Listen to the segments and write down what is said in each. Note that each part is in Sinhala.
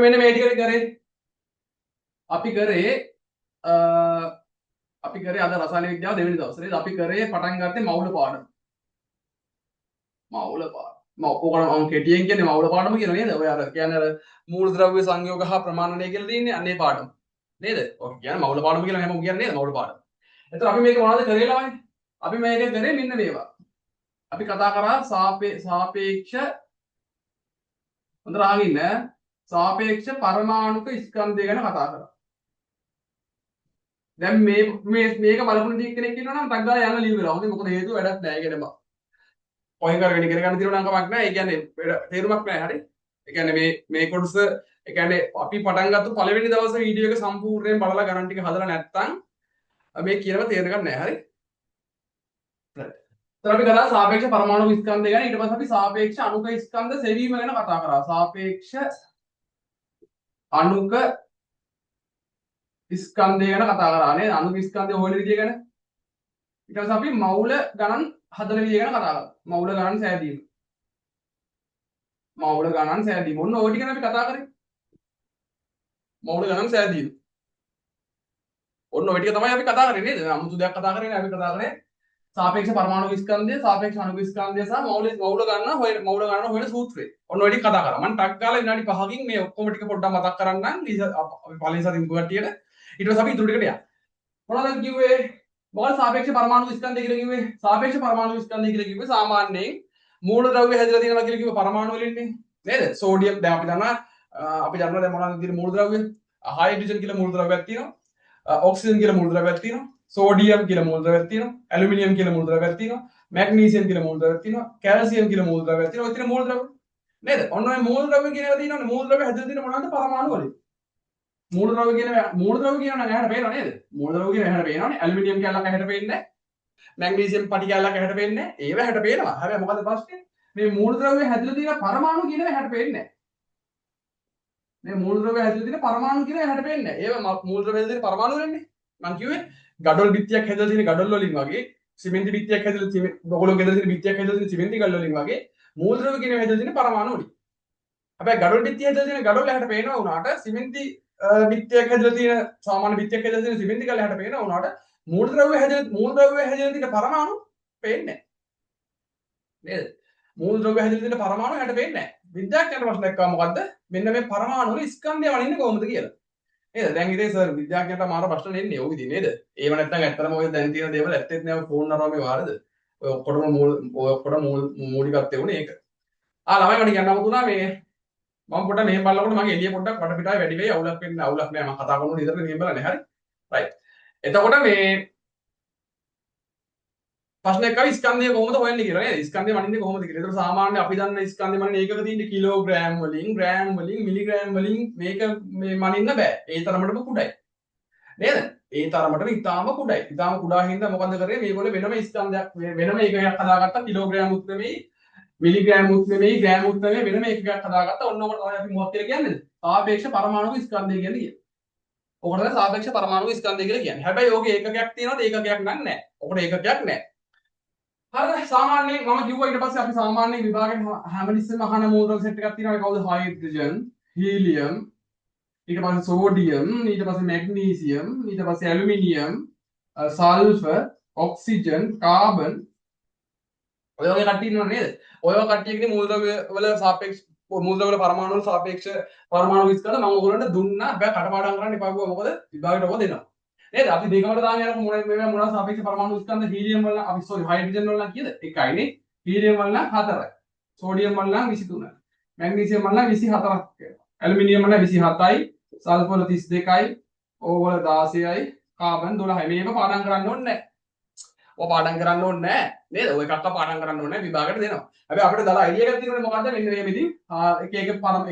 මෙන්න මේ ටික කරේ අපි කරේ අපි කරේ අද රසායන විද්‍යාව දෙවෙනි දවසේ නේද අපි කරේ පටන් ගත්තේ මවුල පාඩම මම ඔක්කොම මම කෙටියෙන් කියන්නේ මවුල පාඩම කියන නේද ඔය අර කියන්නේ අර මූලද්‍රව්‍ය සංයෝග හා ප්‍රමාණනය කියලා තියෙන්නේ අන්නේ පාඩම නේද ඔය කියන්නේ මවුල පාඩම කියලා හැමෝම කියන්නේ නේද මවුල පාඩම එතකොට අපි මේක මොනවද කරේ ළමයි අපි මේක කරේ මෙන්න මේවා අපි කතා කරා සාපේක්ෂ හොඳට අහගෙන ඉන්න සාපේක්ෂ පරමාණුක ස්කන්ධය ගැන කතා කරා දැන් මේක බලපු කෙනෙක් ඉන්නවා නම් ටක් ගාලා යන්න ලියු වෙලා. හොඳයි මොකද හේතුව වැඩක් නැහැ. ඒ කියන්නේ බා. පොයින් කරගෙන ඉගෙන ගන්න තියෙනවා නම් කමක් නැහැ. ඒ කියන්නේ තේරුමක් නැහැ. හරි. ඒ කියන්නේ මේ කොටස ඒ කියන්නේ අපි පටන් ගත්ත පළවෙනි දවසේ වීඩියෝ එක සම්පූර්ණයෙන් බලලා ගණන් ටික හදලා නැත්නම් මේ කියනවා තේරුම් ගන්න නැහැ. හරි. ඊට අපි කරා සාපේක්ෂ පරමාණු ස්කන්ධය ගැන ඊට පස්සේ අපි සාපේක්ෂ අණුක ස්කන්ධ සෙවීම ගැන කතා කරා. සාපේක්ෂ අණුක ස්කන්ධය ගැන කතා කරා නේද? අණුක ස්කන්ධය හොයන විදිය ගැන. ඊට පස්සේ අපි මවුල ගණන් හදන විදිය ගැන කතා කරා. මවුල ගණන් සෑදීම. මවුල ගණන් සෑදීම. ඔන්න ඔය ටික ගැන අපි කතා කරේ. මවුල ගණන් සෑදීම. ඔන්න ඔය ටික තමයි අපි කතා කරේ නේද? අමුතු දෙයක් කතා කරේ නෑ. අපි කතා කරේ සාපේක්ෂ පරමාණු ස්කන්ධය, සාපේක්ෂ අණුක ස්කන්ධය සහ මවුල ගණන හොයන සූත්‍රය. ඔන්න ඔය ටික කතා කරා. මම ටක් ගාලා විනාඩි 5කින් මේ ඔක්කොම ටික පොඩ්ඩක් මතක් කරන්නම්. අපි පළවෙනි සතින් ගුවට්ටියට. ඊට පස්සේ අපි ඉතුරු ටිකට යන්න. මොනවද කිව්වේ? මොකද සාපේක්ෂ පරමාණු ස්කන්ධය කියලා කිව්වේ? සාපේක්ෂ පරමාණු ස්කන්ධය කියලා කිව්වේ සාමාන්‍යයෙන් මූලද්‍රව්‍ය හැදලා තියෙනවා කියලා කිව්ව පරමාණු වලින්නේ නේද? සෝඩියම් දැන් අපි දන්නවා දැන් මොනවද තියෙන මූලද්‍රව්‍ය? හයිඩ්‍රජන් කියලා මූලද්‍රව්‍යයක් තියෙනවා. ඔක්සිජන් කියලා මූලද්‍රව්‍යයක් තියෙනවා. සෝඩියම් කියලා මූලද්‍රව්‍යයක් තියෙනවා. ඇලුමිනියම් කියලා මූලද්‍රව්‍යයක් තියෙනවා. මැග්නීසියම් කියලා මූලද්‍රව්‍යයක් තියෙනවා. කැල්සියම් කියලා මූලද්‍රව්‍යයක් තියෙනවා. ඔය තියෙන මූලද්‍රව්‍ය නේද? ඔන්න ඔය මූලද්‍රව්‍ය කියන ඒවා තියෙනවනේ. මූලද්‍රව්‍ය හැදලා තියෙන මොනවද? පරමාණු වලින්. මූලද්‍රව්‍ය කියනවා නම් ඇහැට පේනව නේද? මූලද්‍රව්‍ය කියන ඇහැට පේනවනේ. ඇලුමිනියම් කැල්ලක් ඇහැට පේන්නේ නැහැ. මැග්නීසියම් පටි කැල්ලක් ඇහැට පේන්නේ නැහැ. ඒව ඇහැට පේනවා. හැබැයි මොකද ප්‍රශ්නේ? මේ මූලද්‍රව්‍ය හැදලා තියෙන පරමාණු කියනවා ඇහැට පේන්නේ නැහැ. මේ මූලද්‍රව්‍ය හැදලා තියෙන පරමාණු කියනවා ඇහැට පේන්නේ නැහැ. ඒව මූලද්‍රව්‍ය හැදලා තියෙන පරමාණු වලින්නේ. මම කිව්වේ ගඩොල් බිත්තියක් හැදලා තියෙන ගඩොල් වලින් වගේ සිමෙන්ති බිත්තියක් හැදලා ඔයගොල්ලෝ ගෙදර තියෙන බිත්තියක් හැදලා තියෙන සිමෙන්ති ගල් වලින් වගේ මූලද්‍රව්‍ය කියනවා හැදලා තියෙන පරමාණු වලින්. හැබැයි ගඩොල් බිත්තිය හැදලා තියෙන ගඩොල් ඇහැට පේනවා වුණාට සිමෙන්ති බිත්තියක් හැදලා තියෙන සාමාන්‍ය බිත්තියක් හැදලා තියෙන සිමෙන්ති ගල් ඇහැට පේනවා වුණාට මූලද්‍රව්‍ය හැදලා තියෙන පරමාණු පේන්නේ නැහැ. නේද? මූලද්‍රව්‍ය හැදලා තියෙන පරමාණු ඇහැට පේන්නේ නැහැ. විද්‍යාඥයන්ට ප්‍රශ්නයක් ආවා මොකද්ද? මෙන්න මේ පරමාණු වල ස්කන්ධය වනින්නේ කොහොමද කියලා. නේද? දැන් ඉතින් සර් විද්‍යාඥයන්ට මාර ප්‍රශ්න එන්නේ ඔය විදිහ නේද? ඒව නැත්නම් ඇත්තටම ඔය දැන් තියෙන දේවල් ඇත්තෙත් නෑ ඔය ෆෝන් නරම මේ වාරද? ඔය ඔක්කොටම මූලිකත්වය උනේ ඒක. ළමයි මට කියන්න අමුතුනා මේ මම පොඩ්ඩක් මෙහෙම බලනකොට මගේ එළිය පොඩ්ඩක් වටපිටාවේ වැඩි වෙයි අවුලක් වෙන්නේ අවුලක් නෑ මම කතා කරනකොට ඉතින් මෙහෙම බලන්නේ හරි රයිට් එතකොට මේ ප්‍රශ්නයක් ආවි ස්කන්ධය කොහොමද හොයන්නේ කියලා නේද ස්කන්ධය මනින්නේ කොහොමද කියලා. ඒතර සාමාන්‍ය අපි දන්න ස්කන්ධය මනින්න ඒකක තියෙන්නේ කිලෝග්‍රෑම් වලින් ග්‍රෑම් වලින් මිලිග්‍රෑම් වලින් මේක මේ මනින්න බෑ. ඒ තරමටම කුඩයි. නේද? ඒ තරමටම ඉතාම කුඩයි. ඉතාම කුඩා හින්දා මොකද කරේ මේගොල්ලෝ වෙනම ස්කන්ධයක් වෙනම එකයක් හදාගත්තා කිලෝග්‍රෑම් උත් නෙමෙයි මිලිග්‍රෑම් උත් නෙමෙයි ග්‍රෑම් උත් නෙමෙයි වෙනම එකක් හදාගත්තා. ඔන්න ඔකට තමයි අපි මොකක්ද කියලා කියන්නේ? සාපේක්ෂ පරමාණු ස්කන්ධය කියන්නේ. ඔකට තමයි සාපේක්ෂ පරමාණු ස්කන්ධය කියලා කියන්නේ. හැබැයි ඕකේ ඒකකයක් තියෙනවද? ඒකකයක් නැහැ. ඔකට ඒකකයක් නැහැ. හරිද? සාමාන්‍යයෙන් මම කිව්වා ඊට පස්සේ අපි සාමාන්‍යයෙන් විභාගයෙන් හැමතිස්සෙම අහන මූලද්‍රව්‍ය සෙට් එකක් තියෙනවා. කවුද? හයිඩ්‍රජන්, හීලියම්, ඊට පස්සේ සෝඩියම්, ඊට පස්සේ මැග්නීසියම්, ඊට පස්සේ ඇලුමිනියම්, සල්ෆර්, ඔක්සිජන්, කාබන් ඔය වගේ කට්ටිය ඉන්නව නේද? ඔය වගේ කට්ටියගේ මූලද්‍රව්‍ය වල සාපේක්ෂ මූලද්‍රව්‍ය වල පරමාණු වල සාපේක්ෂ පරමාණු විස්තර මම ඔයගොල්ලන්ට දුන්නා. හැබැයි කටපාඩම් කරන්න එපා කිව්වා. මොකද විභාගයට ඔක දෙනවා. නේද? අපි දෙකකට දාන යනකොට මොනවා සාපේක්ෂ පරමාණු විස්තර හීලියම් වල අපි හයිඩ්‍රජන් වල නම් කීයද? 1යිනේ. හීලියම් වල නම් 4යි. සෝඩියම් වල නම් 23යි. මැග්නීසියම් වල නම් 24ක්. ඇලුමිනියම් වල 27යි. සල්ෆර් වල 32යි. ඕවල 16යි. කාබන් 12යි. මේක පාඩම් කරන්න ඕනේ නැහැ. ඔය පාඩම් කරන්න ඕනේ නැහැ. නේද? ඔය එකක්ක පාඩම් කරන්න ඕනේ නැහැ. විභාගයට දෙනවා. හැබැයි අපිට දාලා අයිඩියා එකක් තියෙනවනේ මොකද්ද? මෙන්න මේ විදිහ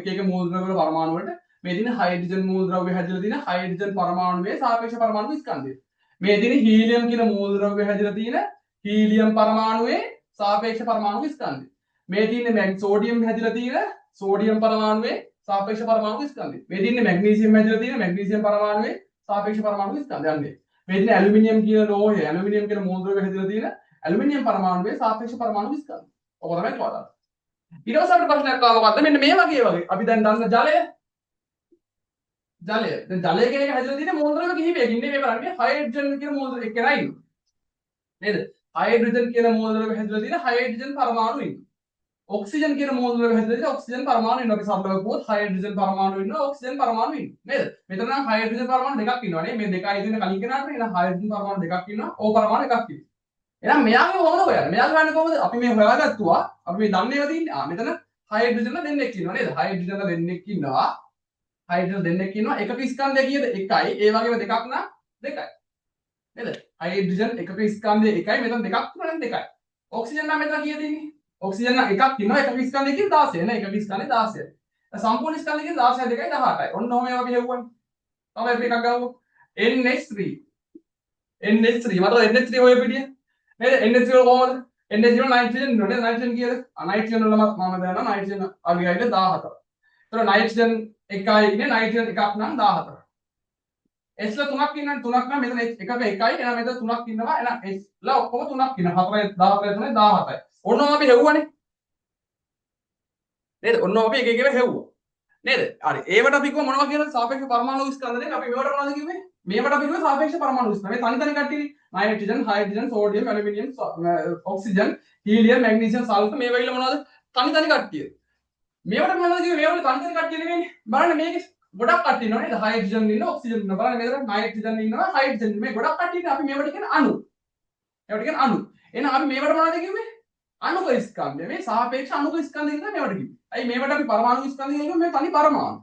එක එක මූලද්‍රව්‍ය වල පරමාණු වලට මේ දින හයිඩ්‍රජන් මූලද්‍රව්‍ය හැදලා තියෙන හයිඩ්‍රජන් පරමාණුවේ සාපේක්ෂ පරමාණු ස්කන්ධය. මේ දින හීලියම් කියන මූලද්‍රව්‍ය හැදලා තියෙන හීලියම් පරමාණුවේ සාපේක්ෂ පරමාණු ස්කන්ධය. මේ තියෙන්නේ සෝඩියම් හැදලා තියෙන සෝඩියම් පරමාණුවේ සාපේක්ෂ පරමාණු ස්කන්ධය. මේ තියෙන්නේ මැග්නීසියම් හැදලා තියෙන මැග්නීසියම් පරමාණුවේ සාපේක්ෂ පරමාණු ස්කන්ධය. යන්නේ. මේ තියෙන්නේ ඇලුමිනියම් කියන ලෝහය ඇලුමිනියම් කියන මූලද්‍රව්‍ය හැදලා තියෙන ඇලුමිනියම් පරමාණුවේ සාපේක්ෂ පරමාණු ස්කන්ධය. ඔක තමයි කවදාද. ඊට පස්සේ අපිට ප්‍රශ්නයක් ආවා මොකද්ද? මෙන්න මේ වගේ අපි දැන් දන්න ජලය ජලය. දැන් ජලය කියන එක හැදලා තියෙන්නේ මූල ද්‍රව්‍ය කිහිපයකින් නේ මේ බලන්නේ හයිඩ්‍රජන් කියන මූල ද්‍රව්‍ය එක්කෙනා ඉන්නවා. නේද? හයිඩ්‍රජන් කියන මූල ද්‍රව්‍ය හැදලා තියෙන හයිඩ්‍රජන් පරමාණු ඉන්නවා. ඔක්සිජන් කියන මූල ද්‍රව්‍ය හැදලා තියෙන ඔක්සිජන් පරමාණු ඉන්නවා. අපි සරලව කිව්වොත් හයිඩ්‍රජන් පරමාණු ඉන්නවා ඔක්සිජන් පරමාණු ඉන්නවා. නේද? මෙතන නම් හයිඩ්‍රජන් පරමාණු දෙකක් ඉන්නවා නේ. මේ දෙකයි දෙන කලින් කෙනාට නේ. එහෙනම් හයිඩ්‍රජන් පරමාණු දෙකක් ඉන්නවා. O පරමාණු එකක් ඉන්නවා. එහෙනම් මෙයාගේ කොහොමද හොයන්නේ? මෙයාගේ හොයන්නේ කොහොමද? අපි මේ හොයාගත්තුවා. අපි මේ දන්නේ ඒවා තියෙන්නේ. මෙතන හයිඩ්‍රජන් දෙන්නෙක් ඉන්නවා නේද? හයිඩ්‍රජන් දෙන්නෙක් ඉන්නවා. හයිඩ්‍රජන් දෙන්නෙක් ඉන්නවා. එකක ස්කන්ධය කීයද? 1යි. ඒ වගේම දෙකක් නම් 2යි. නේද? හයිඩ්‍රජන් එකක ස්කන්ධය 1යි. මෙතන දෙකක් තුනක් 2යි. ඔක්සිජන් නම් මෙතන කීයද ඉන්නේ? ඔක්සිජන් නම් එකක් ඉන්නවා. එකක ස්කන්ධයකින් 16 නේ. එකක ස්කන්ධය 16. සම්පූර්ණ ස්කන්ධයකින් 16 2යි 18යි. ඔන්න ඔහම ඒවා අපි හෙව්වනේ. තමයි අපි එකක් ගමු. NH3. NH3 මතකද NH3 ඔය පිටිය? නේද? NH3 වල කොහමද? NH3 වල නයිට්‍රජන් ඉන්නවනේ. නයිට්‍රජන් කීයද? නයිට්‍රජන් වල මම දන්නවා නයිට්‍රජන් අගයයිද 14. ඒතර නයිට්‍රජන් එකයි ඉන්නේ නයිට්‍රජන් එකක් නම් 14. S ල තුනක් ඉන්නවනේ තුනක් නම් මෙතන එකක එකයි එහෙනම් මෙතන තුනක් ඉන්නවා එහෙනම් S ල ඔක්කොම තුනක් ඉන්නවා 4 14 3 17යි. ඔන්නම අපි හෙව්වනේ. නේද? ඔන්නම අපි එක එකව හෙව්වා. නේද? හරි. ඒවට අපි කිව්ව මොනවා කියලාද? සාපේක්ෂ පරමාණු ස්කන්ධ දෙක අපි මේවට මොනවද කිව්වේ? මේවට අපි කිව්වේ සාපේක්ෂ පරමාණු ස්කන්ධ. මේ තනි තනි කට්ටියනේ. Nitrogen, hydrogen, sodium, aluminium, oxygen, helium, magnesium, sulphur මේ වගේ මොනවද? තනි තනි කට්ටිය. මේවට මොනවද කිව්වේ? මේවට තනි තනි කට්ටිය නෙමෙයිනේ. බලන්න මේකේ ගොඩක් කට්ටිය ඉන්නවා නේද? හයිඩ්‍රජන් ඉන්නවා, ඔක්සිජන් ඉන්නවා. බලන්න මේකට නයිට්‍රජන් ඉන්නවා, හයිඩ්‍රජන් මේ ගොඩක් කට්ටිය ඉන්නේ. අපි මේවට කියන අණු. මේවට කියන අණු. එහෙනම් අපි මේවට මොනවද කිව්වේ? අණුක ස්කන්ධය. මේ සාපේක්ෂ අණුක ස්කන්ධය කියලා මේවට කිව්වේ. ඇයි මේවට අපි පරමාණු ස්කන්ධය කියනවා? මේ තනි පරමාණු.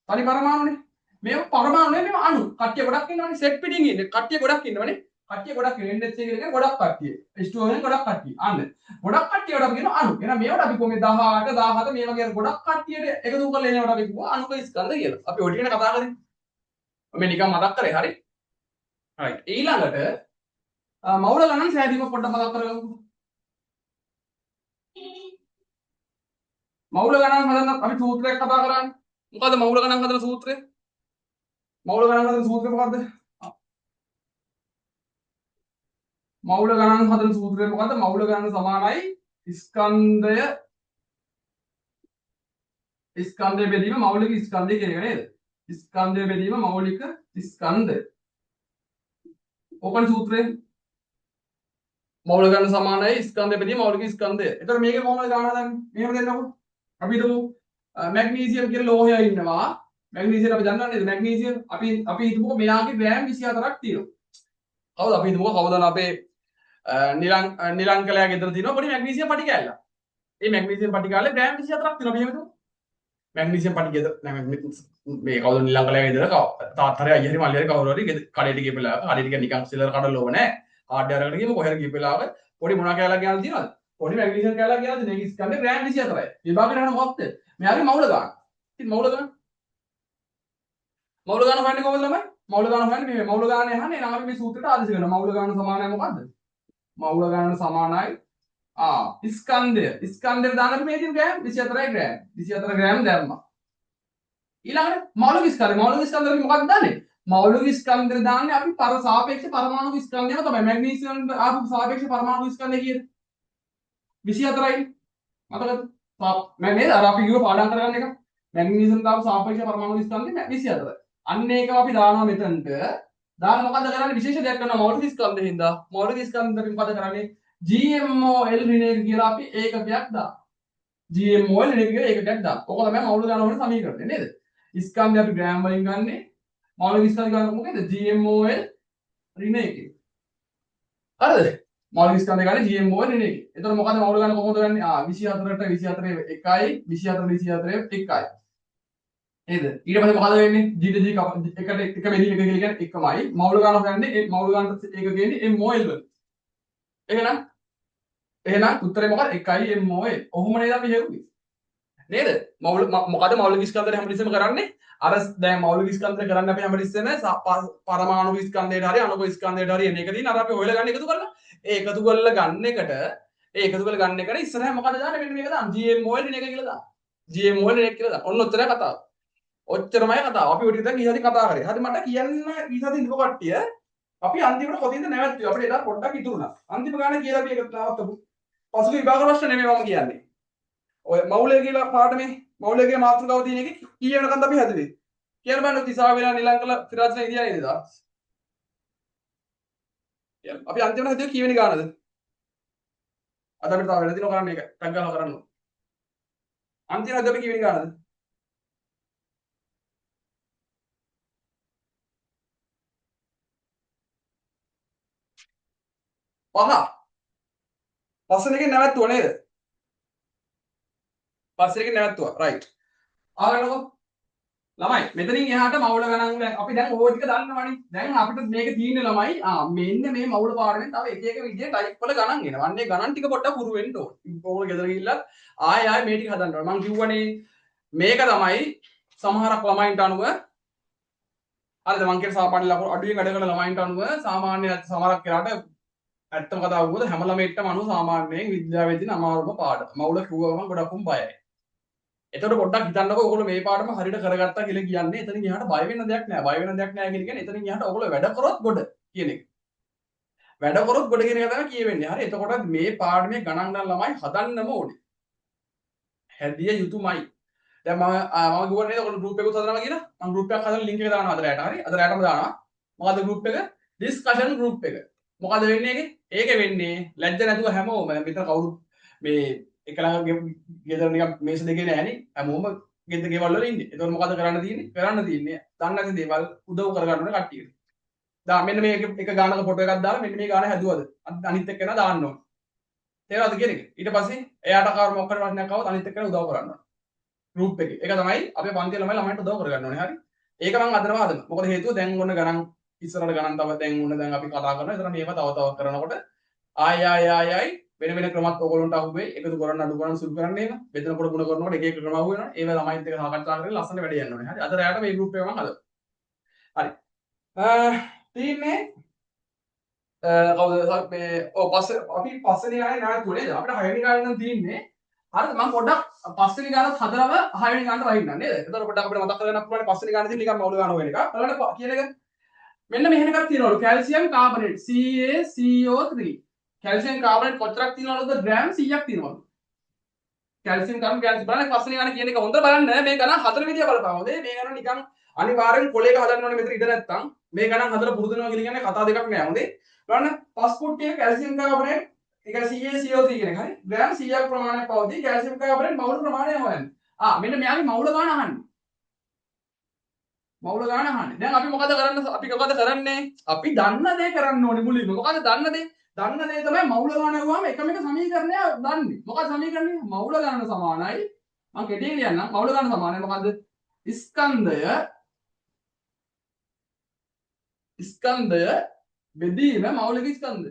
තනි පරමාණුනේ. මේ පරමාණු නෙමෙයි මේ අණු. කට්ටිය ගොඩක් ඉන්නවනේ සෙට් පිටින් ඉන්නේ. කට්ටිය ගොඩක් ඉන්නවනේ. කට්ටිය ගොඩක් ඉන්නේ. NH එකේ ගොඩක් කට්ටිය. H2O එකේ ගොඩක් කට්ටිය. අන්න. ගොඩක් කට්ටියට අපි කියනවා අණු. එහෙනම් මේවට අපි කොහොමද 18 17 මේ වගේ ගොඩක් කට්ටියට එකතු කරලා එනවට අපි කිව්වා අණුක ස්කන්ධ කියලා. අපි ඔය ටිකනේ කතා කරේ. මේ නිකන් මතක් කරේ. හරි. right. ඊළඟට මවුල ගණන් සෑදීම පොඩ්ඩක් මතක් කරගමු. මවුල ගණන් හදන්න අපි සූත්‍රයක් කතා කරන්නේ. මොකද්ද මවුල ගණන් හදන සූත්‍රය? මවුල ගණන් හදන සූත්‍රය මොකද්ද? මවුල ගණන් හදන සූත්‍රය මොකද්ද? මවුල ගණන් සමානයි ස්කන්ධය බෙදීම මෞලික ස්කන්ධය කියන එක නේද? ස්කන්ධය බෙදීම මෞලික ස්කන්ධය. ඕකනේ සූත්‍රය. මවුල ගණන් සමානයි ස්කන්ධය බෙදීම මෞලික ස්කන්ධය. එතකොට මේක කොහොමද ගණන් හදන්නේ? මෙහෙම දෙන්නකො. අපි හිතමු මැග්නීසියම් කියන ලෝහය ඉන්නවා. මැග්නීසියම් අපි දන්නා නේද? මැග්නීසියම් අපි හිතමුකෝ මෙයාගේ ග්‍රෑම් 24ක් තියෙනවා. කවුද අපි හිතමුකෝ කවුද අපේ නිලංකලයා ගෙදර තියෙනවා පොඩි මැග්නීසියම් පටි කෑල්ලක්. මේ මැග්නීසියම් පටි කාලේ ග්‍රෑම් 24ක් තියෙනවා. අපි හිතමු මැග්නීසියම් පටි ගෙදර මේ කවුද නිලංකලයා ගෙදර තාත්තරේ අයියරි මල්ලියරි කවුරු හරි කඩේට ගිය වෙලාවක කඩේට ගිය නිකන් සිලර කඩලා ඕව නැහැ. කාඩ් එකකට ගිහම කොහෙද ගිය වෙලාවක පොඩි මොනවා කෑල්ලක් ගියාද තියෙනවද? පොඩි මැග්නීසියම් කෑල්ලක් ගියාද? මේක ස්කන්ධේ ග්‍රෑම් 24යි. විභාගයට අහන මොකක්ද? මෙයාගේ මවුල ගන්න. ඉතින් මවුල ගන්න හොයන්නේ කොහොමද ළමයි? මවුල ගන්න හොයන්නේ මේ මවුල ගන්න යහන්නේ නම් අපි මේ සූත්‍රයට ආදේශ කරනවා. මවුල ගන්න සමානයි මොකද්ද? මවුල ගන්න සමානයි ස්කන්ධය. ස්කන්ධයට දාන්න අපි මේ තියෙන ග්‍රෑම් 24යි ග්‍රෑම්. 24 ග්‍රෑම් දැම්මා. ඊළඟට මෞලික ස්කන්ධය. මෞලික ස්කන්ධය අපි මොකක්ද දාන්නේ? මෞලික ස්කන්ධය දාන්නේ අපි සාපේක්ෂ පරමාණු ස්කන්ධයම තමයි. මැග්නීසියම් ආපු සාපේක්ෂ පරමාණු ස්කන්ධය කීයද? 24යි. මතකද? නේද? අර අපි කිව්ව පාඩම් කරගන්න එක. මැග්නීසියම් දාපු සාපේක්ෂ පරමාණු ස්කන්ධය 24යි. අන්න ඒක අපි දානවා මෙතනට. දාන මොකද කරන්නේ? විශේෂ දෙයක් කරනවා මෞලික ස්කන්ධෙ හින්දා. මෞලික ස්කන්ධෙ අපි මොකද කරන්නේ? GMOL ඍණයක කියලා අපි ඒකකයක් දානවා. GMOL ඍණයක කියලා ඒකකයක් දානවා. ඕක තමයි මෞලික ගණන වල සමීකරණය නේද? ස්කන්ධය අපි ග්‍රෑම් වලින් ගන්නෙ. මෞලික ස්කන්ධය ගන්න මොකේද? GMOL ඍණයක. හරිද? මෞලික ස්කන්ධය ගන්න GMOL ඍණයක. එතකොට මොකද මෞලික ගණන කොහොමද ගන්නේ? 24ට 24 1යි 24 24 1යි. නේද? ඊට පස්සේ මොකද වෙන්නේ? G ට G එකට එක බෙදීම එක කියලා කියන්නේ එකමයි. මෞලික ගණන හොයන්නේ ඒ මෞලික ගණනට ඒක කියන්නේ MOL වල. එහෙනම් උත්තරේ මොකක්ද? 1යි MOL. ඔහොම නේද අපි හෙව්වේ. නේද? මොකද මෞලික ස්කන්ධය හැමතිස්සෙම කරන්නේ? අර දැන් මෞලික ස්කන්ධය කරන්නේ අපි හැමතිස්සෙම පරමාණු ස්කන්ධයට හරි අණු ස්කන්ධයට හරි එන එක තියෙන අර අපි ඔයලා ගන්න එකතු කරලා. ඒ එකතු කරලා ගන්න එකට ඉස්සරහ මොකද දාන්නේ? මෙන්න මේක දාන්න. GMOL නේ එක කියලා දාන්න. GMOL නේ එක කියලා දාන්න. ඔන්න ඔච්චරයි කතාව. ඔච්චරමයි කතාව. අපි ඔය ටික දැන් ඊසති කතා කරේ. හරි මට කියන්න ඊසති ඉඳපු කට්ටිය අපි අන්තිමට කොතින්ද නැවතුනේ. අපිට එදා පොඩ්ඩක් ඉතුරුනා. අන්තිම ගානේ කියලා අපි ඒක නවත්තමු. පසුගිය විභාග ප්‍රශ්න නෙමෙයි මම කියන්නේ. ඔය මෞලය කියලා පාඩමේ මෞලයේ මාතෘකාව තියෙන එකේ කී වෙනකන්ද අපි හැදුවේ? කියන්න බලන්න තිසා වෙලා නිලංගල සිරාජ්ලා ඉන්දියාවේ නේද? අපි අන්තිමට හිතුවේ කීවෙනි ගානද? අද අපිට තව වෙන දිනව කරන්න එක. ටක් ගාලා කරන්න. අන්තිමට අපි කීවෙනි ගානද? පහ. පස්වෙනි එකේ නැවැත්තුවා නේද? පස්වෙනි එකේ නැවැත්තුවා. රයිට්. ආවලකෝ. ළමයි මෙතනින් එහාට මවුල ගණන් අපි දැන් ඕක ටික දන්නවනේ. දැන් අපිට මේක තියෙන ළමයි මෙන්න මේ මවුල පාඩමෙන් තව එක එක විදිහේ ටයිප් වල ගණන් එනවා. අන්නේ ගණන් ටික පොඩ්ඩක් හුරු වෙන්න ඕනේ. ඕගොල්ලෝ ගෙදර ගිහිල්ලා ආයෙ මේ ටික හදන්න ඕනේ. මම කිව්වනේ මේක තමයි සමහරක් ළමයින්ට අනුව හරිද මං කියන සාමාන්‍ය ලකුණු අඩුවෙන් වැඩ කරන ළමයින්ට අනුව සාමාන්‍ය සමහරක් වෙලාට ඇත්තම කතාව වුණොත් හැම ළමයෙක්ටම අනුව සාමාන්‍යයෙන් විද්‍යාවේ තියෙන අමාරුම පාඩම. මවුල කිව්වම ගොඩක්ම බයයි. එතකොට පොඩ්ඩක් හිතන්නකෝ ඔයගොල්ලෝ මේ පාඩම හරියට කරගත්තා කියලා කියන්නේ එතනින් එහාට බය වෙන්න දෙයක් නෑ. බය වෙන්න දෙයක් නෑ කියන්නේ එතනින් එහාට ඔයගොල්ලෝ වැඩ කරොත් ගොඩ කියන එක. වැඩ කරොත් ගොඩ කියන එක තමයි කියවෙන්නේ. හරි. එතකොට මේ පාඩමේ ගණන් ගන්න ළමයි හදන්නම ඕනේ. හැදිය යුතුමයි. දැන් මම ගුවන් නේද ඔයගොල්ලෝ ගෲප් එකක් හදනවා කියලා. මම ගෲප් එකක් හදලා ලින්ක් එක දානවා අද රැට. හරි. අද රැටම දානවා. මොකද ගෲප් එක? ඩිස්කෂන් ගෲප් එක. මොකද වෙන්නේ ඒකේ? ඒකේ වෙන්නේ ලැජ්ජ නැතුව හැමෝම මෙතන කවුරු මේ එකලඟ ගෙදර නිකන් මේස දෙකේ නෑනේ. හැමෝම ගෙදර ගෙවල් වල ඉන්නේ. එතකොට මොකද කරන්න තියෙන්නේ? කරන්න තියෙන්නේ දන්නේ නැති දේවල් උදව් කරගන්න ඕනේ කට්ටියට. දැන් මෙන්න මේ එක ගානක ෆොටෝ එකක් දාලා මෙන්න මේ ගාන හැදුවද? අනිත් එක්කෙනා දාන්න ඕනේ. තේරෙනවද කියන එක? ඊට පස්සේ එයාට කාර මොකක් හරි ප්‍රශ්නයක් ආවොත් අනිත් එක්කෙනා උදව් කරන්න ඕනේ. ගෲප් එකේ. ඒක තමයි අපේ පන්තියේ ළමයින්ට උදව් කරගන්න ඕනේ. හරි. ඒක මම අදනවා. මොකද හේතුව දැන් ඔන්න ගණන් ඉස්සරහට ගණන් තව දැන් ඔන්න දැන් අපි කතා කරනවා. ඒතර මේව තව කරනකොට ආයි වෙන වෙන ක්‍රමත් ඔයගොල්ලන්ට අහුවේ. එකතු කරන්න අඩු කරන්න සුදු කරන්න එහෙම. බෙදන කොට ගුණ කරනකොට එක එක ක්‍රම අහු වෙනවා. ඒව ළමයිත් එක්ක සාකච්ඡා කරලා ලස්සන වැඩ යන්න ඕනේ. හරි. අද රැයට මේ ගෲප් එක මම හදලා. හරි. තියෙන්නේ කවුද මේ පස්සේ අපි පස්වෙනි ගානේ නැවතුනේ නේද? අපිට හයවෙනි ගානේ නම් තියෙන්නේ හරිද? මම පොඩ්ඩක් පස්වෙනි ගානත් හදලම හයවෙනි ගානට වහින්න නේද? එතකොට පොඩ්ඩක් අපිට මතක් කරගන්න පුළුවන් පස්වෙනි ගානේ තියෙන නිකන් මවුල ගාන වෙන එක. බලන්න කියන එක මෙන්න මෙහෙම එකක් තියෙනවලු. Calcium carbonate CaCO3. Calcium carbonate කොච්චරක් තියෙනවලුද? ග්‍රෑම් 100ක් තියෙනවලු. කැල්සියම් බලන්න පස්වෙනි ගාන කියන එක හොඳට බලන්න. මේ ගණන් හතර විදිය බලපෑම. මේ ගණන් නිකන් අනිවාර්යෙන් කොලේක හදන්න ඕනේ මෙතන ඉඳ නැත්තම් මේ ගණන් හදලා පුරුදු වෙනවා කියන්නේ කතා දෙකක් නෑ. හොඳේ. බලන්න පස්පෝට් එකේ කැල්සියම් කාබනේට් ඒක CaCO3 කියන එක හරි ග්‍රෑම් 100ක් ප්‍රමාණයක් පවතී. කැල්සියම් කාබනේට් මවුල ප්‍රමාණය හොයන්න. මෙන්න මෙයාගේ මවුල ගාන අහන්නේ. මවුල ගාන අහන්නේ. දැන් අපි මොකද කරන්නේ? අපි දන්න දේ කරන්න ඕනේ මුලින්ම. මොකද දන්න දේ? දන්න දේ තමයි මවුල ගාන ගුවාම එකම එක සමීකරණය දන්නේ. මොකද සමීකරණය? මවුල ගාන සමානයි. මම කෙටියෙන් කියන්නම්. මවුල ගාන සමානයි මොකද්ද? ස්කන්ධය බෙදීම මෞලික ස්කන්ධය.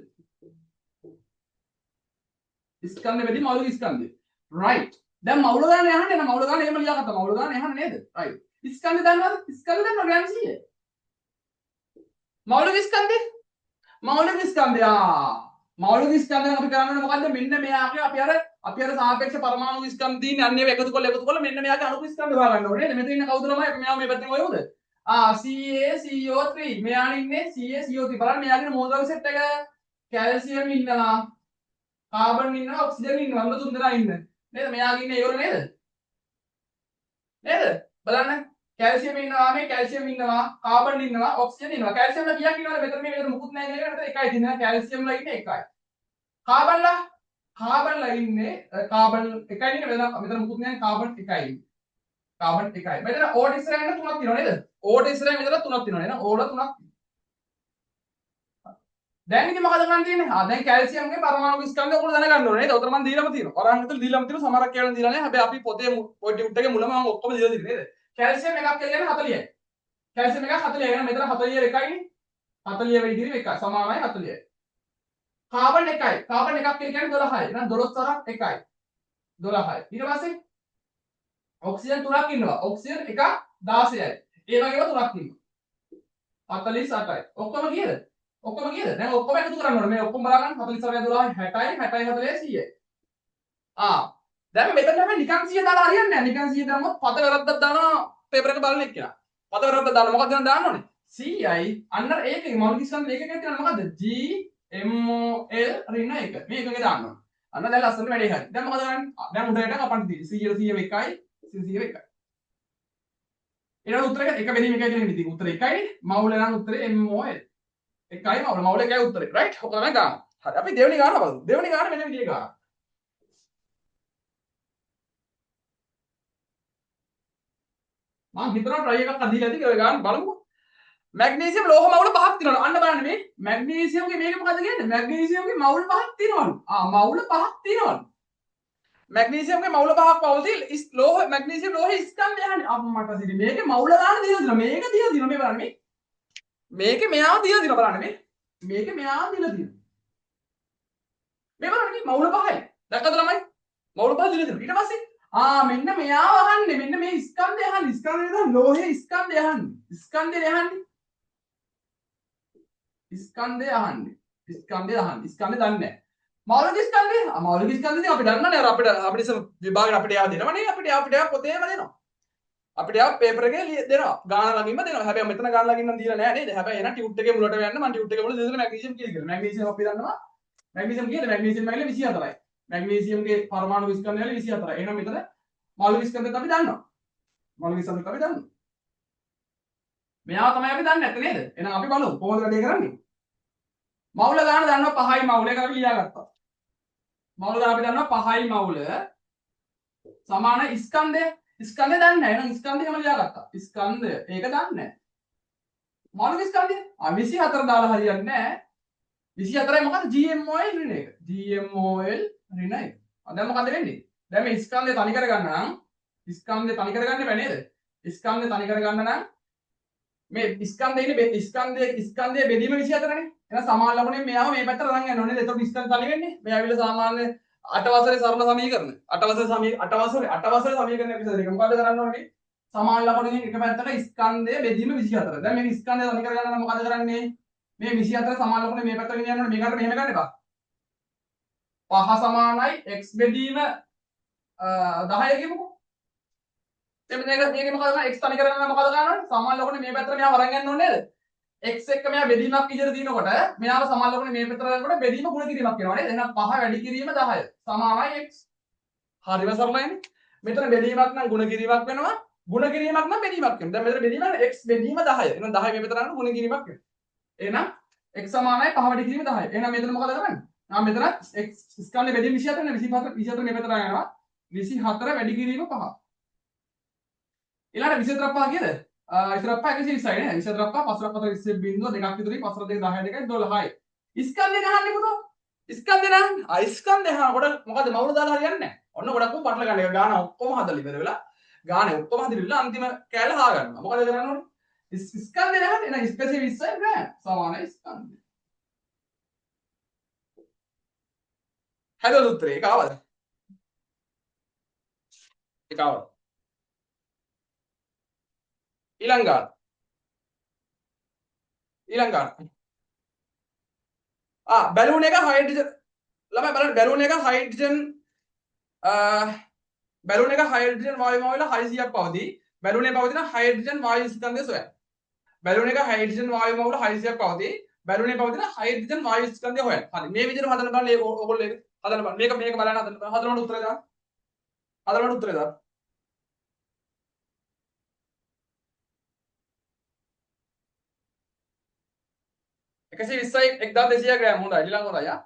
ස්කන්ධ බෙදීම මෞලික ස්කන්ධය. right. දැන් මවුල ගාන යහන්නේ නේද? මවුල ගාන එහෙම ලියාගත්තා. මවුල ගාන යහන්නේ නේද? right. ස්කන්ධ දන්නවද? ස්කන්ධ දන්නවද? ග්‍රෑම් 100. මෞලික ස්කන්ධය. මෞලික ස්කන්ධය. මෞලික ස්කන්ධය අපි කරන්නේ මොකද්ද? මෙන්න මෙයාගේ අපි අර සාපේක්ෂ පරමාණු ස්කන්ධ තියෙන අන්නේ එකතු කරලා මෙන්න මෙයාගේ අණු ස්කන්ධ හොයාගන්න ඕනේ නේද? මෙතන ඉන්න කවුද ළමයි? මෙයා මේ පැත්තෙන් ඔයවද? CaCO3 මෙයා ඉන්නේ CaCO3 බලන්න මෙයාගේ මෝල්ද්‍රව්‍ය සෙට් එක කැල්සියම් ඉන්නවා කාබන් ඉන්නවා ඔක්සිජන් ඉන්නවා අන්න තුන් දෙනා ඉන්න නේද මෙයාගේ ඉන්නේ ඒවල නේද බලන්න කැල්සියම් ඉන්නවා මේ කැල්සියම් ඉන්නවා කාබන් ඉන්නවා ඔක්සිජන් ඉන්නවා කැල්සියම් ලා කීයක් ඉන්නවද මෙතන මේ මුකුත් නැහැ කියලා මෙතන එකයි තියෙනවා කැල්සියම් ලා ඉන්නේ එකයි කාබන් ලා ඉන්නේ කාබන් එකයි ඉන්නේ මෙතන මුකුත් නැහැ කාබන් එකයි කාබන් එකයි මෙතන ඕඩ් ඉස්සරහින් තුනක් තියෙනවා නේද ඕඩ් ඉස්සරහින් මෙතන තුනක් තියෙනවා නේද ඕඩ් තුනක් දැන් ඉතින් මොකද කරන්න තියෙන්නේ දැන් කැල්සියම්ගේ පරමාණු ස්කන්ධය ඔයගොල්ලෝ දැනගන්න ඕනේ නේද උතර මම දීලාම තියෙනවා වරන් හිතලා දීලාම තියෙනවා සමහරක් කියලා දීලා නැහැ හැබැයි අපි පොතේ ඔය ටියුට් එකේ මුලම මම ඔක්කොම දීලා තියෙන්නේ නේද කැල්සියම් එකක් කියන්නේ 40යි කැල්සියම් එකක් 40යි එහෙනම් මෙතන 40 එකයිනේ 40 වෙයි ඉදිරි එකයි සමානයි 40යි කාබන් එකයි කාබන් එකක් කියන්නේ 12යි එහෙනම් 12 තරක් එකයි 12යි ඊට පස්සේ ඔක්සිජන් තුනක් ඉන්නවා ඔක්සිජන් එක 16යි ඒ වගේම තුනක් ඉන්නවා 48යි ඔක්කොම කීයද දැන් ඔක්කොම එකතු කරන්න ඕනේ මේ ඔක්කොම බලාගන්න 48 12 60යි 60යි 40 100යි දැන් මෙතන හැම නිකන් 100 දාලා හරියන්නේ නැහැ නිකන් 100 දැම්මොත් පත වැරද්දක් දානවා පේපර් එක බලන එක්කලා පත වැරද්දක් දාන්න මොකක්ද දාන්න ඕනේ 100යි අන්න ඒකේ මෞලික ස්කන්ධ ඒකක තියෙනවා මොකද්ද G MOL රින්න එක මේ එකක දාන්න ඕනේ අන්න දැන් ලස්සන වැඩේ හරි දැන් මොකද කරන්නේ දැන් උඩට කපන්න තියෙන්නේ 100 100 එකයි 100 එකයි ඊළඟ උත්තරේ එක බෙදීම එකයි කියලා ඉතින් උත්තරේ එකයිනේ. මවුල නම් උත්තරේ MOL. එකයි මවුල එකයි උත්තරේ. රයිට්? ඔක තමයි ගාන. හරි. අපි දෙවෙනි ගාන බලමු. දෙවෙනි ගාන මෙන්න විදිහේ ගාන. මම හිතනවා try එකක් අදීලා ඇති කියලා ගාන බලමුකෝ. මැග්නීසියම් ලෝහ මවුල පහක් තියෙනවලු. අන්න බලන්න මේ මැග්නීසියම්ගේ මේක මොකද්ද කියන්නේ? මැග්නීසියම්ගේ මවුල පහක් තියෙනවලු. මවුල පහක් තියෙනවලු. මැග්නීසියම්ගේ මවුල පහක් පවතින ලෝහ මැග්නීසියම් ලෝහ ස්කන්ධය යහනේ. අම්මට සිරි මේකේ මවුල දාන දීලා දිනවා. මේක දීලා දිනවා. මේ බලන්න මේ. මේකේ මෙයාව දීලා දිනවා බලන්න මේ. මේකේ මෙයාව දීලා දිනවා. මේ බලන්න මේ මවුල පහයි. දැක්කද ළමයි? මවුල පහ දීලා දිනවා. ඊට පස්සේ මෙන්න මෙයාව අහන්නේ. මෙන්න මේ ස්කන්ධය අහන්නේ. ස්කන්ධය නේද? ලෝහේ ස්කන්ධය අහන්නේ. ස්කන්ධය අහන්නේ. ස්කන්ධය අහන්නේ. ස්කන්ධය අහන්නේ. ස්කන්ධය දන්නේ නැහැ. මෞලික ස්කන්ධය මෞලික ස්කන්ධය අපි දන්නවනේ අර අපිට ඉතින් විභාගයට අපිට යාව දෙනවනේ අපිට යාව පොතේම දෙනවා. අපිට යාව පේපර් එකේ දෙනවා. ගාන ළඟින්ම දෙනවා. හැබැයි මෙතන ගාන ළඟින් නම් දීලා නැහැ නේද? හැබැයි එන ටියුට් එකේ මුලට යන්න මම ටියුට් එකේ මුල දෙන්න මැග්නීසියම් කියලා. මැග්නීසියම් අපි දන්නවා. මැග්නීසියම් කියන්නේ මැග්නීසියම් මැගිල 24යි. මැග්නීසියම්ගේ පරමාණු ස්කන්ධය 24යි. එහෙනම් මෙතන මෞලික ස්කන්ධයත් අපි දන්නවා. මෞලික ස්කන්ධයත් අපි දන්නවා. මෙයාව තමයි අපි දන්නේ නැත්තේ නේද? එහෙනම් අපි බලමු කොහොමද වැඩේ කරන්නේ. මවුල ගාන දන්නවා 5යි මවුල එක අපි ලියාගත්තා. මවුල ගාන අපි දන්නවා 5යි මවුල සමාන ස්කන්ධය. ස්කන්ධය දන්නේ නැහැ. එහෙනම් ස්කන්ධය හැම ලියාගත්තා. ස්කන්ධය ඒක දන්නේ නැහැ. මෞලික ස්කන්ධය 24 දාලා හරියන්නේ නැහැ. 24යි මොකද GMOL ඍණ එක. GMOL ඍණ එක. දැන් මොකද වෙන්නේ? දැන් මේ ස්කන්ධය තනි කරගන්න නම් ස්කන්ධය තනි කරගන්න බෑ නේද? ස්කන්ධය තනි කරගන්න නම් මේ ස්කන්ධයේ බෙදීම 24නේ. එහෙනම් සමාන ලකුණෙන් මෙයාව මේ පැත්තට අරන් යන්න ඕනේ. එතකොට ස්කන්ධ තනි වෙන්නේ. මේ ඇවිල්ලා සාමාන්‍ය 8 වසරේ සරල සමීකරණ. 8 වසරේ සමීකරණ එපිසෝඩ් එක. මොකද කරන්න ඕනේ? සමාන ලකුණෙන් එක පැත්තට ස්කන්ධය බෙදීම 24. දැන් මේ ස්කන්ධය තනි කරගන්න නම් මොකද කරන්නේ? මේ 24 සමාන ලකුණේ මේ පැත්තට ගෙන යන්න ඕනේ. මේකට මෙහෙම ගන්න එපා. 5 සමානයි x බෙදීම 10 කියමුකෝ. එතන මේක මොකද කරන්නේ? x තනි කරගන්න මොකද කරන්නේ? සමාන ලකුණේ මේ පැත්තට මෙයාව අරන් යන්න ඕනේ නේද? x එක්ක මෙයා බෙදීමක් විදිහට දිනනකොට මෙයාව සමාන ලකුණේ මේ පැත්තට යනකොට බෙදීම ගුණ කිරීමක් වෙනවා නේද? එහෙනම් 5 වැඩි කිරීම 10 සමානයි x. හරිම සරලයිනේ. මෙතන බෙදීමක් නම් ගුණ කිරීමක් වෙනවා. ගුණ කිරීමක් නම් බෙදීමක් වෙනවා. දැන් මෙතන බෙදීම x බෙදීම 10. එහෙනම් 10 මේ පැත්තට යනකොට ගුණ කිරීමක් වෙනවා. එහෙනම් x සමානයි 5 වැඩි කිරීම 10. එහෙනම් මෙතන මොකද කරන්නේ? මෙතන x ස්කන්ධ බෙදීම 24 නේ 24 මේ පැත්තට යනවා. 24 වැඩි කිරීම 5. ඊළඟට 24 5 කියද? 24 120යි නේ. 24 5 5 4 20 දෙකක් විතරයි 5 2 10 2යි 12යි. ස්කන්ධය ගහන්නේ පුතෝ. ස්කන්ධය නහන්නේ. ස්කන්ධය හරකොට මොකද මවුල දාලා හරියන්නේ නැහැ. ඔන්න ගොඩක් උන් පටල ගන්න. ඒක ගාන ඔක්කොම හදලා ඉවර වෙලා ගානේ ඔක්කොම හදලා අන්තිම කෑල්ල හා ගන්නවා. මොකද කරන්න ඕනේ? ස්කන්ධය නහන්නේ. එහෙනම් ස්පේසිය 20යි නෑ. සමානයි ස්කන්ධය. හැදෙන උත්තරේ ඒක ආවද? ඒක ආවද? ඊළඟ ගාන. බැලුන් එක හයිඩ්‍රජන් ළමයි බලන්න බැලුන් එක හයිඩ්‍රජන් වායු මවුල 600ක් පවතී. බැලුනේ පවතින හයිඩ්‍රජන් වායු ස්කන්ධය සොයන්න. බැලුන් එක හයිඩ්‍රජන් වායු මවුල 600ක් පවතී. බැලුනේ පවතින හයිඩ්‍රජන් වායු ස්කන්ධය හොයන්න. හරි. මේ විදිහට හදන්න බලන්න ඕගොල්ලෝ හදන්න බලන්න. මේක බලන්න හදනකොට උත්තරය දාන්න. 120යි 1200 ග්‍රෑම් හොඳයි. ඊළඟ හොඳයි ආ.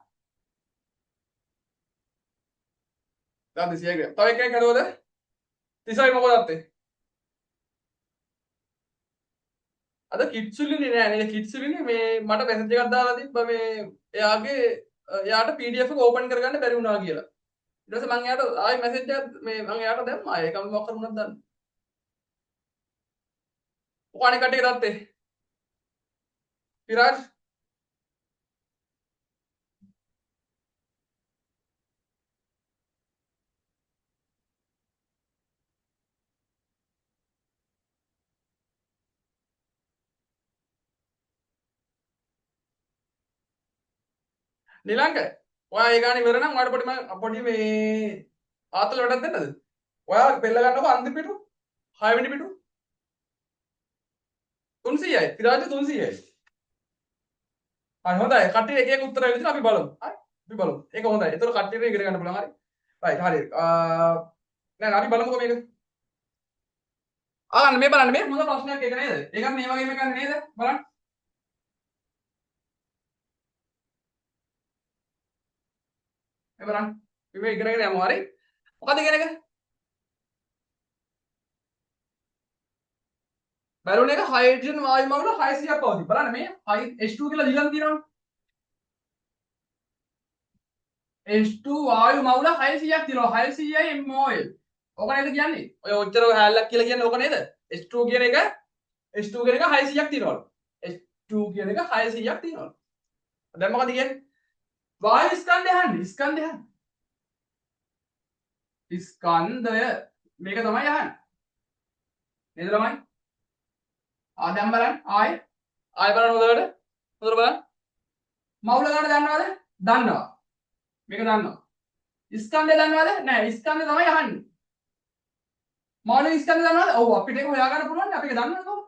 1200 ග්‍රෑම්. තව එකක් හදුවද? 30යි මොකද අත්තේ? අද කිට්සුලිනේ නෑ නේද? කිට්සුලිනේ මේ මට මැසේජ් එකක් දාලා තිබ්බා මේ එයාට PDF එක ඕපන් කරගන්න බැරි වුණා කියලා. ඊට පස්සේ මම එයාට ආයෙ මැසේජ් එකක් මම එයාට දැම්මා. ඒකම මොකක් කරුණාද දන්නේ. ඔක අනික කට්ටිය දාත්තේ. විරාජ් නිලංග ඔයා ඒ ගානේ ඉවර නම් ඔයාලට පොඩි මේ ආතල් වැඩක් දෙන්නද? ඔයා පෙළ ගන්නකො අන්තිම පිටු 6 වෙනි පිටු 300යි. විරාජ් 300යි. හරි හොඳයි. කට්ටිය එක එක උත්තර දෙන්න අපි බලමු. හරි. අපි බලමු. ඒක හොඳයි. ඒතකොට කට්ටියට ඉගෙන ගන්න පුළුවන්. හරි. රයිට් හරි. නෑ අපි බලමුකෝ මේක. ආන්න මේ බලන්න මේ හොඳ ප්‍රශ්නයක් ඒක නේද? ඒකත් මේ වගේම එකක් නේද? බලන්න. මේ බලන්න. මේ ඉගෙනගෙන යමු හරි. මොකද ඉගෙන එක? බැලුන එක හයිඩ්‍රජන් වායු මවුල 600ක් පවතී. බලන්න මේ H2 කියලා දීලා තියෙනවනේ. H2 වායු මවුල 600ක් තියෙනවා. 600යි mol. ඕක නේද කියන්නේ? ඔය ඔච්චර හැල්ලක් කියලා කියන්නේ ඕක නේද? H2 කියන එක 600ක් තියෙනවලු. H2 කියන එක 600ක් තියෙනවලු. දැන් මොකද කියන්නේ? වායු ස්කන්ධය අහන්නේ. ස්කන්ධය අහන්නේ. ස්කන්ධය මේක තමයි අහන්නේ. නේද ළමයි? දැන් බලන්න ආයෙ බලන්න හොඳට. හොඳට බලන්න. මවුල ගන්න දන්නවද? දන්නවා. මේක දන්නවා. ස්කන්ධය දන්නවද? නෑ. ස්කන්ධය තමයි අහන්නේ. මෞලික ස්කන්ධය දන්නවද? ඔව් අපිට ඒක හොයාගන්න පුළුවන්. අපි ඒක දන්නවද කොහොමද?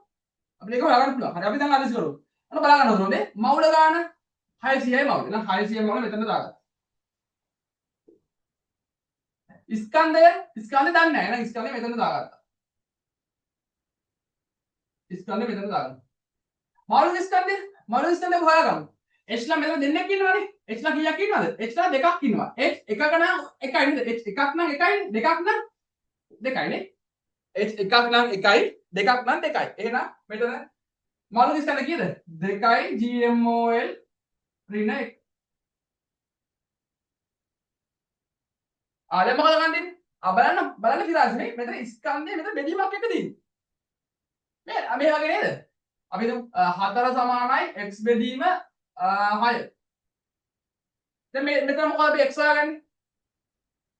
අපිට ඒක හොයාගන්න පුළුවන්. හරි අපි දැන් ආදේශ කරමු. අන්න බලා ගන්න ඕනේ. මවුල ගන්න 600යි මවුල. එහෙනම් 600 මවුල මෙතන දාගන්න. ස්කන්ධය දන්නේ නැහැ. එහෙනම් ස්කන්ධය මෙතන දාගත්තා. ස්කන්ධය මෙතන දාගන්න. මෞලික ස්කන්ධය හොයාගමු. h ලා මෙතන දෙන්නෙක් ඉන්නවනේ. h ලා කීයක් ඉන්නවද? h ලා දෙකක් ඉන්නවා. h එකක නම් එකයි නේද? h එකක් නම් එකයි, දෙකක් නම් දෙකයි නේ. h එකක් නම් එකයි, දෙකක් නම් දෙකයි. එහෙනම් මෙතන මෞලික ස්කන්ධ කීයද? 2යි gmol ඍණ 1. දැන් මොකද ගන්නේ? බලන්න විරාජ් මේ මෙතන ස්කන්ධය මෙතන බෙදීමක් එක තියෙන්නේ. මේ වගේ නේද? අපි හිතමු 4 සමානයි x බෙදීම 6. දැන් මෙතන මොකද අපි x හොයාගන්නේ?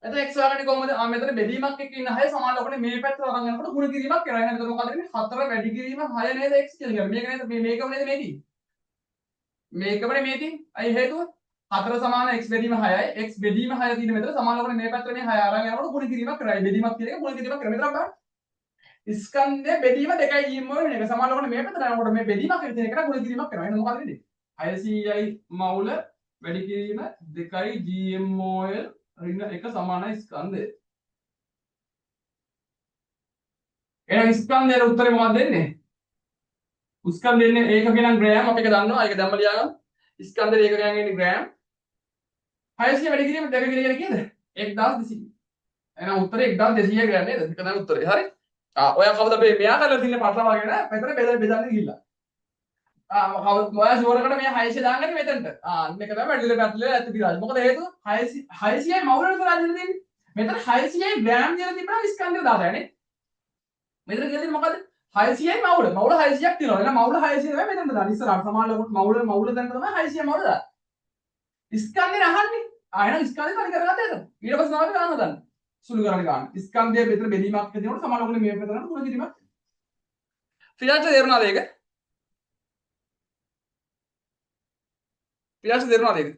මෙතන x හොයාගන්නේ කොහොමද? මෙතන බෙදීමක් එක්ක ඉන්න 6 සමාන ලෝකනේ මේ පැත්තට අරන් යනකොට ගුණ කිරීමක් කරනවා. එහෙනම් මෙතන මොකද වෙන්නේ? 4 වැඩි කිරීම 6 නේද x කියලා කියන්නේ. මේක නේද මේකම නේද මේ තියෙන්නේ. මේකමනේ මේ තියෙන්නේ. අයි හේතුව 4 සමාන x බෙදීම 6යි. x බෙදීම 6 තියෙන මෙතන සමාන ලෝකනේ මේ පැත්තට මේ 6 අරන් යනකොට ගුණ කිරීමක් කරනවා. බෙදීමක් කියන එක ගුණ කිරීමක් කරනවා. මෙතන බලන්න. ස්කන්ධය බෙදීම 2යි gmol වෙන එක සමාන ලෝකනේ මේ පැත්තට යනකොට මේ බෙදීමක් කියන එකට ගුණ කිරීමක් කරනවා. එහෙනම් මොකද වෙන්නේ? 600යි මවුල වැඩි කිරීම 2යි gmol ඍණ 1 සමානයි ස්කන්ධය. එහෙනම් ස්කන්ධයේ උත්තරේ මොකක්ද දෙන්නේ? ස්කන්ධ දෙන්නේ ඒකක නම් ග්‍රෑම් අපි ඒක දන්නවා. ඒක දැම්ම ලියාගමු. ස්කන්ධයේ ඒකකයන් එන්නේ ග්‍රෑම්. 600 වැඩි කිරීම 2 කිරීම කීයද? 1200. එහෙනම් උත්තරේ 1200 ග්‍රෑම් නේද? ඒක තමයි උත්තරේ. හරි. ඔයා කවුද මේ මෙයා කරලා තින්නේ පටලවාගෙන මෙතන බෙදන්න ගිහිල්ලා. ඔයා ෂුවරකට මේ 600 දාන්නේ මෙතනට. මේක තමයි වැඩිල පැත්තලේ ඇත්ත විරාජ්. මොකද හේතුව 600යි මවුලට කරලා දෙන්නේ. මෙතන 600යි ග්‍රෑම් කියලා තිබුණා ස්කන්ධය දාලා නේ. මෙතන කියන්නේ මොකද? 600යි මවුල. මවුල 600ක් තියෙනවා. එහෙනම් මවුල 600 තමයි මෙතනට දාන්නේ. ඉස්සරහට සමානලකට මවුල දැන් තමයි 600 මවුල දාන්නේ. ස්කන්ධේ අහන්නේ. එහෙනම් ස්කන්ධේ තනි කරගත්ත එතන. ඊට පස්සේ තමයි ගන්න දාන්නේ. සුළු කරගෙන ගන්න. ස්කන්ධයේ මෙතන බෙදීමක් කරනකොට සමානලකට මේ පැත්තට ගුණ කිරීමක්. ෆිනාන්ස් තේරුණාද ඒක? ෆිනාන්ස් තේරුණාද ඒක?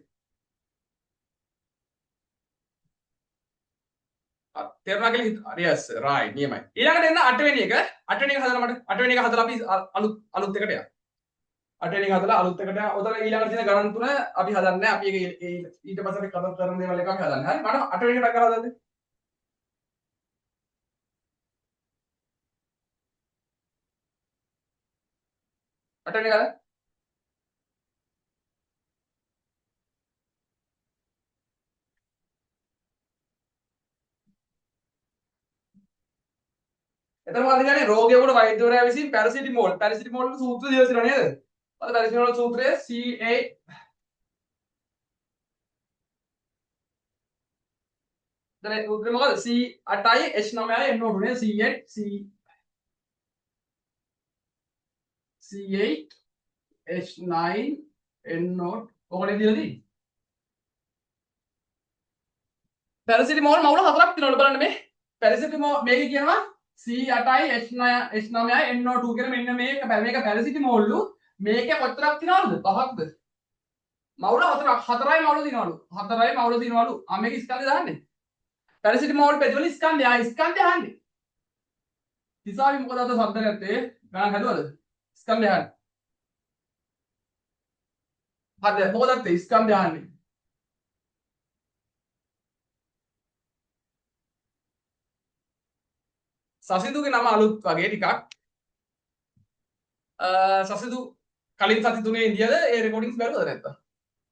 තේරුණා කියලා හිතුවා. yes right නියමයි. ඊළඟට එන්න 8 වෙනි එක. 8 වෙනි එක හදලා මට 8 වෙනි එක හදලා අපි අලුත් එකට යමු. 8 වෙනි එක හදලා අලුත් එකට යමු. උතන ඊළඟට තියෙන ගණන් තුන අපි හදන්නේ අපි ඒක ඊට පස්සේ අපි කතා කරන දේවල් එක අපි හදන්නේ. හරි මට 8 වෙනි එක කරලා දෙන්න. 8 වෙනි එක හදලා එතන මොකද කියන්නේ රෝගියෙකුට වෛද්‍යවරයා විසින් පැරසිටිමෝල් වල සූත්‍රය දීලා තියෙනවා නේද? අද පැරසිටිමෝල් සූත්‍රය C8 දැන් සූත්‍රය මොකද? C8යි H9යි N02 නේ C8 H9 N0 ඔකනේ දීලා තියෙන්නේ. පැරසිටිමෝල් මවුල හතරක් තියෙනවලු බලන්න මේ. පැරසිටිමෝල් මේකේ කියනවා C8යි H9යි NO2 කියන මෙන්න මේක පැරසිටිමෝල්ලු මේකේ කොච්චරක් තියනවලුද? පහක්ද? මවුල හතරයි මවුල තියනවලු. හතරයි මවුල තියනවලු. මේක ස්කන්ධය දාන්නේ. පැරසිටිමෝල් බෙදවල ස්කන්ධය අහන්නේ. හිසාවි මොකද අද શબ્ද නැත්තේ? ගණන් හදුවද? ස්කන්ධය අහන්නේ. හරිද? මොකද නැත්තේ ස්කන්ධය අහන්නේ. සසිදුගේ නම අලුත් වගේ ටිකක් සසිදු කලින් සති 3 ඉන්දියද ඒ රෙකෝඩින්ග්ස් බැලුවද නැත්තම්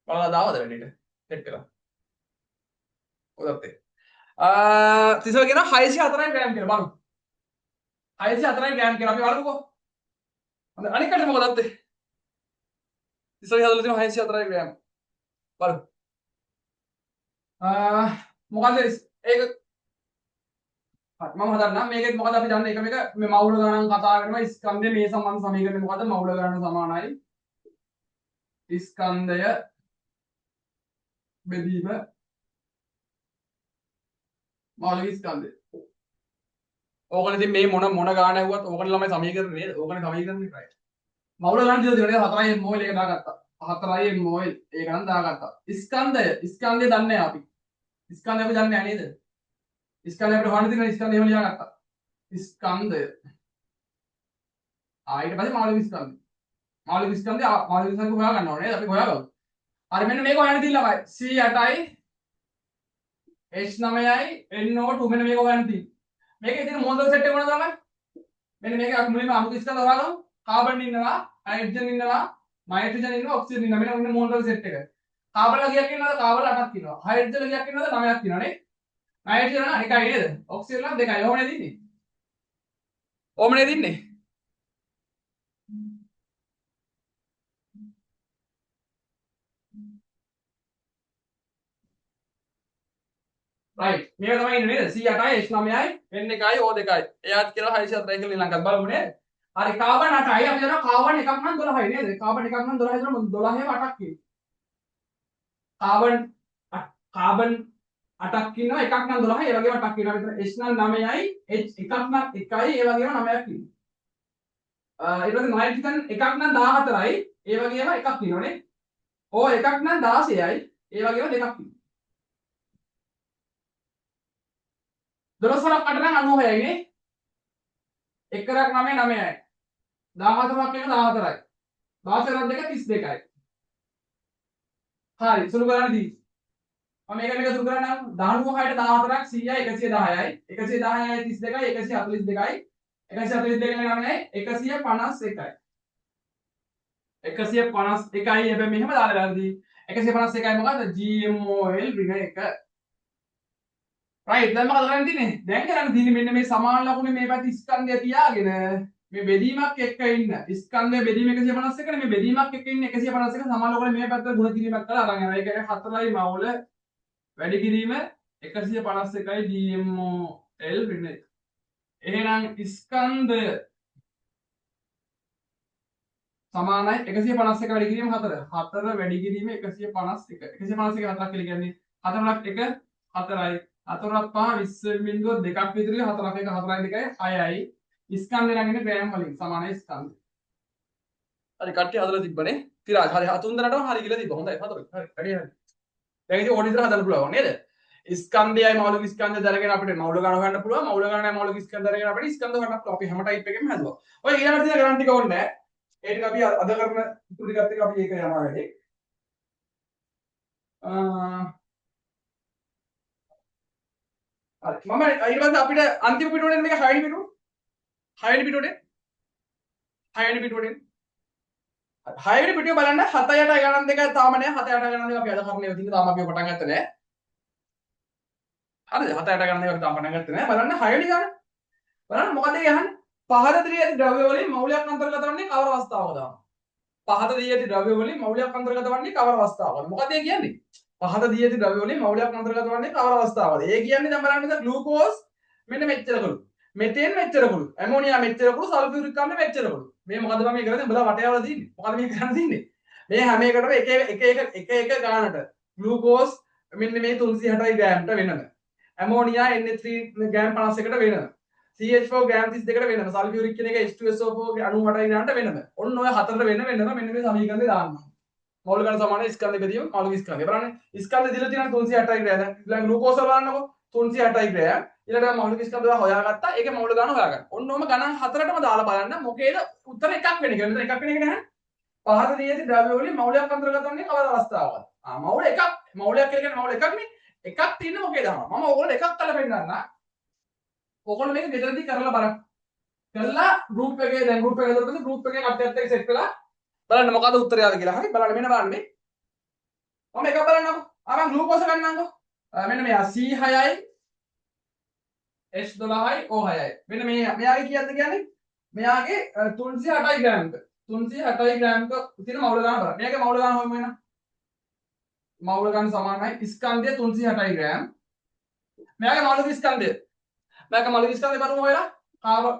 බලලා දාවද වැඩේට සෙට් කරලා ඔතත් තිසල කියන 604යි ග්‍රෑම් කියලා බලමු 604යි ග්‍රෑම් කියලා අපි බලමුකෝ හොඳ අනික කට මොකද අත්තේ තිසල හදලා තියෙන 604යි ග්‍රෑම් බලමු මොකද ඒක මම හදන්නම් මේකෙත් මොකද අපි දන්නේ එකම එක මේ මවුල ගණන් කතා කරනවා ස්කන්ධය මේ සම්බන්ධ සමීකරණය මොකද මවුල ගණන සමානයි ස්කන්ධය බෙදීම මෞලික ස්කන්ධය ඕකනේ ඉතින් මේ මොන ගාන ඇහුවත් ඕකනේ ළමයි සමීකරණ නේද ඕකනේ සමීකරණ එකයි මවුල ගණන් දිලා තියෙනවා 4යි මොල් එක දාගත්තා 4යි මොල් ඒක ගණන් දාගත්තා ස්කන්ධය දන්නේ අපි ස්කන්ධය අපි දන්නේ නැහැ නේද ස්කන්ධය අපිට හොයන්න තියෙන ස්කන්ධය එහෙම ලියාගත්තා ස්කන්ධය ඊට පස්සේ මෞලික ස්කන්ධය හොයා ගන්න ඕනේ නේද අපි හොයාගමු හරි මෙන්න මේක හොයන්න තියෙන ළමයි C8යි H9යි NO2 මෙන්න මේක හොයන්න තියෙන්නේ මේකේ තියෙන මොනවද සෙට් එක මොනවද ළමයි මෙන්න මේක අපි මුලින්ම අමුතු ස්කන්ධ හොයාගමු කාබන් ඉන්නවා හයිඩ්‍රජන් ඉන්නවා නයිට්‍රජන් ඉන්නවා ඔක්සිජන් ඉන්නවා මෙන්න මොනවද සෙට් එක කාබන් ගියක් ඉන්නවද කාබන් 8ක් ඉන්නවා හයිඩ්‍රජන් ගියක් ඉන්නවද 9ක් ඉන්නවා නේ නයිට්‍රජන් නම් එකයි නේද ඔක්සිජන් නම් දෙකයි ඕම නේද ඉන්නේ ඕම නේද ඉන්නේ right මේක තමයි ඉන්නේ නේද C8යි H9යි N1යි O2යි එයාත් කියලා 604යි කියලා ඊළඟට බලමු නේද හරි කාබන් 8යි අපි දන්නවා කාබන් එකක් නම් 12යි නේද කාබන් එකක් නම් 12යි තමයි 12ෙම 8ක් කියනවා කාබන් 8ක් ඉන්නවා එකක් නම් 12යි ඒ වගේම 8ක් ඉන්නවා මෙතන H නම් 9යි H එකක් නම් 1යි ඒ වගේම 9ක් ඉන්නවා ඊට පස්සේ නයිට්‍රජන් එකක් නම් 14යි ඒ වගේම එකක් ඉන්නවනේ O එකක් නම් 16යි ඒ වගේම දෙකක් ඉන්නවා 12 වරක් 8 නම් 96යි නේ 1 කරක් 9 9යි 14ක් එක 14යි 16 2 32යි හරි සුළු කරන්න දී මම මේක සුළු කරන්නම් 96ට 14ක් 100යි 110යි 110යි 32යි 142යි 142යි 9යි 151යි 151යි හැබැයි මෙහෙම දාලා ගන්නදී 151යි මොකද්ද GMOL ඍණ 1 right දැන් මොකද කරන්න තියෙන්නේ දැන් කරන්න තියෙන්නේ මෙන්න මේ සමාන ලකුණේ මේ පැත්තේ ස්කන්ධය තියාගෙන මේ බෙදීමක් එක්ක ඉන්න ස්කන්ධය බෙදීම 151 නේ මේ බෙදීමක් එක්ක ඉන්න 151 සමාන ලකුණේ මේ පැත්තට ගුණ කිරීමක් කරලා අරන් යනවා ඒ කියන්නේ 4යි මවුල වැඩි කිරීම 151යි DMOL ඍණ 1 එහෙනම් ස්කන්ධය සමානයි 151 වැඩි කිරීම 4 4 වැඩි කිරීම 151 151 4ක් කියලා කියන්නේ 4ක් 1 4යි 4ක් 5 20 2ක් විතර 4ක් 1 4යි 2යි 6යි ස්කන්ධය ළඟින් ග්‍රෑම් වලින් සමානයි ස්කන්ධය හරි කට්ටිය හදලා තිබ්බනේ තිරාජ් හරි තුන් දෙනාටම හරි කියලා තිබ්බා හොඳයි හතරයි හරි වැඩි හරි දැන් ඉතින් ඕන විතර හදන්න පුළුවන් නේද ස්කන්ධයයි මෞලික ස්කන්ධය දරගෙන අපිට මෞල ගණන හොයන්න පුළුවන් මෞල ගණනයි මෞලික ස්කන්ධය දරගෙන අපිට ස්කන්ධ හොයන්න පුළුවන් අපි හැම ටයිප් එකෙම හදුවා ඔය ඊළඟට තියෙන ගණන් ටික ඕනේ ඒ ටික අපි අද කරන ඉතුරු ටිකත් එක්ක අපි ඒක යනවා වැඩි හරි මම ඊට පස්සේ අපිට අන්තිම පිටුවනේ මේක 6 වෙනි පිටුව 6 වෙනි පිටුවනේ 6 වෙනි පිටුවනේ 6 වෙනි පිටුව බලන්න 7 8 ගණන් දෙක තාම නෑ 7 8 ගණන් දෙක අපි අද කරන්නේ ඉතින් තාම අපි පටන් ගත්තේ නෑ හරිද 7 8 ගණන් දෙක අපි තාම පටන් ගත්තේ නෑ බලන්න 6 වෙනි ගණන් බලන්න මොකද ඒ අහන්නේ පහත දී ඇති ද්‍රව්‍ය වලින් මෞලයක් අන්තර්ගත වන්නේ කවර අවස්ථාවකද පහත දී ඇති ද්‍රව්‍ය වලින් මෞලයක් අන්තර්ගත වන්නේ කවර අවස්ථාවකද මොකද ඒ කියන්නේ පහත දී ඇති ද්‍රව්‍ය වලින් මෞලයක් අන්තර්ගත වන්නේ කවර අවස්ථාවකද ඒ කියන්නේ දැන් බලන්න ඉතින් ග්ලූකෝස් මෙන්න මෙච්චර කළු මෙතෙන් මෙච්චර කළු ඇමෝනියා මෙච්චර කළු සල්ෆියුරික් ආම්ල මෙච්චර කළු මේ මොකද මම මේ කරන්නේ උඹලා වටේ යවලා තියෙන්නේ මොකද මේ කරන්න තියෙන්නේ මේ හැම එකටම එක ගානට ග්ලූකෝස් මෙන්න මේ 360 ග්‍රෑම්ට වෙනම ඇමෝනියා Na3 ග්‍රෑම් 51කට වෙනම CH4 ග්‍රෑම් 32කට වෙනම සල්ෆියුරික් කියන එක H2SO4 98 ග්‍රෑම්ට වෙනම ඔන්න ඔය හතරට වෙනම මෙන්න මේ සමීකරණේ දාන්නවා මෞලික ගණන සමාන ස්කන්ධ බෙදීම මෞලික ස්කන්ධය බලන්න ස්කන්ධ දිලා තියෙනවා 360 ග්‍රෑම් දැන් ග්ලූකෝස් බලන්නකෝ 360 ග්‍රෑම් ඊළඟට මෞලික ස්කන්ධ හොයාගත්තා ඒකේ මෞලික ගණන හොයාගන්න ඔන්න ඔම ගණන් හතරටම දාලා බලන්න මොකේද උත්තර එකක් වෙන්නේ කියලා මෙතන එකක් වෙන එක නැහැ පහත දී ඇති ද්‍රව්‍ය වලින් මෞලයක් අන්තර්ගත වන්නේ කවර අවස්ථාවකද මෞල එකක් මෞලයක් කියලා කියන්නේ මෞල එකක් නේ එකක් තියෙන මොකේද මම ඕගොල්ලෝ එකක් අල්ල පෙන්නන්න ඔයගොල්ලෝ මේක ගෙදරදී කරලා බලන්න. කරලා group එකේ දැන් group එකේ දාලා group එකේ කට්ටියත් එක්ක set වෙලා බලන්න මොකද්ද උත්තරය ආද කියලා. හරි බලන්න මෙන්න බලන්න මේ. මම එකක් බලන්නකෝ. මම ග්ලූකෝස් ගන්නන්නකෝ. මෙන්න මෙයා C6යි H12යි O6යි. මෙන්න මෙයාගේ කීයක්ද කියන්නේ? මෙයාගේ 308යි ග්‍රෑම්ක. 308යි ග්‍රෑම්ක තියෙන මවුල ගන්න බලන්න. මෙයාගේ මවුල ගන්න හොයමු එන්න. මවුල ගන්න සමානයි ස්කන්ධය 308යි ග්‍රෑම්. මෙයාගේ මවුලක ස්කන්ධය. මෙයාගේ මවුලක ස්කන්ධය බලමු හොයලා. කාබන්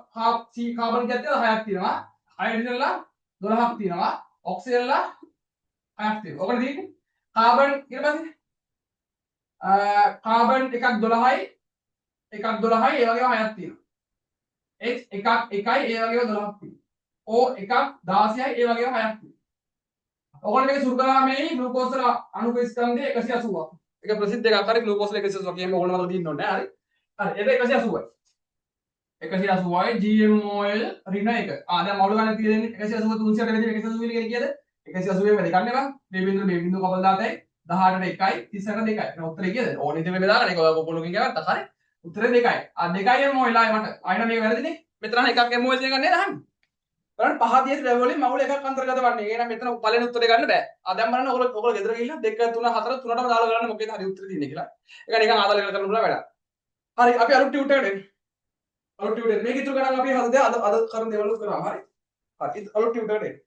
කීයක්ද 6ක් තියෙනවා. හයිඩ්‍රජන් ලා 12ක් තියෙනවා. ඔක්සිජන් ලා 6ක් තියෙනවා. ඔකට තියෙන්නේ කාබන් ඊට පස්සේ කාබන් එකක් 12යි එකක් 12යි ඒ වගේම 6ක් තියෙනවා. H එකක් 1යි ඒ වගේම 12ක් තියෙනවා. O එකක් 16යි ඒ වගේම 6ක් තියෙනවා. ඔයගොල්ලෝ මේක සුරු කරාම මේ ග්ලූකෝස් වල අණුක ස්කන්ධය 180ක්. ඒක ප්‍රසිද්ධ එකක් හරි ග්ලූකෝස් වල 180ක් කියන්න ඕගොල්ලෝ මතක තියෙන්න ඕනේ හරි. හරි ඒක 180යි. 180යි GMOL ඍණ 1. දැන් මවුල ගන්න තියෙන්නේ 180 300ට වෙදී 180 කියන කීයද? 180 වැඩි ගන්න බං. මේ බින්දුව කපලා 17යි 18ට 1යි 38ට 2යි. එහෙනම් උත්තරේ කීයද? ඕනේ ඉතින් මේ දාගන්න ඒක ඔයගොල්ලෝගෙන් ගත්තා හරි. උත්තරේ 2යි. 2යි MOL ආයි මට. ආයෙත් මේක වැරදිනේ. මෙතන එකක් MOL දෙක ගන්න නේද අහන්නේ? බලන්න පහ දියේ ලෙවල් වලින් මවුල එකක් අන්තර්ගත වන්නේ. එහෙනම් මෙතන පළවෙනි උත්තරේ ගන්න බෑ. දැන් බලන්න ඔයගොල්ලෝ ගෙදර ගිහිල්ලා 2 3 4 තුනටම දාලා බලන්න මොකේද හරි උත්තරේ තියෙන්නේ කියලා. ඒක නිකන් ආදාල කරලා කරන්න පුළුවන් වැඩක්. හරි අපි අලුත් ටියුටර් එකට එන්න. අලුත් ටියුටර් මේක ඉතුරු ගණන් අපි හදද අද කරන දේවල් කරා හරි. හරි අලුත් ටියුටර් එකට එන්න.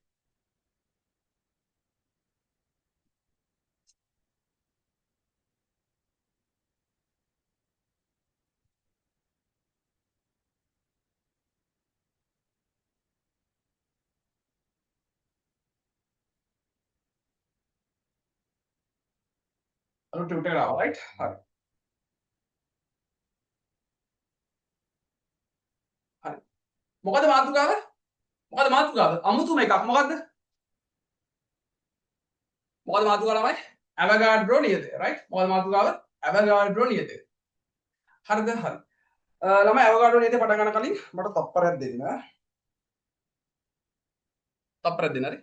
අලුත් ටියුටර් එකට ආවා රයිට්. හරි. හරි. මොකද මාතෘකාව? මොකද මාතෘකාව? අමුතුම එකක්. මොකද්ද? මොකද මාතෘකාව ළමයි? ඇවගාඩ්‍රෝ නියතය. රයිට්. මොකද මාතෘකාව? ඇවගාඩ්‍රෝ නියතය. හරිද? හරි. ළමයි ඇවගාඩ්‍රෝ නියතය පටන් ගන්න කලින් මට තප්පරයක් දෙන්න. තප්පරයක් දෙන්න හරි.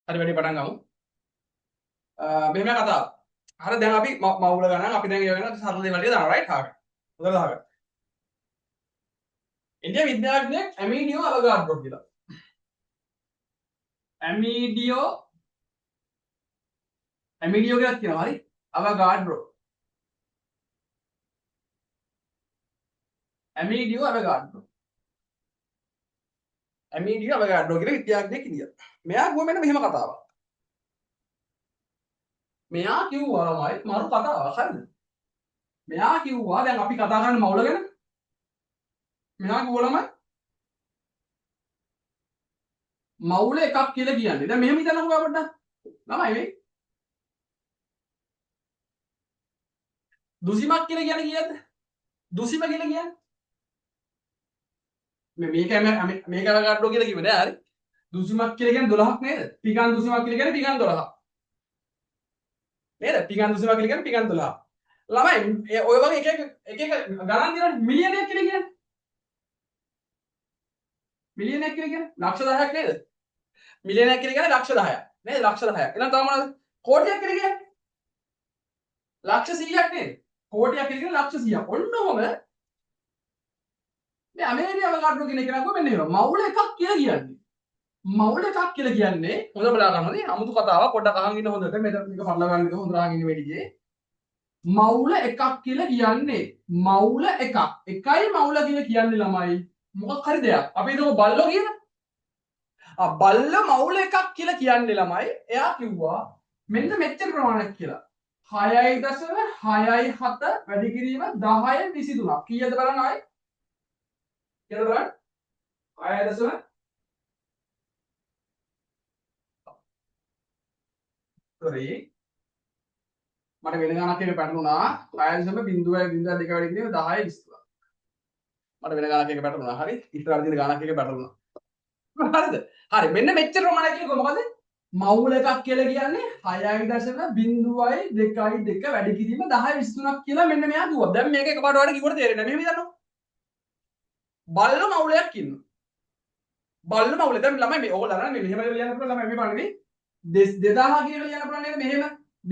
හරි වැඩි පටන් ගමු. මෙහෙම කතාව. හරි දැන් අපි මවුල ගණන් අපි දැන් ඒ වෙන සරල දේවල් ටික දානවා රයිට් හාගන්න. හොඳට දාගන්න. ඉන්දියා විද්‍යාඥයෙක් ඇමීඩියෝ අවගාඩ්‍රෝ කියලා. ඇමීඩියෝ කියලා කියනවා හරි. අවගාඩ්‍රෝ. ඇමීඩියෝ අවගාඩ්‍රෝ කියලා විද්‍යාඥයෙක් ඉන්දියා. මෙයා ගුව මෙන්න මෙහෙම කතාවක්. මෙයා කිව්වා ළමයි මරු කතාවක් හරිද? මෙයා කිව්වා දැන් අපි කතා කරන්නේ මවුල ගැන. මෙයා කිව්වා ළමයි මවුල එකක් කියලා කියන්නේ. දැන් මෙහෙම හිතන්නකෝ පොඩ්ඩක්. ළමයි මේ දුසිමක් කියලා කියන්නේ කීයද? දුසිම කියලා කියන්නේ මේක අවගාඩ්‍රෝ කියලා කිව්වේ නෑ හරි. දුසිමක් කියලා කියන්නේ 12ක් නේද? පිගන් දුසිමක් කියලා කියන්නේ පිගන් 12ක්. නේද? පිගන් දුසිමක් කියලා කියන්නේ පිගන් 12ක්. ළමයි ඔය වගේ එක ගණන් දිනන මිලියනයක් කියලා කියන්නේ. මිලියනයක් කියලා කියන්නේ ලක්ෂ 10ක් නේද? මිලියනයක් කියලා කියන්නේ ලක්ෂ 10ක් නේද? ලක්ෂ 10ක්. එහෙනම් තව මොනවද? කෝටියක් කියලා කියන්නේ ලක්ෂ 100ක් නේද? කෝටියක් කියලා කියන්නේ ලක්ෂ 100ක්. ඔන්න ඔහම මේ අමේරිකාව අවකාඩ්‍රෝ කියන එක නංගෝ මෙන්න මේවා. මවුල එකක් කියලා කියන්නේ. මවුල එකක් කියලා කියන්නේ හොඳ බලා ගන්න ඕනේ. අමුතු කතාවක් පොඩ්ඩක් අහන් ඉන්න හොඳට. මෙතන මේක පටල ගන්න එක හොඳට අහන් ඉන්න වෙඩියේ. මවුල එකක් කියලා කියන්නේ මවුල එකක්. එකයි මවුල කියලා කියන්නේ ළමයි. මොකක් හරි දෙයක්. අපි හිතමු බල්ලෝ කියන. බල්ල මවුල එකක් කියලා කියන්නේ ළමයි. එයා කිව්වා මෙන්න මෙච්චර ප්‍රමාණයක් කියලා. 6.67 වැඩි කිරීම 10 23ක්. කීයද බලන්න ආයේ? කීයද බලන්න? 6. sorry මට වෙන ගණක් එක පැටලුණා 6.02 වැඩි කිරීම 10 23ක්. මට වෙන ගණක් එක පැටලුණා. හරි. ඉස්සරහට තියෙන ගණක් එක පැටලුණා. හරිද? හරි. මෙන්න මෙච්චර ප්‍රමාණයක් කියනකො මොකද? මවුල එකක් කියලා කියන්නේ 6.02 වැඩි කිරීම 10 23ක් කියලා මෙන්න මෙයා කිව්වා. දැන් මේක එකපාරට ඔයාලට කිව්වට තේරෙන්නේ නැහැ. මෙහෙම හිතන්නකො. බල්ල මවුලයක් ඉන්නවා. බල්ල මවුල දැන් ළමයි මේ ඕගොල්ලෝ අරන් මේ මෙහෙම ලියන්න පුළුවන් ළමයි මේ බලන්නේ. 2000 කියලා ලියන්න පුළුවන් නේද මෙහෙම?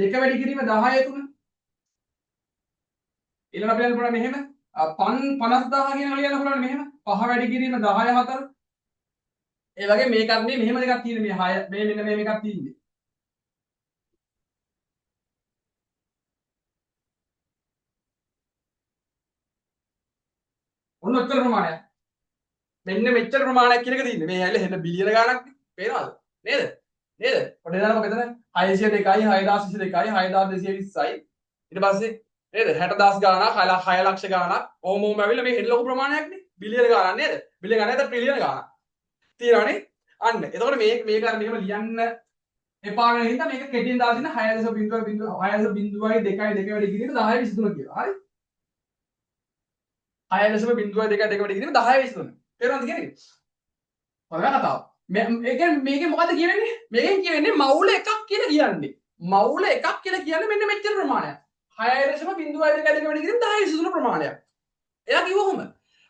2 වැඩි කිරීම 10 3. ඊළඟ අපි ලියන්න පුළුවන් මෙහෙම. 50000 කියලා ලියන්න පුළුවන් මෙහෙම. 5 වැඩි කිරීම 10 4. ඒ වගේ මේකත් මේ මෙහෙම දෙකක් තියෙන මේ 6 මේ මෙන්න මේ මේකක් තියෙන්නේ. ඔන්න ඔච්චර ප්‍රමාණයක්. මෙන්න මෙච්චර ප්‍රමාණයක් කියන එක තියෙන්නේ. මේ ඇයිල හෙන්න බිලියන ගාණක් පේනවද? නේද? නේද? පොඩ්ඩක් දාන්නකො මෙතන 602යි 6220යි 6220යි ඊට පස්සේ නේද 60000 ගාණක් 6 ලක්ෂ ගාණක් ඕම ඇවිල්ලා මේ හෙන්න ලොකු ප්‍රමාණයක් නේ. බිලියන ගාණක් නේද? බිලියන ගාණක් නැත්නම් ට්‍රිලියන ගාණක්. තියෙනවනේ. අන්න. එතකොට මේක අර මෙහෙම ලියන්න එපා වෙන හින්දා මේක කෙටියෙන් දාලා තියෙන 6.02 වැඩි කිරීම 10 23 කියලා. හරි? 6.02 වැඩි කිරීම 10 23. තේරුණාද කියන්නේ? හොඳ කතාව. මේකෙන් මොකද්ද කියවෙන්නේ? මේකෙන් කියවෙන්නේ මවුල එකක් කියලා කියන්නේ. මවුල එකක් කියලා කියන්නේ මෙන්න මෙච්චර ප්‍රමාණයක්. 6.02 වැඩි කිරීම 10 23 ප්‍රමාණයක්. එයා කිව්ව කොහොම?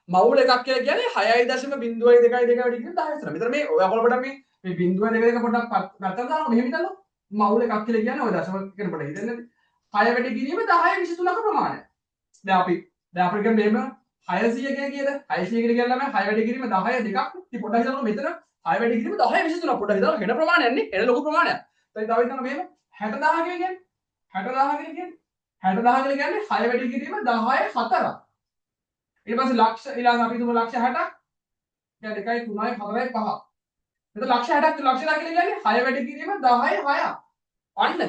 මවුල එකක් කියලා කියන්නේ 6.02 වැඩි කිරීම 10 23. මෙතන මේ ඔයගොල්ලෝ පොඩ්ඩක් මේ 0.2 පොඩ්ඩක් පැත්තට දානවා මෙහෙම හිතන්නකො. මවුල එකක් කියලා කියන්නේ ඔය දශම කියන පොඩ්ඩක් හිතන්නේ. 6 වැඩි කිරීම 10 23ක ප්‍රමාණයක්. දැන් අපි කියන්නේ මෙහෙම 600 කියන කීයද? 600 කියන කියන්නේ 6 වැඩි කිරීම 10 2ක්. ඉතින් පොඩ්ඩක් හිතන්නකො මෙතන 6 වැඩි කිරීම 10 23ක් පොඩ්ඩක් හිතන්න හෙන ප්‍රමාණයක් නේ. හෙන ලොකු ප්‍රමාණයක්. දැන් තව හිතන්න මෙහෙම 60000 කියන්නේ 60000 කියන්නේ 60000 කියන්නේ 6 වැඩි කිරීම 10 4ක්. ඊට පස්සේ ලක්ෂ ඊළඟ අපි තුමු ලක්ෂ 60ක්. කියන්නේ 1 3 4 5. මෙතන ලක්ෂ 60ක් ලක්ෂ 10 කියලා කියන්නේ 6 වැඩි කිරීම 10 6ක්. අන්න.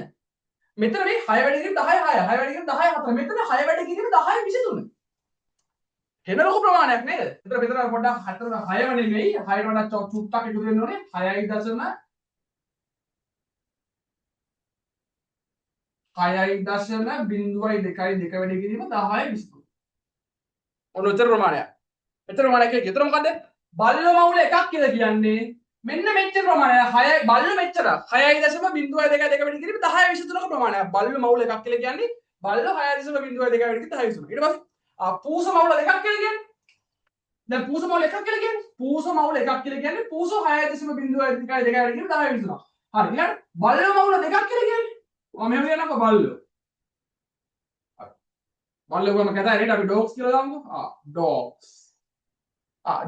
මෙතන මේ 6 වැඩි කිරීම 10 6. 6 වැඩි කිරීම 10 4. මෙතන 6 වැඩි කිරීම 10 23. හෙන ලොකු ප්‍රමාණයක් නේද? මෙතන පොඩ්ඩක් 4 6ව නෙමෙයි 6ට වඩා චුට්ටක් එකතු වෙන්න ඕනේ 6.02 වැඩි කිරීම 10 23. ඔන්න උත්තර ප්‍රමාණයක්. මෙතන ප්‍රමාණයක් කියන්නේ එතන මොකද්ද? බල්ල මවුල එකක් කියලා කියන්නේ මෙන්න මෙච්චර ප්‍රමාණයක්. 6 බල්ල මෙච්චර 6.02 වැඩි කිරීම 10 23ක ප්‍රමාණයක්. බල්ල මවුල එකක් කියලා කියන්නේ බල්ල 6.02 වැඩි කිරීම 10 23. ඊට පස්සේ පූස මවුල දෙකක් කියලා කියන්නේ දැන් පූස මවුල එකක් කියලා කියන්නේ පූස මවුල එකක් කියලා කියන්නේ පූස 6.02 වැඩි කිරීම 10 23. හරි ඊළඟ බල්ල මවුල දෙකක් කියලා කියන්නේ මම මෙහෙම කියනකො බල්ලෝ බල්ලෝගම කතා නේද අපි ඩොග්ස් කියලා දාමුකෝ ඩොග්ස්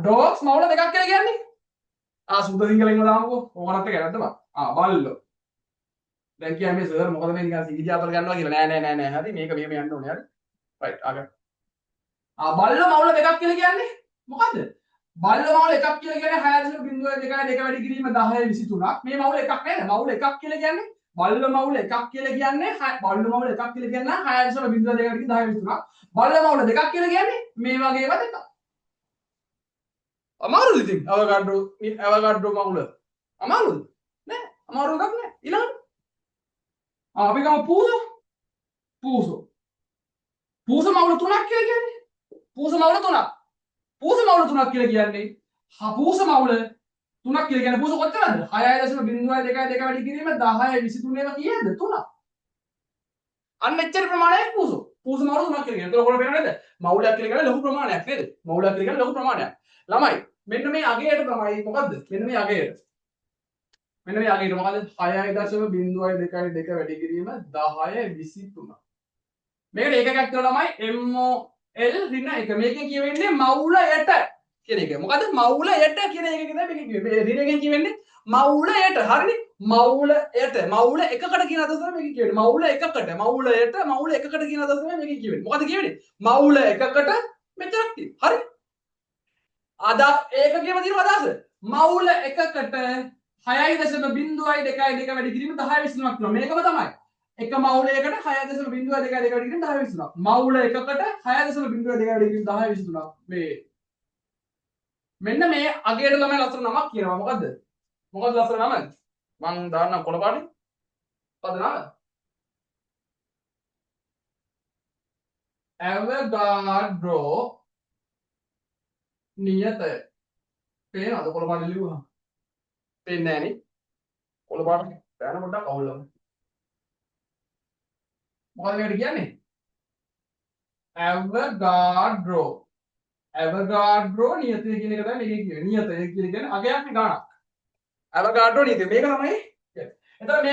ඩොග්ස් මවුල දෙකක් කියලා කියන්නේ සුද්ධ සිංහලෙන්ම දාමුකෝ ඕකනත් එක නැද්ද බා බල්ලෝ දැන් කියන්නේ මේ සර් මොකද මේ නිකන් සීජාතර ගන්නවා කියලා නෑ හරි මේක මෙහෙම යන්න ඕනේ හරි රයිට් ආගන්න බල්ලෝ මවුල දෙකක් කියලා කියන්නේ මොකද්ද බල්ලෝ මවුල එකක් කියලා කියන්නේ 6.02 වැඩි කිරීම 10 23ක් මේ මවුල එකක් නේද මවුල එකක් කියලා කියන්නේ බල්ල මවුල එකක් කියලා කියන්නේ බල්ල මවුල එකක් කියලා කියන්නේ 6.02 වැඩි කිරීම 10 23ක් බල්ල මවුල දෙකක් කියලා කියන්නේ මේ වගේ ඒවා දෙකක් අමාරුද ඉතින් අවකාඩ්‍රෝ මවුල අමාරුද නෑ අමාරු එකක් නෑ ඊළඟට අපි ගමු පූස මවුල තුනක් කියලා කියන්නේ පූස මවුල තුනක් කියලා කියන්නේ පූස මවුල තුනක් කියලා කියන්නේ පූස කොච්චරද 6.02 වැඩි කිරීම 10 23 ඒවා කීයද තුනක් අන්න එච්චර ප්‍රමාණයක් පූස මවුල තුනක් කියලා කියන්නේ. එතකොට ඔයගොල්ලෝ පේනවද නේද? මවුලයක් කියලා කියන්නේ ලොකු ප්‍රමාණයක් නේද? මවුලයක් කියලා කියන්නේ ලොකු ප්‍රමාණයක්. ළමයි මෙන්න මේ අගයට තමයි මොකද්ද? මෙන්න මේ අගයට. මෙන්න මේ අගයට මොකද්ද? 6.0.2 වැඩි කිරීම 10.23. මේකට ඒකකයක් කියලා තමයි MOL ඍණ 1. මේකෙන් කියවෙන්නේ මවුලයට කියන එක. මොකද්ද? මවුලයට කියන එක තමයි මේකෙන් කියවෙන්නේ. මේ ඍණ එකෙන් කියවෙන්නේ මවුලයට. හරිනේ? මවුලයට. මවුල එකකට කියන අදහස තමයි මේකෙන් කියවෙන්නේ. මවුල එකකට. මවුලයට මවුල එකකට කියන අදහස තමයි මේකෙන් කියවෙන්නේ. මොකද්ද කියවෙන්නේ? මවුල එකකට මෙච්චරක් තියෙනවා. හරි? අද ඒකකෙම තියෙන අදහස. මවුල එකකට 6.0.22 වැඩි කිරීම 10.23ක් තියෙනවා. මේකම තමයි. එක මවුලයකට 6.0.22 වැඩි කිරීම 10.23ක්. මවුල එකකට 6.0.22 වැඩි කිරීම 10.23ක්. මේ මෙන්න මේ අගයට ළමයි ලස්සන නමක් කියනවා. මොකද්ද? මොකද්ද ලස්සන නම? මං දාන්නම් කොළ පාටේ. මොකද්ද නම? ඇවගාඩ්‍රෝ නියතය. පේනවද කොළ පාටේ ලියුවා? පේන්නේ නැහනේ. කොළ පාටේ. දැන පොඩ්ඩක් අවුල්. මොකද මේකට කියන්නේ? ඇවගාඩ්‍රෝ. ඇවගාඩ්‍රෝ නියතය කියන එක තමයි මේකේ කියන්නේ. නියතය කියන්නේ අගයක් නේ ගාණක්. ඇවගාඩ්‍රෝ නියතය. මේක තමයි. එතකොට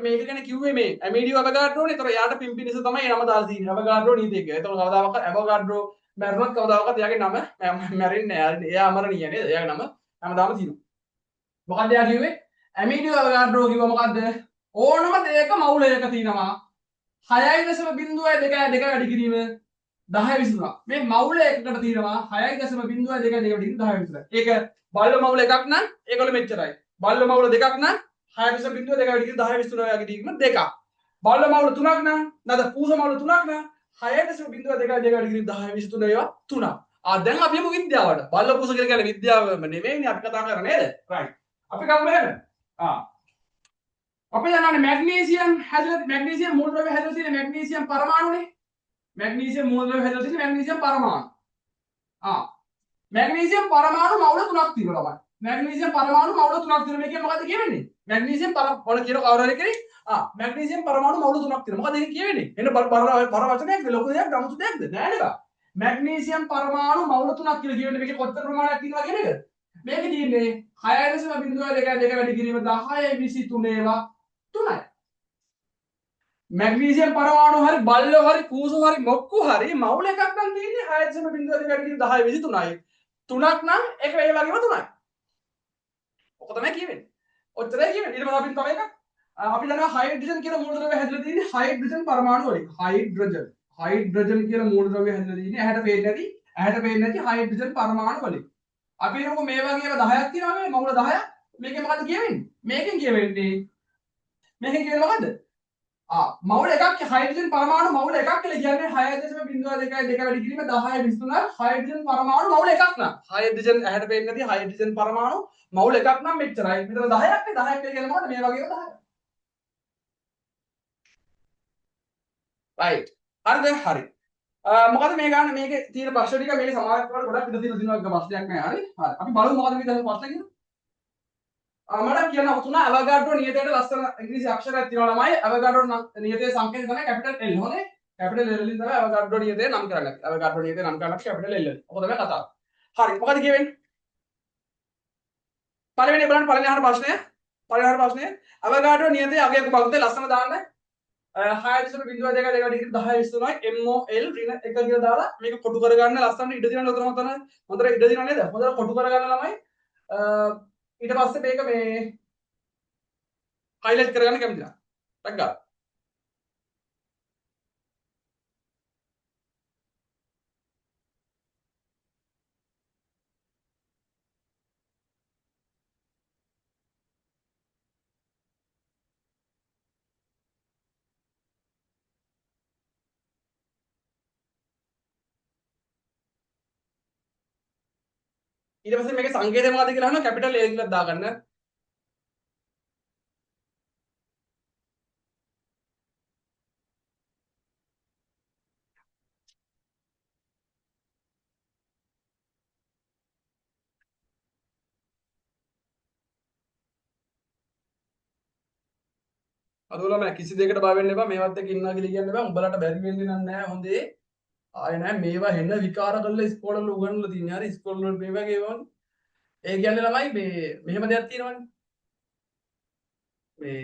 මේක ගැන කිව්වේ මේ ඇමීඩියෝ ඇවගාඩ්‍රෝනේ. එතකොට යාට පිම්පිනිස තමයි නම දාලා තියෙන්නේ. ඇවගාඩ්‍රෝ නියතය කියලා. එතකොට කවදාවත් ඇවගාඩ්‍රෝ මැරුණොත් කවදාවත් එයාගේ නම මැරෙන්නේ නැහැ. එයා අමරණීය නේද? එයාගේ නම හැමදාම තියෙනවා. මොකක්ද එයා කිව්වේ? ඇමීඩියෝ ඇවගාඩ්‍රෝ කිව්ව මොකද්ද? ඕනම දෙයක මවුලයක තියෙනවා 6.02 වැඩි කිරීම 10.23. මේ මවුල එකකට තියෙනවා 6.02 වැඩි කිරීම 10.23. ඒක බල්ල මවුල එකක් නම් ඒගොල්ල මෙච්චරයි. බල්ල මවුල දෙකක් නම් 6.02 වැඩි කිරීම 10.23 වැඩි කිරීම දෙකක්. බල්ල මවුල තුනක් නම් නැද පූස මවුල තුනක් නම් 6.02 වැඩි කිරීම 10.23 ඒවා තුනක්. දැන් අපි යමු විද්‍යාවට. බල්ල පූස කියලා කියන්නේ විද්‍යාවම නෙමෙයිනේ අපි කතා කරන්නේ නේද? රයිට්. අපි ගමු එහෙම. අපි දන්නවනේ මැග්නීසියම් හැදලා මැග්නීසියම් මූලද්‍රව්‍ය හැදලා තියෙන මැග්නීසියම් පරමාණුනේ. මැග්නීසියම් මූලද්‍රව්‍ය හැදලා තියෙන මැග්නීසියම් පරමාණු. මැග්නීසියම් පරමාණු මවුල තුනක් තියෙනවා බලන්න. මැග්නීසියම් පරමාණු මවුල තුනක් තියෙනවා. මේකෙන් මොකද්ද කියවෙන්නේ? මැග්නීසියම් මොන කියන කවුරු හරි කෙනෙක් මැග්නීසියම් පරමාණු මවුල තුනක් තියෙනවා. මොකද ඒක කියවෙන්නේ? එන්න බර වචනයක්ද ලොකු දෙයක් ගමුතු දෙයක්ද? නෑ නේද? මැග්නීසියම් පරමාණු මවුල තුනක් කියලා කියවෙන්නේ මේකේ කොච්චර ප්‍රමාණයක් තියෙනවා කියන එකද? මේකේ තියෙන්නේ 6.02 වැඩි කිරීම 10.23 ඒවා තුනයි. මැග්නීසියම් පරමාණු හරි බල්ලෝ හරි කූසෝ හරි මොක්කු හරි මවුල එකක් නම් තියෙන්නේ 6.02 වැඩි කිරීම 10.23යි. තුනක් නම් ඒක ඒ වගේම තුනයි. ඔක තමයි කියවෙන්නේ. ඔච්චරයි කියවෙන්නේ. ඊට පස්සේ අපි තව එකක් අපි දන්නවා හයිඩ්‍රජන් කියන මූලද්‍රව්‍ය හැදලා තියෙන්නේ හයිඩ්‍රජන් පරමාණු වලින්. හයිඩ්‍රජන් කියන මූලද්‍රව්‍ය හැදලා තියෙන්නේ ඇහැට පේන්නේ නැති හයිඩ්‍රජන් පරමාණු වලින්. අපි හිතමුකෝ මේ වගේ ඒවා 10ක් තියෙනවා නේ මවුල 10ක්. මේකෙන් මොකද්ද කියවෙන්නේ? මේකෙන් කියවෙන්නේ මොකද්ද? මවුල එකක් හයිඩ්‍රජන් පරමාණු මවුල එකක් කියලා කියන්නේ 6.02 වැඩි කිරීම 10.23 හයිඩ්‍රජන් පරමාණු මවුල එකක් නම් හයිඩ්‍රජන් ඇහැට පේන්නේ නැති හයිඩ්‍රජන් පරමාණු මවුල එකක් නම් මෙච්චරයි. මෙතන 10ක් නේ 10ක් කියන්නේ මොකද්ද මේ වගේ 10ක්. රයිට්. හරිද? හරි. මොකද මේ ගන්න මේකේ තියෙන ප්‍රශ්න ටික මේකේ සමාජයට ගොඩක් ඉඳ තියෙන ප්‍රශ්නයක් නෑ. හරි. අපි බලමු මොකද මේ දැන් ප්‍රශ්න කියලා. මට කියන්න තුන අවගාඩ්‍රෝ නියතයට ලස්සන ඉංග්‍රීසි අක්ෂරයක් තියෙනවා ළමයි. අවගාඩ්‍රෝ නියතයේ සංකේතය තමයි කැපිටල් L. හොඳේ. කැපිටල් L වලින් තමයි අවගාඩ්‍රෝ නියතය නම් කරන්නේ. අවගාඩ්‍රෝ නියතය නම් කරන්නේ කැපිටල් L වලින්. ඔක තමයි කතාව. හරි. මොකද කියවෙන්නේ? පළවෙනි බලන්න පළවෙනි අහන ප්‍රශ්නය. අවගාඩ්‍රෝ නියතයේ අගය කුමක්ද? ලස්සන දාන්න. 6.02 වැඩි කිරීම 10.23යි MOL ඍණ 1 කියලා දාලා මේක කොටු කරගන්න ලස්සන ඉඩ දිනන හොඳට ඉඩ දිනන නේද? හොඳට කොටු කරගන්න ළමයි. ඊට පස්සේ මේක මේ highlight කරගන්න කැමති නැහැ. ටක් ගාලා. ඊට පස්සේ මේකේ සංකේතය මොකද්ද කියලා අහනවා කැපිටල් A කියලා දාගන්න. අදෝලා මම කිසි දෙයකට බය වෙන්න එපා මේවත් එක්ක ඉන්නවා කියලා කියන්න එපා. උඹලට බැරි වෙන්නේ නැහැ හොඳේ. ආයෙ නෑ මේවා හෙන්න විකාර කරලා ඉස්කෝලේ වල උගන්වලා තියෙනවා. හරි ඉස්කෝලේ වල මේ වගේ ඒවා. ඒ කියන්නේ ළමයි මේ මෙහෙම දෙයක් තියෙනවනේ. මේ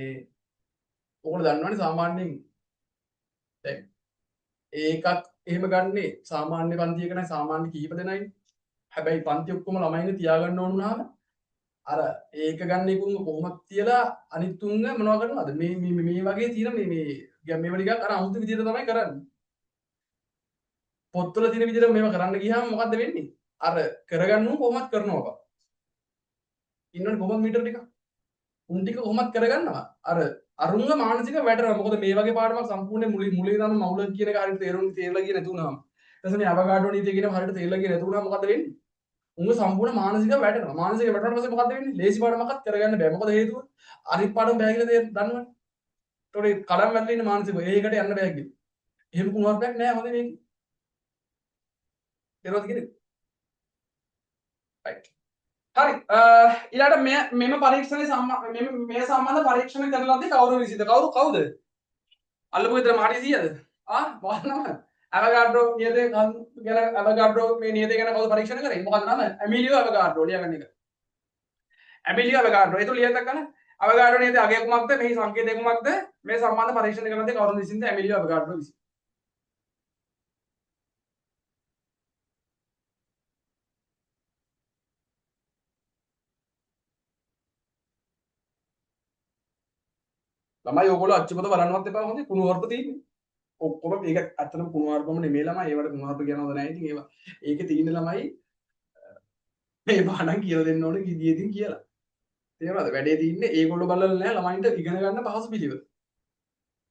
ඔයගොල්ලෝ දන්නවනේ සාමාන්‍යයෙන් දැන් ඒකක් එහෙම ගන්නේ සාමාන්‍ය පන්තියක නම් සාමාන්‍ය කීප දෙනයිනේ. හැබැයි පන්ති ඔක්කොම ළමයින්ගේ තියාගන්න ඕන වුණාම අර ඒක ගන්න එකුන් කොහොමද තියලා අනිත් තුන්ව මොනව කරනවද මේ වගේ තියෙන මේව ටිකක් අර අමුතු විදිහට තමයි කරන්නේ. පොත්වල තියෙන විදිහට මේව කරන්න ගියාම මොකද්ද වෙන්නේ? අර කරගන්නු කොහොමද කරනවා. ඉන්නවනේ කොහොමද මීටර ටික. උන් ටික කොහොමද කරගන්නවා? අර අරුන්ව මානසික වැටෙනවා. මොකද මේ වගේ පාඩමක් සම්පූර්ණයෙන් මුලින් ඉඳන් මවුල කියන එක හරියට තේරලා ගියේ නැති වුණාම. ඊට පස්සේ මේ අවගාඩෝ නීතිය කියන හරියට තේරලා ගියේ නැති වුණාම මොකද වෙන්නේ? උන්ව සම්පූර්ණ මානසික වැටෙනවා. මානසික වැටුණාට පස්සේ මොකද වෙන්නේ? ලේසි පාඩමක්වත් කරගන්න බෑ. මොකද හේතුව? අනිත් පාඩම බෑ කියලා දන්නවනේ. ඒතකොට කලම් වැටලා ඉන්න මානසිකව ඒකට යන්න බෑ කියලා. එහෙම කුණුවarpයක් නෑ හොඳ මේක. තේරෙනවද කියන්නේ? right. හරි ඊළඟට මෙම පරීක්ෂණේ මේ සම්බන්ධ පරීක්ෂණ කරලාද කවුරු විසින්ද? කවුද? අල්ලපු විතර මාටි 100ද? බලනවා. අවගාඩ්‍රෝ නියතේ ගැන අවගාඩ්‍රෝ මේ නියතේ ගැන කවුද පරීක්ෂණ කරේ? මොකක්ද නම? ඇමිලියෝ අවගාඩ්‍රෝ ලියගන්න එක. ඇමිලියෝ අවගාඩ්‍රෝ. ඒක ලියන්න ගන්න. අවගාඩ්‍රෝ නියතේ අගය කුමක්ද? මෙහි සංකේතය කුමක්ද? මේ සම්බන්ධ පරීක්ෂණ කරලාද කවුරු විසින්ද? ඇමිලියෝ අවගාඩ්‍රෝ විසින්. ළමයි ඕගොල්ලෝ අච්චුපත බලන්නවත් එපා හොඳේ කුණුවarp තියෙන්නේ. ඔක්කොම මේක ඇත්තටම කුණුවarpම නෙමෙයි ළමයි. ඒවට කුණුවarp කියනවද නැහැ ඉතින් ඒවා. ඒකේ තියෙන ළමයි මේ බාණන් කියලා දෙන්න ඕනේ කිදියේදී කියලා. තේරුණාද? වැඩේ තියෙන්නේ ඒගොල්ලෝ බලලා නැහැ ළමයින්ට ඉගෙන ගන්න පහසු පිළිවෙල.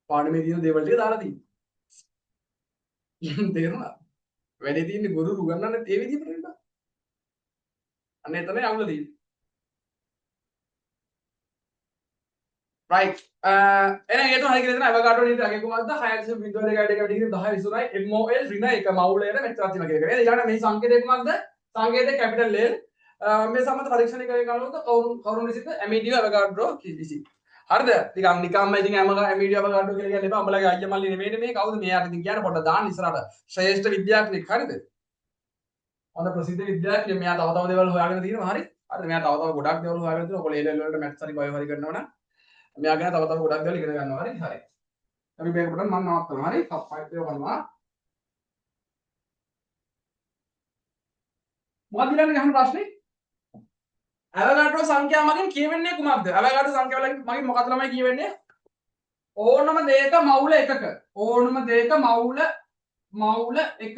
පාඩමේ තියෙන දේවල් ටික දාලා තියෙන්නේ. තේරුණාද? වැඩේ තියෙන්නේ ගුරු උගන්වන්නේ ඒ විදිහට නේද? අන්න එතනයි අවුල තියෙන්නේ. right එහෙනම් ඒකට හරි කියලා දෙන අවගාඩෝ නීති අගේ කුමක්ද 6.02 10 විසුරයි MOL ඍණ එක මවුලයට මෙච්චරක් තියෙනවා කියලා. ඊළඟට මේ සංකේතය කුමක්ද? සංකේතය කැපිටල් L මේ සම්බන්ධ පරීක්ෂණය කරනකොට කවුරුන් විසින්ද? ඇමිඩියෝ අවගාඩ්‍රෝ විසින්. හරිද? නිකම්ම ඉතින් ඇමිඩියෝ අවගාඩ්‍රෝ කියලා කියන්න එපා. උඹලගේ අයියා මල්ලි නෙමෙයි මේ කවුද මෙයාට ඉතින් කියන්න පොඩ්ඩක් දාන්න ඉස්සරහට. ශ්‍රේෂ්ඨ විද්‍යාඥයෙක් හරිද? හොඳ ප්‍රසිද්ධ විද්‍යාඥයෙක්. මෙයා තව තව දේවල් හොයාගෙන තියෙනවා හරි. හරිද? මෙයා තව තව ගොඩක් දේවල් හොයාගෙන තියෙනවා. ඔයගොල්ලෝ A level වලට මැත්ස් හරි බයෝ හරි කරනවා නම් මෙයා ගැන තව තව ගොඩක් දේවල් ඉගෙන ගන්නවා හරි. හරි. අපි මේක පොඩ්ඩක් මම නවත්තනවා හරි. සබ්ස්ක්‍රයිබ් කරනවා. මොකක්ද ඊළඟ අහන ප්‍රශ්නේ? අවගාඩ්‍රෝ සංඛ්‍යා මගින් කියවෙන්නේ කුමක්ද? අවගාඩ්‍රෝ සංඛ්‍යා වලින් මගින් මොකක්ද ළමයි කියවෙන්නේ? ඕනම දෙයක මවුල එකක. ඕනම දෙයක මවුල එකක.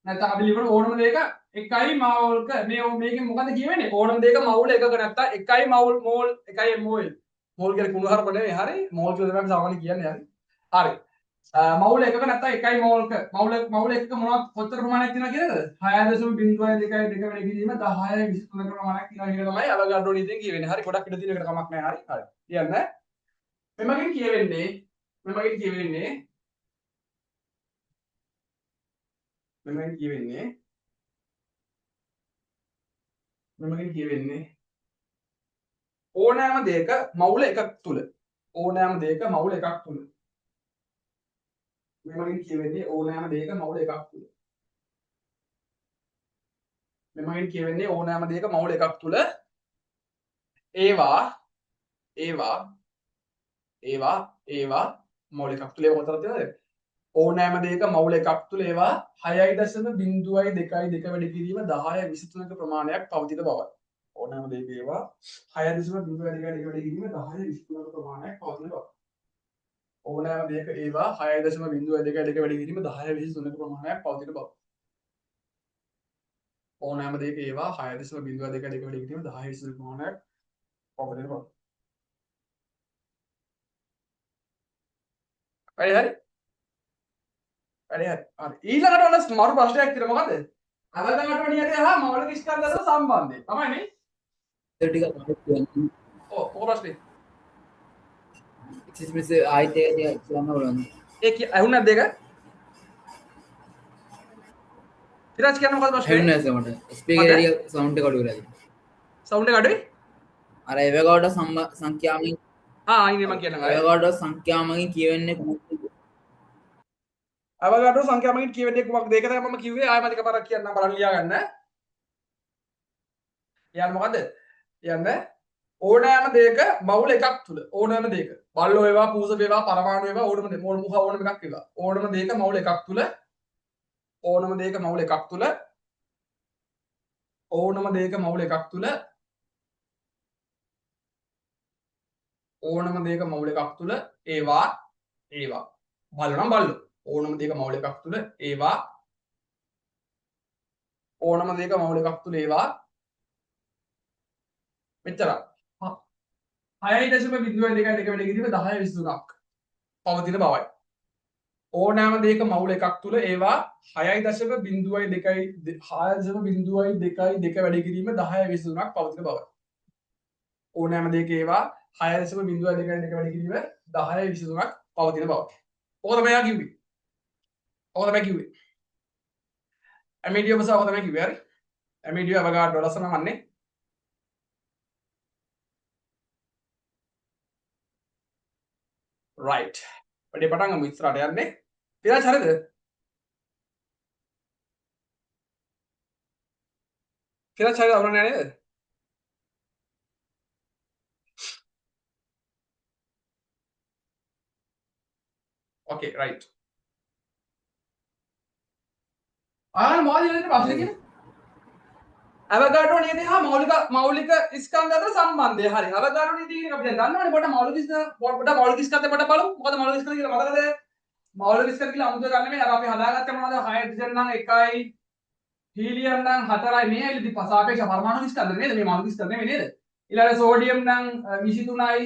නැත්නම් අපි ලියමු ඕනම දෙයක එකයි මවුල්ක. මේකෙන් මොකද්ද කියවෙන්නේ? ඕනම දෙයක මවුල එකක නැත්නම් එකයි මෝල් එකයි මෝල්. මෝල් කියන්නේ කුණුහරුප නෙවෙයි හරි. මෝල් කියලා තමයි අපි සාමාන්‍යයෙන් කියන්නේ හරි. හරි. මවුල එකක නැත්නම් එකයි මවුල්ක. මවුල එකක මොනවද කොච්චර ප්‍රමාණයක් තියෙනවා කියලාද? 6.02 වෙනි කිරීම 10.23 ප්‍රමාණයක් තියෙනවා කියලා තමයි අවගාඩ්‍රෝ නීතියෙන් කියවෙන්නේ. හරි ගොඩක් ඉඳ තියෙන එකට කමක් නැහැ හරි. හරි. කියන්න. මෙමගින් කියවෙන්නේ මෙමගින් කියවෙන්නේ ඕනෑම දෙයක මවුල එකක් තුල ඕනෑම දෙයක මවුල එකක් තුල මෙමගින් කියවෙන්නේ ඕනෑම දෙයක මවුල එකක් තුල මෙමගින් කියවෙන්නේ ඕනෑම දෙයක මවුල එකක් තුල ඒවා මවුල එකක් තුල ඒවා කොතරම් තියෙනවද ඕනෑම දෙයක මවුල එකක් තුල ඒවා 6.02 වැඩි කිරීම 10.23ක ප්‍රමාණයක් පවතින බවයි ඕනෑම දෙයක ඒවා 6.02 වැඩි කිරීම 10.23ක ප්‍රමාණයක් පවතින බව ඕනෑම දෙයක ඒවා 6.02 වැඩි කිරීම 10.23ක ප්‍රමාණයක් පවතින බව ඕනෑම දෙයක ඒවා 6.02 වැඩි කිරීම 10.23ක ප්‍රමාණයක් පවතින බව හරි හරි ඊළඟට ඔන්න මරු ප්‍රශ්නයක් තියෙනවා මොකද්ද? අවගාඩ්‍රෝ නියතය හා මৌলিক ස්කන්ධ අතර සම්බන්ධය. තමයි නේ? ඒ ටික කියන්න. ඔව් මොකක් ප්‍රශ්නේ? එක්සර්සයිස් ආයිත් ඒක කියන්න බලන්න. ඒ ඇහුණාද දෙක? විරාජ් කියන්න මොකද ප්‍රශ්නේ? ඇහුන්නේ නැහැ මට. ස්පීකර් එකේ සවුන්ඩ් එක අඩු වෙලා තියෙනවා. සවුන්ඩ් එක අඩුයි? අර අවගාඩ්‍රෝ සංඛ්‍යාවකින් ඉන්නේ මම කියනවා. අවගාඩ්‍රෝ සංඛ්‍යාවකින් කියවෙන්නේ අවගාඩ්‍රෝ සංඛ්‍යාවකින් කියවෙන්නේ කුමක්ද? ඒක තමයි මම කිව්වේ. ආයෙ මතක පාරක් කියන්න බලන්න ලියා ගන්න. යන්න මොකද්ද? යන්න ඕනෑම දෙයක මවුල එකක් තුල ඕනෑම දෙයක බල්ලෝ වේවා පූස වේවා පරමාණු වේවා ඕනම දෙයක් මොන මුඛ ඕනම එකක් වේවා ඕනම දෙයක මවුල එකක් තුල ඕනම දෙයක මවුල එකක් තුල ඕනම දෙයක මවුල එකක් තුල ඕනම දෙයක මවුල එකක් තුල ඒවා බල්ලෝ නම් බල්ලෝ ඕනම දෙයක මවුල එකක් තුල ඒවා ඕනම දෙයක මවුල එකක් තුල ඒවා මෙච්චරයි 6.02 වැඩි කිරීම 10 23ක් පවතින බවයි. ඕනෑම දෙයක මවුල එකක් තුල ඒවා 6.02 වැඩි කිරීම 10 23ක් පවතින බවයි. ඕනෑම දෙයක ඒවා 6.02 වැඩි කිරීම 10 23ක් පවතින බවයි. ඕක තමයි කිව්වේ. ඕක තමයි කිව්වේ. ඇමීඩියෝ බස ඕක තමයි කිව්වේ හරි. ඇමීඩියෝ අවගාඩ්‍රෝ ලස්සන වන්නේ. right. වැඩි පටන් ගමු ඉස්සරහට යන්නේ. පිරාජ් හරිද? පිරාජ් හරිද අවුලක් නෑ නේද? okay right. ආන මොකද ඊළඟට ප්‍රශ්නේ කියන්නේ? අවගාඩ්‍රෝ නීතිය හා මෞලික ස්කන්ධ අතර සම්බන්ධය. හරි. අවගාඩ්‍රෝ නීතිය කියන්නේ අපි දැන් දන්නවනේ පොඩ මෞලික ස්කන්ධ පොඩ බලමු. මොකද මෞලික ස්කන්ධ කියලා මතකද? මෞලික ස්කන්ධ කියලා අමුතුව ගන්න මේ අර අපි හදාගත්තේ මොනවද? හයිඩ්‍රජන් නම් 1යි හීලියම් නම් 4යි මේ ඇවිල්ලා ඉතින් සාපේක්ෂ පරමාණු ස්කන්ධ නේද? මේ මෞලික ස්කන්ධ නෙමෙයි නේද? ඊළඟ සෝඩියම් නම් 23යි.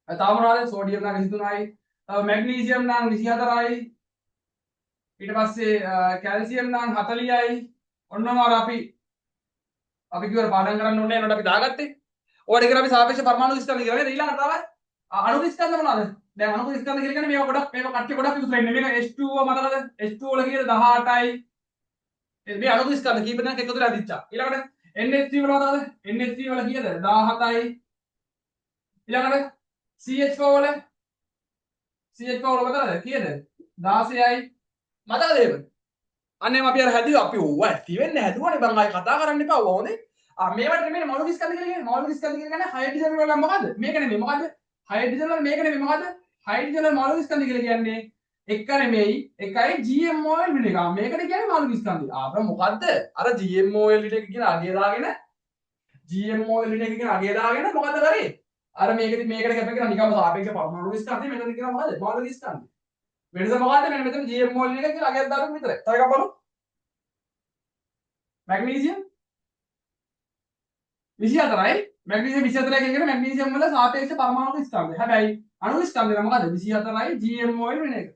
තව මොනවද? සෝඩියම් නම් 23යි. තව මැග්නීසියම් නම් 24යි. ඊට පස්සේ කැල්සියම් නම් 40යි. ඔන්නම අර අපි කිව්වර පාඩම් කරන්න ඕනේ නේද අපි දාගත්තේ. ඕකට කියලා අපි සාපේක්ෂ පරමාණු ස්කන්ධ කියලා නේද? ඊළඟට තමයි අණු ස්කන්ධ මොනවද? දැන් අණු ස්කන්ධ කියලා කියන්නේ මේවා ගොඩක් මේවා කට්ටිය ගොඩක් යුස් වෙන්නේ. මේක H2O මතකද? H2O වල කීයද 18යි. මේ අණු ස්කන්ධ කීප දෙනෙක් එකතු වෙලා හදිච්චා. ඊළඟට NH3 වල මතකද? NH3 වල කීයද? 17යි. ඊළඟට CH4 වල මතකද? කීයද? 16යි. මතකද ඒක? අනේ අපි අර හැදුවා අපි ඕවා ඇති වෙන්නේ හැදුවානේ බං ආයි කතා කරන්න එපා ඕවා හොඳේ. මේවට නෙමෙයි මෞලික ස්කන්ධ කියලා කියන්නේ. මෞලික ස්කන්ධ කියන්නේ හයිඩ්‍රජන් වල මොකද්ද? මේක නෙමෙයි මොකද්ද? හයිඩ්‍රජන් වල මේක නෙමෙයි මොකද්ද? හයිඩ්‍රජන් වල මෞලික ස්කන්ධ කියලා කියන්නේ එක නෙමෙයි එකයි GMOL වෙන එක. මේකට කියන්නේ මෞලික ස්කන්ධය. ආපර මොකද්ද? අර GMOL එක කියන අගය දාගෙන GMOL එක කියන අගය දාගෙන මොකද්ද කරේ? අර මේකට කැපෙන නිකම්ම සාපේක්ෂ පරමාණු ස්කන්ධය මෙතන කියන මොකද්ද? මෞලික ස්කන්ධය. වෙනස මොකද්ද? මෙතන GMOL එක කියලා අගයක් දාපු විතරයි. තව එකක් බලමු. මැග්නීසියම් 24යි. මැග්නීසියම් 24 කියන්නේ මැග්නීසියම් වල සාපේක්ෂ පරමාණු ස්කන්ධය. හැබැයි අණු ස්කන්ධය මොකද්ද? 24යි GMOL වෙන එක.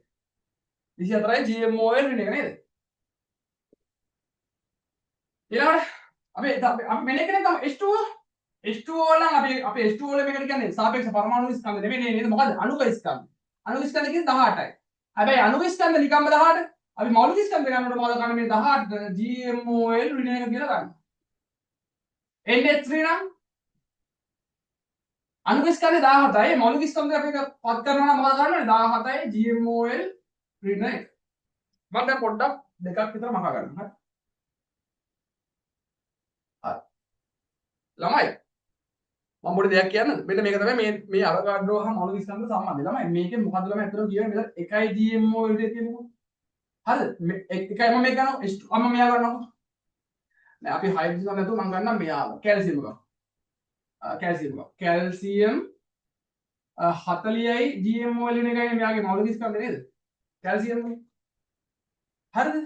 24යි GMOL වෙන එක නේද? ඊළඟට අපි මෙන්න එක තමයි H2O. H2O නම් අපි H2O වල මේකට කියන්නේ සාපේක්ෂ පරමාණු ස්කන්ධ නෙමෙයි නේද? මොකද්ද? අණුක ස්කන්ධ. අණු ස්කන්ධ කියන්නේ 18යි. හැබැයි අණු ස්කන්ධ නිකම්ම 18. අපි මෞලික ස්කන්ධ ගන්නකොට මොකද කරන්නේ? මේ 18 GMOL ඍණ එක කියලා ගන්න. NH3 නම් අණු ස්කන්ධය 17යි. මෞලික ස්කන්ධය අපි පත් කරනවා නම් මොකද කරන්නේ? 17යි GMOL ඍණ එක. මම දැන් පොඩ්ඩක් දෙකක් විතර මහා ගන්නවා. හරි. ළමයි මම පොඩි දෙයක් කියන්නද? මෙන්න මේක තමයි මේ අවගාඩ්‍රෝ හා මෞලික ස්කන්ධ සම්බන්ධය. ළමයි මේකේ මොකද්ද ළමයි අතන කියන්නේ මෙතන 1යි GMOL ඍණ කියනකො. හරිද? එකයි මම මේක ගන්නවා. මම මෙයා ගන්නවා. නෑ අපි හයිඩ්‍රජන් නැතුව මම ගන්නම් මෙයාව. කැල්සියම් ගන්න. කැල්සියම් 40යි GMOL ඍණ එකයි මෙයාගේ මෞලික ස්කන්ධ නේද? කැල්සියම් නේ. හරිද?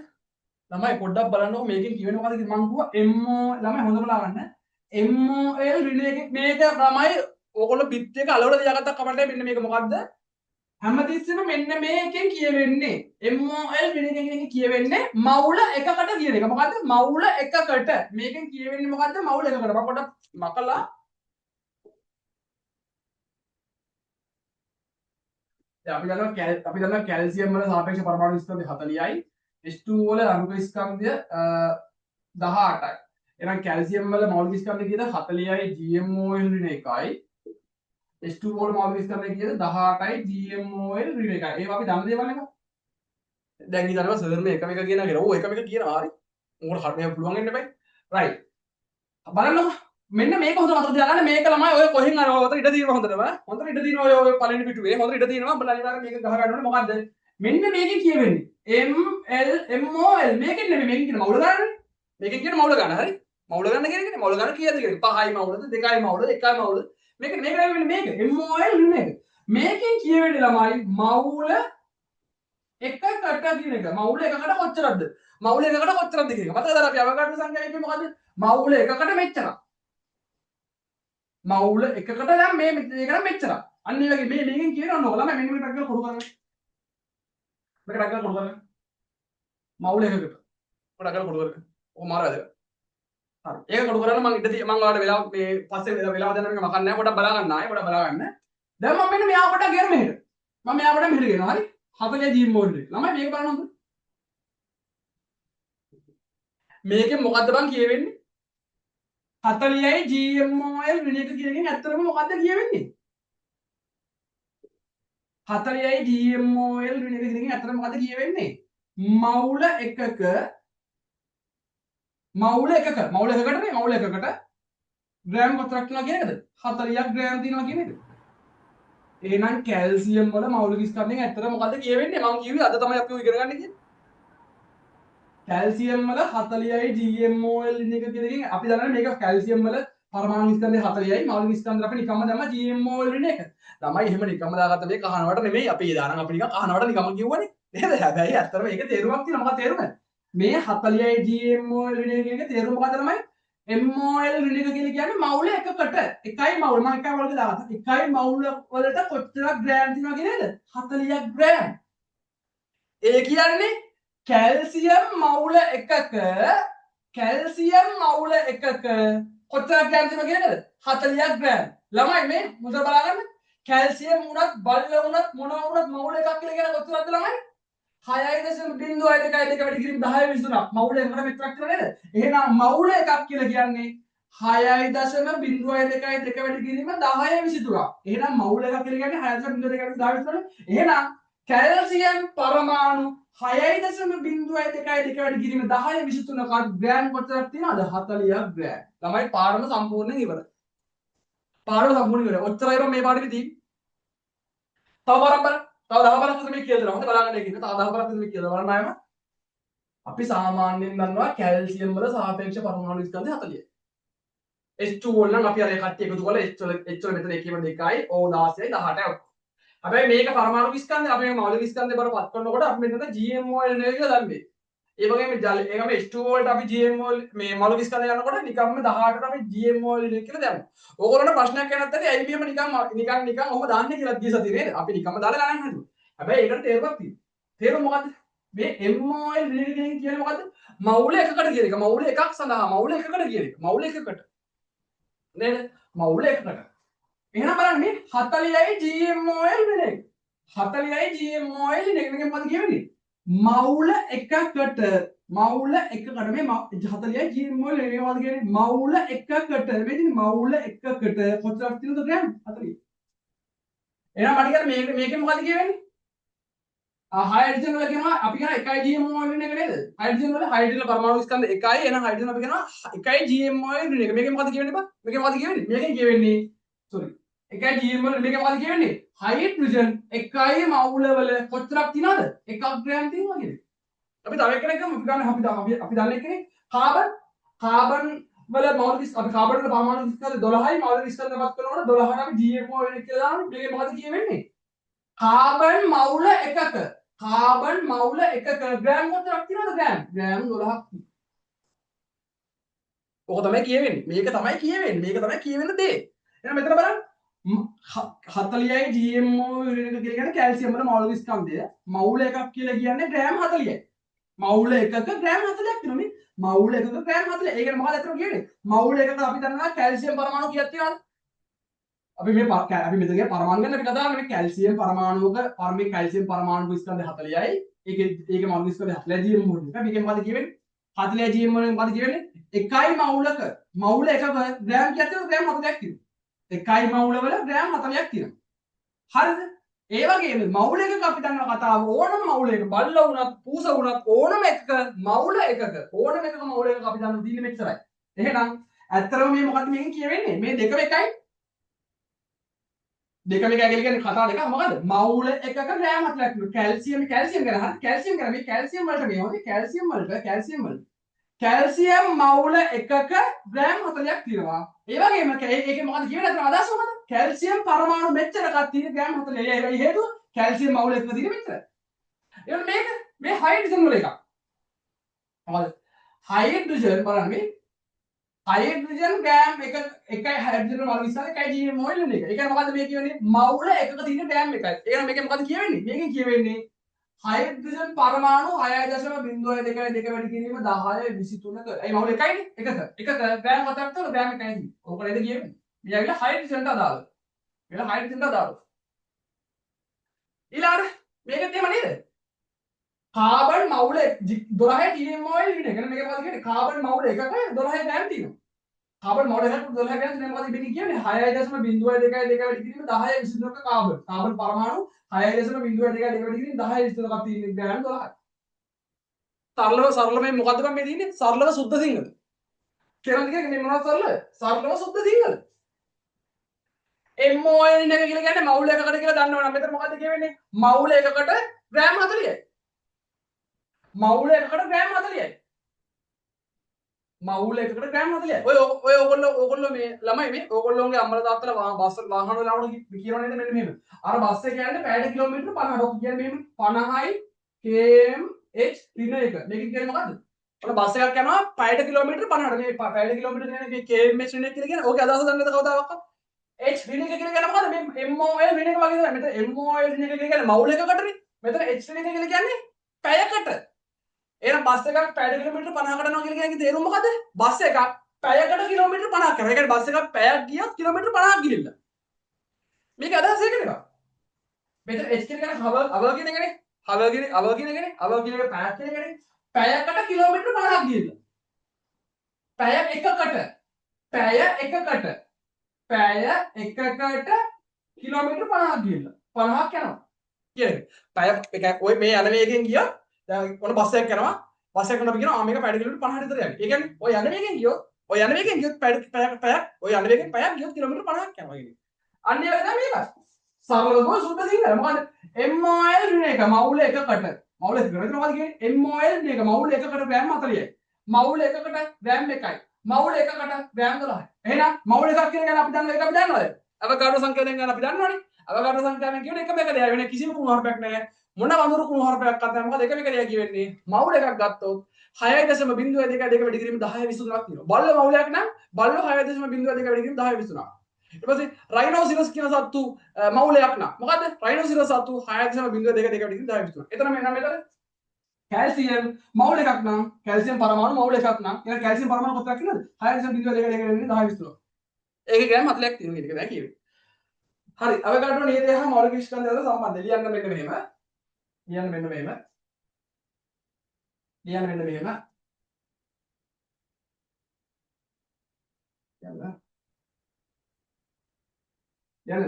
ළමයි පොඩ්ඩක් බලන්නකො මේකෙන් කියවෙන මොකද්ද කියලා මම කිව්වා MO ළමයි හොඳට බලාගන්න. MOL ඍණ එකේ මේක තමයි ඕගොල්ලෝ බිත් එක අලවල තියාගත්තා කමන්නේ මෙන්න මේක මොකද්ද? හැමතිස්සෙම මෙන්න මේකෙන් කියවෙන්නේ MOL ඍණ එකකින් කියවෙන්නේ මවුල එකකට කියන එක. මොකද්ද? මවුල එකකට. මේකෙන් කියවෙන්නේ මොකද්ද? මවුල එකකට. මම පොඩ්ඩක් මකලා දැන් අපි දන්නවා කැල්සියම් වල සාපේක්ෂ පරමාණු ස්කන්ධය 40යි. H2O වල අණුක ස්කන්ධය 18යි. එහෙනම් කැල්සියම් වල මෞලික ස්කන්ධය කීයද? 40යි GMOL ඍණ 1යි. H2O වල මෞලික ස්කන්ධය කීයද? 18යි GMOL ඍණ 1යි. ඒවා අපි දන්න දේවල් නේද? දැන් හිතනවා සර් මේ එකම එක කියනවා කියලා. ඔව් එකම එක කියනවා හරි. උඹට හරියට පුළුවන් වෙන්න බෑ. රයිට්. බලන්නකො. මෙන්න මේක හොඳ මතක තියාගන්න මේක ළමයි ඔය කොහෙන් අර ඔතන ඉඩ තියෙනවා හොඳටම. හොඳට ඉඩ තියෙනවා ඔය පළවෙනි පිටුවේ. හොඳට ඉඩ තියෙනවා. උඹලා අනිවාර්යෙන් මේක ගහ ගන්න ඕනේ. මොකද්ද? මෙන්න මේකෙන් කියවෙන්නේ. ML MOL මේකෙන් නෙමෙයි මේකෙන් කියන මවුල ගන්නනේ. මේකෙන් කියන මවුල ගන්න. හරි. මවුල ගන්න කියන්නේ මවුල ගන්න කීයද කියන්නේ? 5යි මවුලද 2යි මවුලද 1යි මවුලද? මේක නෙමෙයි මේක. MOL නෙමෙයි. මේකෙන් කියවෙන්නේ ළමයි මවුල එකකට කියන එක. මවුල එකකට කොච්චරද? මවුල එකකට කොච්චරද කියන එක. මතකද අපි අවකාශ සංඛ්‍යාව කිව්වේ මොකද්ද? මවුල එකකට මෙච්චරයි. මවුල එකකට දැන් මේ මේක නම් මෙච්චරයි. අන්න ඒ වගේ මේකෙන් කියනවා නෝ ළමයි මෙන්න මේක ටක් කරලා කොටු කරගන්න. මේක ටක් කරලා කොටු කරගන්න. මවුල එකකට. ටක් කරලා කොටු කරගන්න. ඔක මාර වැදගත්. හරි. ඒක කොටු කරලා මම ඔයාලට වෙලාව මේ පස්සේ වෙලාව දෙන්න මේක මකන්නේ නැහැ. පොඩක් බලා ගන්න ආයේ පොඩක් බලා ගන්න. දැන් මම මෙන්න මෙයා පොඩක් ගෙර මෙහෙට. මම මෙයා පොඩක් මෙහෙට ගෙනවා. හරි. 40 ජීම් මෝඩ් එක. ළමයි මේක බලන්න හොඳ. මේකෙන් මොකද්ද බං කියවෙන්නේ? 40යි GMOL වෙන එක කියන එකෙන් ඇත්තටම මොකද්ද කියවෙන්නේ? 40යි GMOL වෙන එක කියන එකෙන් ඇත්තටම මොකද්ද කියවෙන්නේ? මවුල එකක ග්‍රෑම් කොතරක් තියෙනවා කියන එකද? 40ක් ග්‍රෑම් තියෙනවා කියන එක. එහෙනම් කැල්සියම් වල මෞලික ස්කන්ධයෙන් ඇත්තට මොකද්ද කියවෙන්නේ? මම කිව්වේ අද තමයි අපි ඉගෙන ගන්න කියන්නේ. කැල්සියම් වල 40යි GMOL ඉන්න එක කියන එකෙන් අපි දන්නවා මේක කැල්සියම් වල පරමාණු ස්කන්ධය 40යි මෞලික ස්කන්ධ අපි නිකම්ම දැම්මා GMOL ඉන්න එක. ළමයි එහෙම නිකම්ම දාගත්ත මේ කහනවට නෙමෙයි අපි ඒ දානම් අපි නිකන් කහනවට නිකම්ම කිව්වනේ. නේද? හැබැයි ඇත්තටම මේක තේරුමක් තියෙනවා. මොකක්ද තේරුම? මේ 40යි GMOL ඉන්න එක කියන එක තේරුම මොකද්ද ළමයි? MOL ඉන්න එක කියන්නේ මවුල එකකට. එකයි මවුල මම එකයි මවුලක දාගත්තා. එකයි මවුල වලට කොච්චර ග්‍රෑම් තියෙනවා කියනේද? 40ක් ග්‍රෑම්. ඒ කියන්නේ කැල්සියම් මවුල එකක කොච්චරක් ග්‍රෑම් තියෙනවද කියන්නේද? 40ක් ග්‍රෑම්. ළමයි මේ මුද බලාගන්න. කැල්සියම් උනත් බල්ල උනත් මොනවා උනත් මවුල එකක් කියලා කියන කොච්චරද ළමයි? 6.02 වැඩි කිරීම 10 23ක්. මවුල එකකට මෙච්චරක් කියලා නේද? එහෙනම් මවුල එකක් කියලා කියන්නේ 6.02 වැඩි කිරීම 10 23ක්. එහෙනම් මවුල එකක් කියලා කියන්නේ 6.02 වැඩි 10 23ක්. එහෙනම් කැල්සියම් පරමාණු 6.02 වැඩි කිරීම 10 23ක ග්‍රෑම් කොච්චරක් තියෙනවද? 40ක් ග්‍රෑම්. ළමයි පාඩම සම්පූර්ණයෙන් ඉවරයි. පාඩම සම්පූර්ණ ඉවරයි. ඔච්චරයි බං මේ පාඩමේ තියෙන්නේ. තව පාරක් බලන්න. තව 10 පාරක් විතර මේ කියලා දෙනවා. හොඳ බලාගන්න එක ඉන්න. තව 10 පාරක් විතර මේ කියලා බලන්න ආයම. අපි සාමාන්‍යයෙන් දන්නවා කැල්සියම් වල සාපේක්ෂ පරමාණු ස්කන්ධය 40යි. H2O නම් අපි අර කට්ටිය එකතු කරලා H වල මෙතන එකේම 2යි O 16යි 18යි ඔක්කොම. හැබැයි මේක පරමාණු ස්කන්ධය අපි මේ මෞලික ස්කන්ධය බරපත් කරනකොට අපි මෙතන GMOL නේ කියලා දැම්මේ. ඒ වගේම ඒකම H2O වලට අපි GMOL මේ මෞලික ස්කන්ධය ගන්නකොට නිකම්ම 18ට අපි GMOL නේ කියලා දැම්මා. ඕගොල්ලන්ට ප්‍රශ්නයක් එනත් ඇති ඇයි මෙහෙම නිකන් ඔහොම දාන්නේ කියලා ගිය සතියේ නේද? අපි නිකම්ම දාලා ගණන් හදුවා. හැබැයි ඒකට තේරුමක් තියෙනවා. තේරුම මොකද්ද? මේ MOL රිලේටඩ් කියන්නේ මොකද්ද? මවුල එකකට කියන එක. මවුල එකක් සඳහා මවුල එකකට කියන එක. මවුල එකකට. නේද? මවුල එකකට. එහෙනම් බලන්න මේ 40යි GMOL වෙන එක. 40යි GMOL වෙන එක මොකද කියන්නේ? මවුල එකකට මේ 40යි GMOL වෙන එක මොකද කියන්නේ? මවුල එකකට මේ තියෙන මවුල එකකට කොච්චරක් තියෙනවද ග්‍රෑම්? 40. එහෙනම් මට කියන්නේ මේකෙන් මොකද කියවෙන්නේ? හයිඩ්‍රජන් වල කියනවා අපි කියන එකයි GMOL වෙන එක නේද? හයිඩ්‍රජන් වල හයිඩ්‍රජන් පරමාණු ස්කන්ධ එකයි. එහෙනම් හයිඩ්‍රජන් අපි කියනවා එකයි GMOL වෙන එක. මේකෙන් මොකද කියවෙන්නේ බා? මේකෙන් මොකද කියවෙන්නේ? මේකෙන් කියවෙන්නේ sorry. එකයි GMOL මේකෙන් මොකද කියවෙන්නේ? හයිඩ්‍රජන් එකයි මවුල වල කොච්චරක් තියෙනවද? 1 ග්‍රෑම් තියෙනවා කියන්නේ. අපි තව එකක් ගමු. අපි දන්නේ කෙනෙක් කාබන් වල මෞලික අපි කාබන් වල පරමාණු ස්කන්ධ 12යි මෞලික ස්කන්ධ පත් කරනකොට 12ට අපි GMOL වෙන එක කියලා දානවා. මේකෙන් මොකද කියවෙන්නේ? කාබන් මවුල එකක ග්‍රෑම් කොච්චරක් තියෙනවද ග්‍රෑම් 12ක්. ඔක තමයි කියවෙන්නේ. මේක තමයි කියවෙන්න දේ. එහෙනම් මෙතන බලන්න 40යි GMOL වෙන එක කියන්නේ කැල්සියම් වල මෞලික ස්කන්ධය. මවුල එකක් කියලා කියන්නේ ග්‍රෑම් 40යි. මවුල එකක ග්‍රෑම් 40ක් තියෙනවා මේ. මවුල එකක ග්‍රෑම් 40. ඒ කියන්නේ මොකක්ද අතන කියන්නේ? මවුල එකක අපි දන්නවා කැල්සියම් පරමාණු කීයක් තියෙනවද? අපි මෙතන කියන පරමාණු ගැන අපි කතා කරන්නේ මේ කැල්සියම් පරමාණුක මේ කැල්සියම් පරමාණු ස්කන්ධය 40යි. ඒකේ මෞලික ස්කන්ධය 40යි GMOL එක. මේකෙන් මොකද කියවෙන්නේ? 40යි GMOL එකෙන් මොකද කියවෙන්නේ? එකයි මවුල එකක ග්‍රෑම් කීයක් තියෙනවද? ග්‍රෑම් 40ක් තියෙනවා. එකයි මවුල වල ග්‍රෑම් 40ක් තියෙනවා. හරිද? ඒ වගේම මවුල එකක අපි දන්නවා කතාව ඕනම මවුල එක බල්ල වුණත් පූස වුණත් ඕනම එකක මවුල එකක ඕනම එකක මවුල එකක අපි දන්නවා දින්නේ මෙච්චරයි. එහෙනම් ඇත්තටම මේ මොකද්ද මේකෙන් කියවෙන්නේ? මේ දෙකම එකයි. දෙකම එකයි කියන්නේ කතාව දෙක මොකද්ද? මවුල එකක ග්‍රෑම් 40ක් නේ. කැල්සියම් ගැන හරි කැල්සියම් ගැන මේ කැල්සියම් වලට මේ හොඳේ කැල්සියම් වලට කැල්සියම් මවුල එකක ග්‍රෑම් 40ක් තියෙනවා. ඒ වගේම ඒකේ මොකද්ද කියවෙන්නේ අතන අදහස මොකද්ද? කැල්සියම් පරමාණු මෙච්චරක් තියෙන ග්‍රෑම් 40. ඒයි හේතුව කැල්සියම් මවුල එකක තියෙන මෙච්චර. එතකොට මේ හයිඩ්‍රජන් වල එකක්. මොකද හයිඩ්‍රජන් බලන්න මේ හයිඩ්‍රජන් ග්‍රෑම් එකයි හයිඩ්‍රජන් වල විස්තර එකයි GMOL එක. ඒ කියන්නේ මොකද්ද මේ කියන්නේ මවුල එකක තියෙන ග්‍රෑම් එකයි. ඒ කියන්නේ මේකෙන් මොකද්ද කියවෙන්නේ? මේකෙන් කියවෙන්නේ හයිඩ්‍රජන් පරමාණු 6.02 වැඩි කිරීම 10 23ක. ඒ මවුල එකයිනේ. එකක ග්‍රෑම් හතරක් තව ග්‍රෑම් එකයි. ඕක නේද කියන්නේ. මේ ඇවිල්ලා හයිඩ්‍රජන්ට අදාළ. මේක හයිඩ්‍රජන්ට අදාළ. ඊළඟට මේකත් එහෙම නේද? කාබන් මවුල 12 GMOL ඉන්න එක. මේක මොකද කියන්නේ? කාබන් මවුල එකක 12 ග්‍රෑම් තියෙනවා. කාබන් මවුල එකක 12 ග්‍රෑම් තියෙනවා මොකද ඉතින් කියන්නේ 6.02 වැඩි කිරීම 10 23ක කාබන්. කාබන් පරමාණු 6.02 වැඩි කිරීම 10 23ක් තියෙන ග්‍රෑම් 12යි. සරලව මේ මොකද්ද මම මේ දින්නේ? සරලව සුද්ධ සිංහල. කියනවා කියන්නේ මේ මොනවද සරල? සරලව සුද්ධ සිංහල. MOL එක කියලා කියන්නේ මවුල එකකට කියලා දන්නවනම් මෙතන මොකද්ද කියවෙන්නේ? මවුල එකකට ග්‍රෑම් 40යි. මවුල එකකට ග්‍රෑම් 40යි. මවුල එකකට ග්‍රෑම් 40යි. ඔය ඕගොල්ලෝ මේ ළමයි මේ ඕගොල්ලෝගේ අම්මලා තාත්තලා බස් වාහන වල යනකොට කියනවා නේද මෙන්න මෙහෙම. අර බස් එක යන්නේ පැයට කිලෝමීටර 50ක්. ඔක කියන්නේ මෙහෙම 50යි kmh ඍණ එක. මේක කියන්නේ මොකද්ද? ඔන්න බස් එකක් යනවා පැයට කිලෝමීටර 50ට. මේ පැයට කිලෝමීටර කියන්නේ මේ kmh ඍණ එක කියලා කියන්නේ. ඕකේ අදහස දන්නේද කවදාවත්? h ඍණ එක කියලා කියන්නේ මොකද්ද? මේ MOL ඍණ එක වගේ තමයි. මෙතන MOL ඍණ එක කියලා කියන්නේ මවුල එකකටනේ. මෙතන h ඍණ එක කියලා කියන්නේ පැයකට. එහෙනම් බස් එකක් පැයට කිලෝමීටර 50කට යනවා කියලා කියන්නේ තේරුම මොකද්ද? බස් එකක් පැයකට කිලෝමීටර 50ක් කරනවා. ඒ කියන්නේ බස් එකක් පැයක් ගියොත් කිලෝමීටර 50ක් ගිහිල්ලා. මේක අදහස ඒක නේ බා. මෙතන h කියන්නේ හව කියන එකනේ. හව කියන එක පැයක් කියන එකනේ. පැයකට කිලෝමීටර 50ක් ගිහිල්ලා. පැය එකකට කිලෝමීටර 50ක් ගිහිල්ලා. 50ක් යනවා. කියන්නේ පැය එක ඔය මේ යන වේගෙන් ගියා දැන් ඔන්න බස් එකක් යනවා බස් එකක් යනකොට කියනවා මේක පැය කිලෝමීටර 50ට විතර යන්නේ. ඒ කියන්නේ ඔය යන වේගෙන් ගියොත් පැයක් ඔය යන වේගෙන් පැයක් ගියොත් කිලෝමීටර 50ක් යනවා කියන්නේ. අන්න ඒ වගේ තමයි මේක. සරලව සුද්ධ සිංහල මොකද? MOL ඍණ එක මවුල එකකට. මවුල එකකට මෙතන මොකද කියන්නේ? MOL ඍණ එක මවුල එකකට ග්‍රෑම් 40යි. මවුල එකකට ග්‍රෑම් 1යි. මවුල එකකට ග්‍රෑම් 12යි. එහෙනම් මවුල එකක් කියන එක අපි දන්නවා ඒක අපි දන්නවද? අවගාඩ්‍රෝ සංඛ්‍යාවෙන් ගන්න අපි දන්නවනේ. අවගාඩ්‍රෝ සංඛ්‍යාවෙන් කියන එකම එක දෙයක් වෙන කිසිම කුණුහරුපයක් නැහැ. මොන වඳුරු කුණුහරුපයක් අත් නැහැ. මොකද එකම එක දෙයක් කියවෙන්නේ. මවුල එකක් ගත්තොත් 6.02 වැඩි කිරීම 10 23ක් තියෙනවා. බල්ල මවුලයක් නම් බල්ල 6.02 වැඩි කිරීම 10 23ක්. ඊට පස්සේ රයිනෝසිරස් කියන සත්තු මවුලයක් නම් මොකද්ද? රයිනෝසිරස් සත්තු 6.02 වැඩි කිරීම 10 23ක්. එතන මෙතන කැල්සියම් මවුල එකක් නම් කැල්සියම් පරමාණු මවුල එකක් නම් එහෙනම් කැල්සියම් පරමාණු කොටයක් කියලාද? 6.02 වැඩි කිරීම 10 23ක්. ඒකේ ග්‍රෑම් 40ක් තියෙනවා කියන එක දැන් කියවේ. හරි අවගාඩ්‍රෝ නීතිය හා මෞලික ස්කන්ධය අතර සම්බන්ධය ලියන්න මෙන්න මෙහෙම. ලියන්න මෙන්න මෙහෙම. යන්න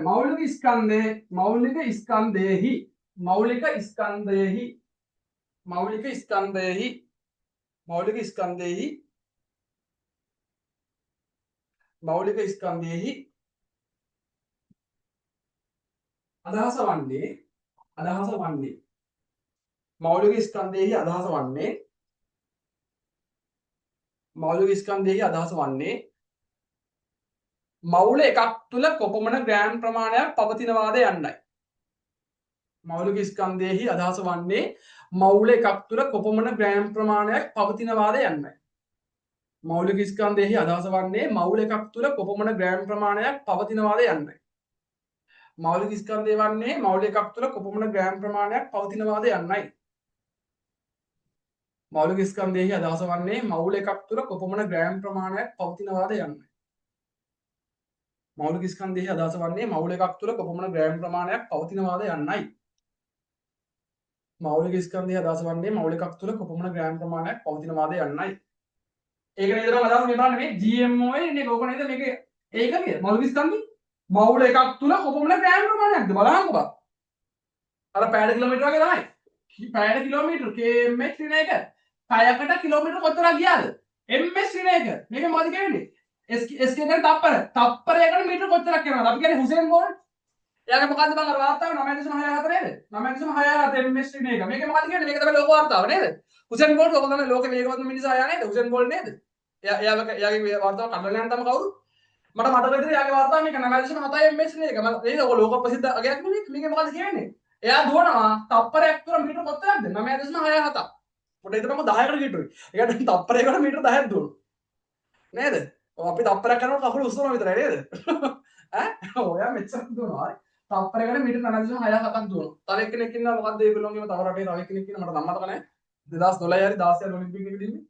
මෞලික ස්කන්ධයෙහි අදහස වන්නේ මෞලික ස්කන්ධයෙහි අදහස වන්නේ මවුල එකක් තුල කොපමණ ග්‍රෑම් ප්‍රමාණයක් පවතිනවාද යන්නයි. මෞලික ස්කන්ධයෙහි අදහස වන්නේ මවුල එකක් තුල කොපමණ ග්‍රෑම් ප්‍රමාණයක් පවතිනවාද යන්නයි. මෞලික ස්කන්ධයෙහි අදහස වන්නේ මවුල එකක් තුල කොපමණ ග්‍රෑම් ප්‍රමාණයක් පවතිනවාද යන්නයි. මෞලික ස්කන්ධය වන්නේ මවුල එකක් තුල කොපමණ ග්‍රෑම් ප්‍රමාණයක් පවතිනවාද යන්නයි. මෞලික ස්කන්ධයෙහි අදහස වන්නේ මවුල එකක් තුල කොපමණ ග්‍රෑම් ප්‍රමාණයක් පවතිනවාද යන්නයි. මෞලික ස්කන්ධයෙහි අදහස වන්නේ මවුල එකක් තුල කොපමණ ග්‍රෑම් ප්‍රමාණයක් පවතිනවාද යන්නයි. මෞලික ස්කන්ධයෙහි අදහස වන්නේ මවුල එකක් තුල කොපමණ ග්‍රෑම් ප්‍රමාණයක් පවතිනවාද යන්නයි. ඒක නේද මම අදහස් මේ බලන්න මේ GMOL නේ ඕක නේද මේක ඒක නේද මෞලික ස්කන්ධය මවුල එකක් තුල කොපමණ ග්‍රෑම් ප්‍රමාණයක්ද බලන්නකෝ බා. අර පැයට කිලෝමීටර් වගේ තමයි. පැයට කිලෝමීටර් km රින එක. පැයකට කිලෝමීටර් කොච්චරක් ගියාද? ms රින එක. මේක මොකද කියන්නේ? sk කියන්නේ තප්පර. තප්පරයකට මීටර කොච්චරක් යනවද? අපි කියන්නේ හුසේන් බෝල්ට්. එයාගේ මොකද්ද බං අර වාර්තාව 9.64 නේද? 9.64 ms රින එක. මේක මොකද කියන්නේ? මේක තමයි ලෝක වාර්තාව නේද? හුසේන් බෝල්ට් ඔක තමයි ලෝකේ වේගවත්ම මිනිසා යා නේද? හුසේන් බෝල්ට් නේද? එයාගේ වාර්තාව කඩලා යන තම කවුරු? මට මතක විදිහට එයාගේ වාර්තාව මේක 9.7 ms රින එක. මම නේද? ඔක ලෝක ප්‍රසිද්ධ අගයක් නෙමෙයි. මේක මොකද කියන්නේ? එයා දුවනවා තප්පරයක් තුර මීටර කොච්චරක්ද? 9.67. පොඩ්ඩක් හිතපන්කො 10කට ගිහිටුයි. ඒ කියන්නේ තප්පරයකට මීටර 10ක් දුවනවා. නේද? ඔය අපි තප්පරයක් කරනකොට කකුල උස්සනවා විතරයි නේද? ඈ ඔයා මෙච්චර දුවනවා. හරි. තප්පරයකට මීටර 9.6 7ක් දුවනවා. තව එක්කෙනෙක් ඉන්නවා මොකද්ද ඒගොල්ලෝගේම තව රටේ තව එක්කෙනෙක් ඉන්නවා මට නම් මතක නැහැ. 2012 හරි 16 ඔලිම්පික් එකේ දින්නේ.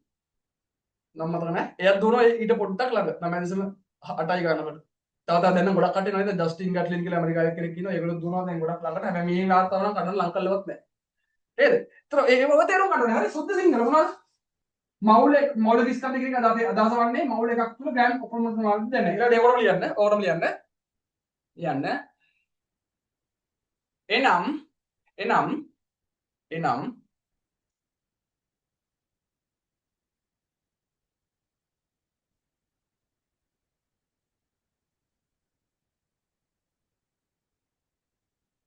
නම් මතක නැහැ. එයා දුවනවා ඊට පොඩ්ඩක් ළඟ 9.8යි ගන්නකොට. තව දැන් නම් ගොඩක් කට්ටිය නේද ජස්ටින් ගැට්ලින් කියලා ඇමරිකාවේ කෙනෙක් ඉන්නවා. ඒගොල්ලෝ දුවනවා දැන් ගොඩක් ළඟට. හැබැයි මේ වාර්තාව නම් කඩන්න ලං කල්ලවත් නැහැ. නේද? ඒතර ඒව තේරුම් ගන්න ඕනේ. හරි සුද්ධ සිංහල මොනවද? මෞලික ස්කන්ධ කියන එක අදහස වන්නේ මෞල එකක් තුල ග්‍රෑම් කොපමණ ප්‍රමාණයක්ද දැන. ඊළඟට ඒකටම ලියන්න. ඕකටම ලියන්න. ලියන්න. එනම්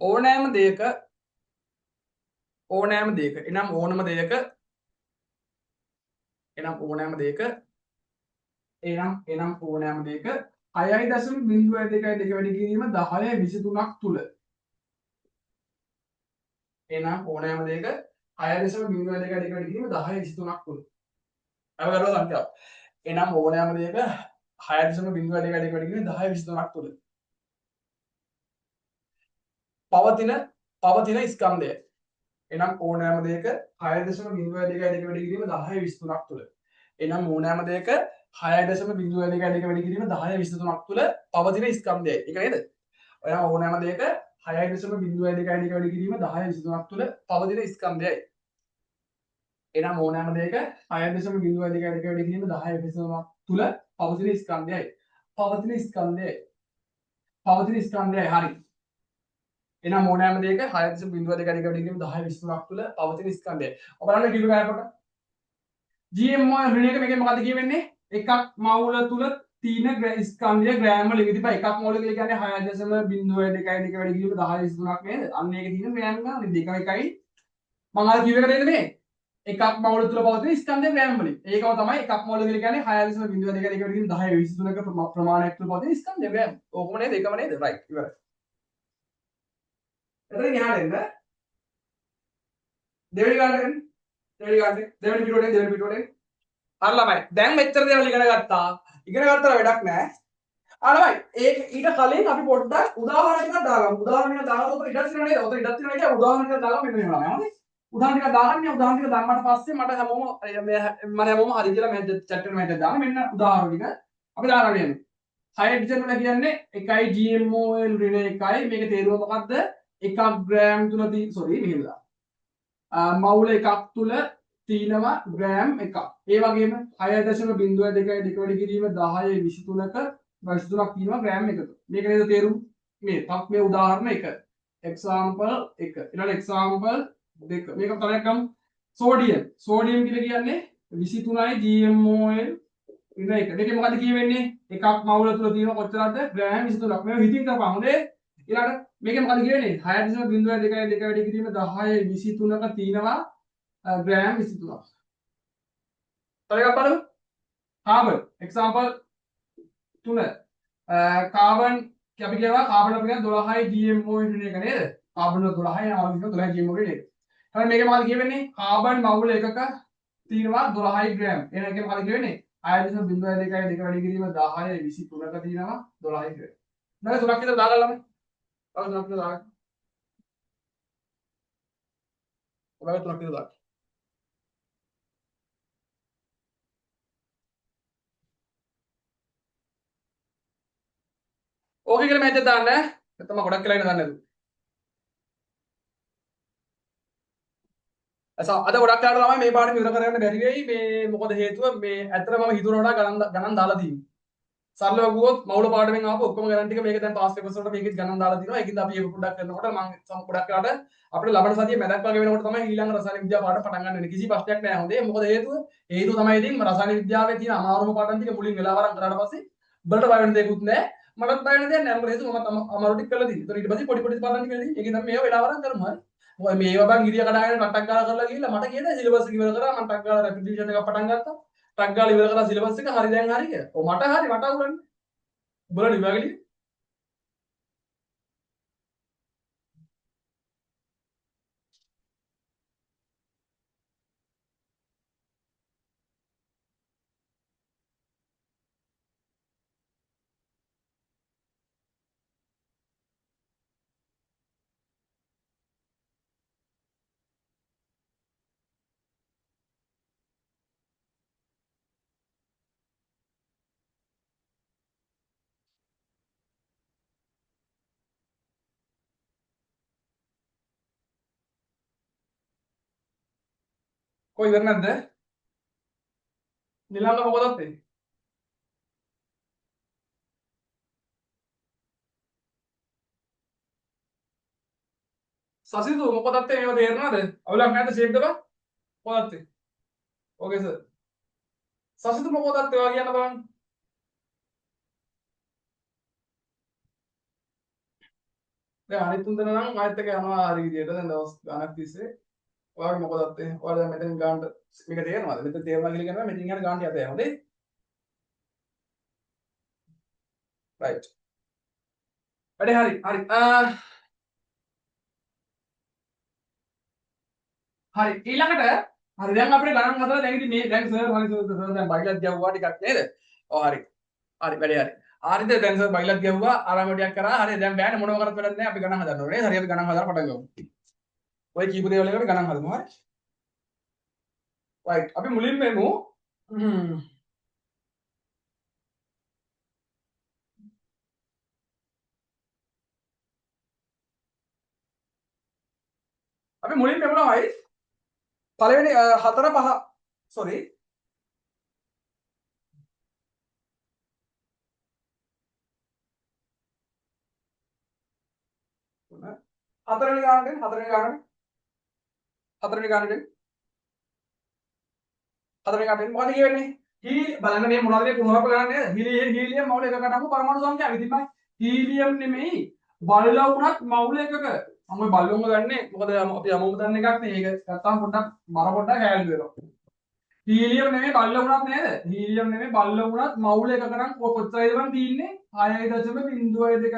ඕනෑම දෙයක ඕනෑම දෙයක එනම් ඕනම දෙයක එනම් ඕනෑම දෙයක එනම් ඕනෑම දෙයක 6.02 වැඩි කිරීම 10.23ක් තුල එනම් ඕනෑම දෙයක 6.02 වැඩි කිරීම 10.23ක් තුල අවගලව සංඛ්‍යාව එනම් ඕනෑම දෙයක 6.02 වැඩි කිරීම 10.23ක් තුල පවතින ස්කන්ධය එනම් ඕනෑම දෙයක 6.02 වැඩි කිරීම 10.23ක් තුල එනම් ඕනෑම දෙයක 6.02 වැඩි කිරීම 10.23ක් තුල පවතින ස්කන්ධයයි. ඒක නේද? ඔයා ඕනෑම දෙයක 6.02 වැඩි කිරීම 10.23ක් තුල පවතින ස්කන්ධයයි. එනම් ඕනෑම දෙයක 6.02 වැඩි කිරීම 10.23ක් තුල පවතින ස්කන්ධයයි. පවතින ස්කන්ධයයි. හරි. එනම් ඕනෑම දෙයක 6.02 වැඩි කිරීම 10.23ක් තුල පවතින ස්කන්ධයයි. ඔබලන්න කිව්ව ගානකට GMO ඍණ එක මේකෙන් මොකද කියවෙන්නේ? එකක් මවුල තුල තියෙන ස්කන්ධය ග්‍රෑම් වල ඉදිරිපා එකක් මවුල කියලා කියන්නේ 6.02 වැඩි කිරීම 10.23ක් නේද? අන්න ඒකේ තියෙන ග්‍රෑම් ගන්න 2යි මම අර කිව්ව එක නේද මේ? එකක් මවුල තුල පවතින ස්කන්ධය ග්‍රෑම් වලින්. ඒකම තමයි එකක් මවුල කියලා කියන්නේ 6.02 වැඩි කිරීම 10.23ක ප්‍රමාණයක් තුල පවතින ස්කන්ධය ග්‍රෑම්. ඕකම නේද? ඒකම නේද? රයිට් ඉවරයි. එතන ගහන්න එන්න. දෙවෙනි ගානට එන්න. දෙවෙනි පිටුවට හරි ළමයි. දැන් මෙච්චර දේවල් ඉගෙන ගත්තා. ඉගෙන ගත්තා වැඩක් නැහැ. ළමයි ඒක ඊට කලින් අපි පොඩ්ඩක් උදාහරණ ටිකක් දාගමු. උදාහරණ ටිකක් දාලා උතන ඉඩක් තියෙනවා නේද? උතන ඉඩක් තියෙනවා කියන්නේ උදාහරණ ටිකක් දාලා මෙන්න මේවා ළමයි. හරි? උදාහරණ ටිකක් දාගන්න. උදාහරණ ටික දාන්නට පස්සේ මට හැමෝම හරි කියලා මම chat එකට මම දාන්න. මෙන්න උදාහරණ ටික අපි දාලා යන්නේ. හයිඩ්‍රජන් වල කියන්නේ 1යි GMOL ඍණ 1යි. මේක තේරුම මොකද්ද? 1 ග්‍රෑම් තුල මෙහෙම දාන්න. මවුල එකක් තුල තියෙනවා ග්‍රෑම් එකක්. ඒ වගේම 6.02 වැඩි කිරීම 10.23ක 23ක් තියෙනවා ග්‍රෑම් එකක. මේක නේද තේරුම්? මේ උදාහරණ 1. example 1. ඊළඟ example 2. මේක තමයි ගමු. සෝඩියම් කියලා කියන්නේ 23යි GMOL ඍණ 1. මේකේ මොකද කියවෙන්නේ? එකක් මවුල තුල තියෙන කොච්චරද? ග්‍රෑම් 23ක්. මේක හිතින් කරපන් හොඳේ. ඊළඟ මේකේ මොකද කියවෙන්නේ? 6.02 වැඩි කිරීම 10.23ක තියෙනවා ග්‍රෑම් 23ක්. තව එකක් බලමු. Carbon example 3. කාබන් අපි කියනවා කාබන් අපිට 12යි GMO ඍණ 1 නේද? කාබන් 12යි ආවර්තික 12යි GMO ඍණ 1. හැබැයි මේකේ මොකද කියවෙන්නේ? කාබන් මවුල එකක තියෙනවා 12යි ග්‍රෑම්. එහෙනම් ඒකේ මොකද කියවෙන්නේ? 6.02 වැඩි කිරීම 10.23ක තියෙනවා 12යි ග්‍රෑම්. දැන් තුනක් විතර දාලා ළමයි. ඔය තුනක් විතර දාගන්න. ඔය තුනක් විතර දාගන්න. ඕකේ කියලා මැච් එක දාන්න. නැත්නම් ගොඩක් වෙලා ඉන්න දන්නේ නැතු. අද ගොඩක් කාලේ ළමයි මේ පාඩම ඉවර කරගන්න බැරි වෙයි. මේ මොකද හේතුව මේ ඇත්තට මම හිතුවට වඩා ගණන් දාලා තියෙන්නේ. සරලව ගුවොත් මවුල පාඩමෙන් ආපු ඔක්කොම ගණන් ටික මේක දැන් පාස් පේපර්ස් වලට මේකෙත් ගණන් දාලා තිනවා. ඒකින්ද අපි ඒක පොඩ්ඩක් කරනකොට මම පොඩ්ඩක් කරාට අපිට ලබන සතිය මැදක් වගේ වෙනකොට තමයි ඊළඟ රසායන විද්‍යාව පාඩම පටන් ගන්න වෙන්නේ. කිසි ප්‍රශ්නයක් නැහැ හොඳේ. මොකද හේතුව තමයි ඉතින් රසායන විද්‍යාවේ තියෙන අමාරුම පාඩම් ටික මුලින් වෙලා වරන් කරාට පස්සේ උඹලට බය වෙන දෙයක්වත් නැහැ. මටත් බය වෙන දෙයක් නැහැ. මොකද හේතුව මම අමාරු ටික කරලා තියෙන්නේ. ඒතර ඊට පස්සේ පොඩි පොඩි පාඩම් ටික කරලා තියෙන්නේ. ඒකෙන් තමයි මේව වෙලා වරන් කරමු. හරි. මොකද මේවා බං ඉරිය කඩාගෙන ටක් ගාලා කරලා ගිහිල්ලා මට කියනවා සිලබස් එක ඉවර කරා මම ටක් ගාලා රෙපිටිෂන් එකක් පටන් ගත්තා. ටක් ගාලා ඉවර කරා සිලබස් එක හරි දැන් හරි කියලා. ඔව් මට හරි මට අහුලන්නේ. උඹලා නිවාගලිය කොයි ඉවර නැද්ද? නිලංග මොකදත් ඒ? සසිදු මොකදත් ඒ මේව තේරෙනවද? අවුලක් නැද්ද ෂේප් දෙක? මොකදත් ඒ? ඕකේ සර්. සසිදු මොකදත් ඒවා කියන්න බලන්න. දැන් අනිත් තුන් දෙනා නම් ආයෙත් එක යනවා හරි විදියට. දැන් දවස් ගානක් තිස්සේ ඔයාගේ මොකදත් ඒ? ඔයාලා දැන් මෙතෙන් ගානට මේක තේරෙනවද? මෙතන තේරුණා කියලා කියනවා මෙතෙන් යන ගානට යත යනවා නේ. රයිට්. වැඩේ හරි. හරි. හරි ඊළඟට හරි දැන් අපිට ගණන් හදලා දැන් ඉතින් මේ දැන් සර් හරි සර් දැන් බයිලත් ගැව්වා ටිකක් නේද? ඔව් හරි. හරි වැඩේ හරි. හරිද දැන් සර් බයිලත් ගැව්වා ආරාම ටිකක් කරා. හරි දැන් බෑනේ මොනව කරත් වැඩක් නැහැ. අපි ගණන් හදන්න ඕනේ. හරි අපි ගණන් හදලා පටන් ගමු. ඔය කීප දේවල් එකට ගණන් හදමු හරි. රයිට් අපි මුලින්ම එමු. අපි මුලින්ම එමු ළමයි. පළවෙනි 4 5 sorry හතරවෙනි ගානට හතරවෙනි ගානට හතරවෙනි ගානට හතරවෙනි ගානට මොකද කියවෙන්නේ? බලන්න මේ මොනවද මේ කුණුහරුප ගන්න නේද? හීලියම් මවුල එකකට අමු පරමාණු සංඛ්‍යාව. ඉතින් මම හීලියම් නෙමෙයි බල්ල වුණත් මවුල එකක මම බල්ලුම ගන්නෙ මොකද අපි අමුම දන්න එකක් නේ. ඒක නැත්තම් පොඩ්ඩක් බර පොඩ්ඩක් හැල්ලු වෙනවා. හීලියම් නෙමෙයි බල්ල වුණත් නේද? හීලියම් නෙමෙයි බල්ල වුණත් මවුල එකක නම් කොච්චරයිද මන් තියෙන්නේ? 6.0222 වැඩි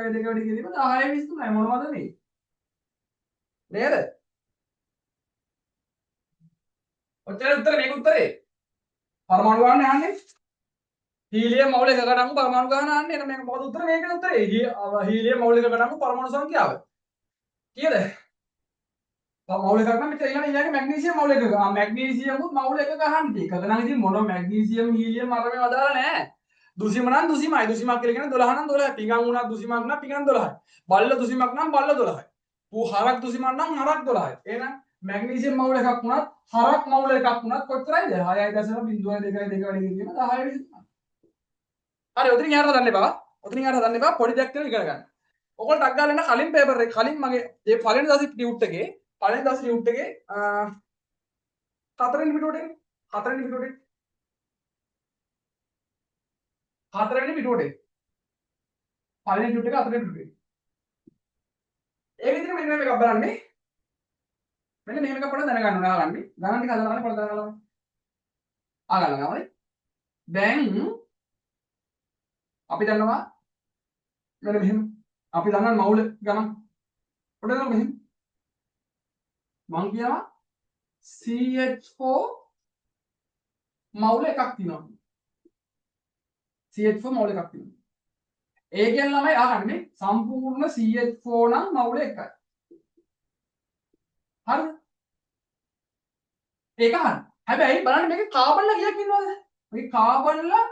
කිරීම 10.23 මොනවද මේ? නේද? ඔච්චර උත්තර මේක උත්තරේ. පරමාණු ගන්න යන්නේ. හීලියම් මවුල එකකට අමු පරමාණු ගන්න යන්නේ. එහෙනම් මේක මොකද උත්තරේ? මේකේ උත්තරේ. හීලියම් මවුල එකකට අමු පරමාණු සංඛ්‍යාව. කීයද? මවුල එකක් නම් මෙතන ඊළඟ මැග්නීසියම් මවුල එකක. මැග්නීසියම් උත් මවුල එකක අහන්නේ. එකක නම් ඉතින් මොන මැග්නීසියම් හීලියම් අර මේ අදාළ නැහැ. දුසිම නම් දුසිමයි. දුසිමක් කියලා කියන්නේ 12 නම් 12යි. පිඟන් උනත් දුසිමක් නම් පිඟන් 12යි. බල්ල දුසිමක් නම් බල්ල 12යි. හරක් දුසිමක් නම් හරක් 12යි. එහෙනම් මැග්නීසියම් මවුල එකක් වුණත් හරක් මවුල එකක් වුණත් කොච්චරයිද? 6.0222 වැඩි කිරීම 10.23. හරි ඔතනින් යාට හදන්න එපා. ඔතනින් යාට හදන්න එපා. පොඩි දෙයක් කියලා ඉගෙන ගන්න. ඔයගොල්ලෝ ටක් ගාලා එන්න කලින් පේපර් එක කලින් මගේ මේ පළවෙනි දවසේ ටියුට් එකේ හතරවෙනි පිටුවට එන්න. හතරවෙනි පිටුවට පළවෙනි ටියුට් එක හතරවෙනි පිටුවට. ඒ විදිහට මෙන්න මේක බලන්නේ. මෙන්න මෙහෙම එකක් පොඩ්ඩක් දැනගන්න ඕනේ ආගන්නේ. ගණන් ටික හදලා ගන්න පොඩ්ඩක් දැනගන්න. ආගන්නවා හරි. දැන් අපි දන්නවා මෙන්න මෙහෙම අපි දන්නවා මවුල ගණන්. පොඩ්ඩක් බලන්න මෙහෙම. මං කියනවා CH4 මවුල එකක් තියෙනවා. CH4 මවුල එකක් තියෙනවා. ඒකෙන් ළමයි අහන්නේ සම්පූර්ණ CH4 නම් මවුල එකයි. හරිද? ඒක අහන්න. හැබැයි බලන්න මේකේ කාබන්ලා කීයක් ඉන්නවද? මේ කාබන්ලා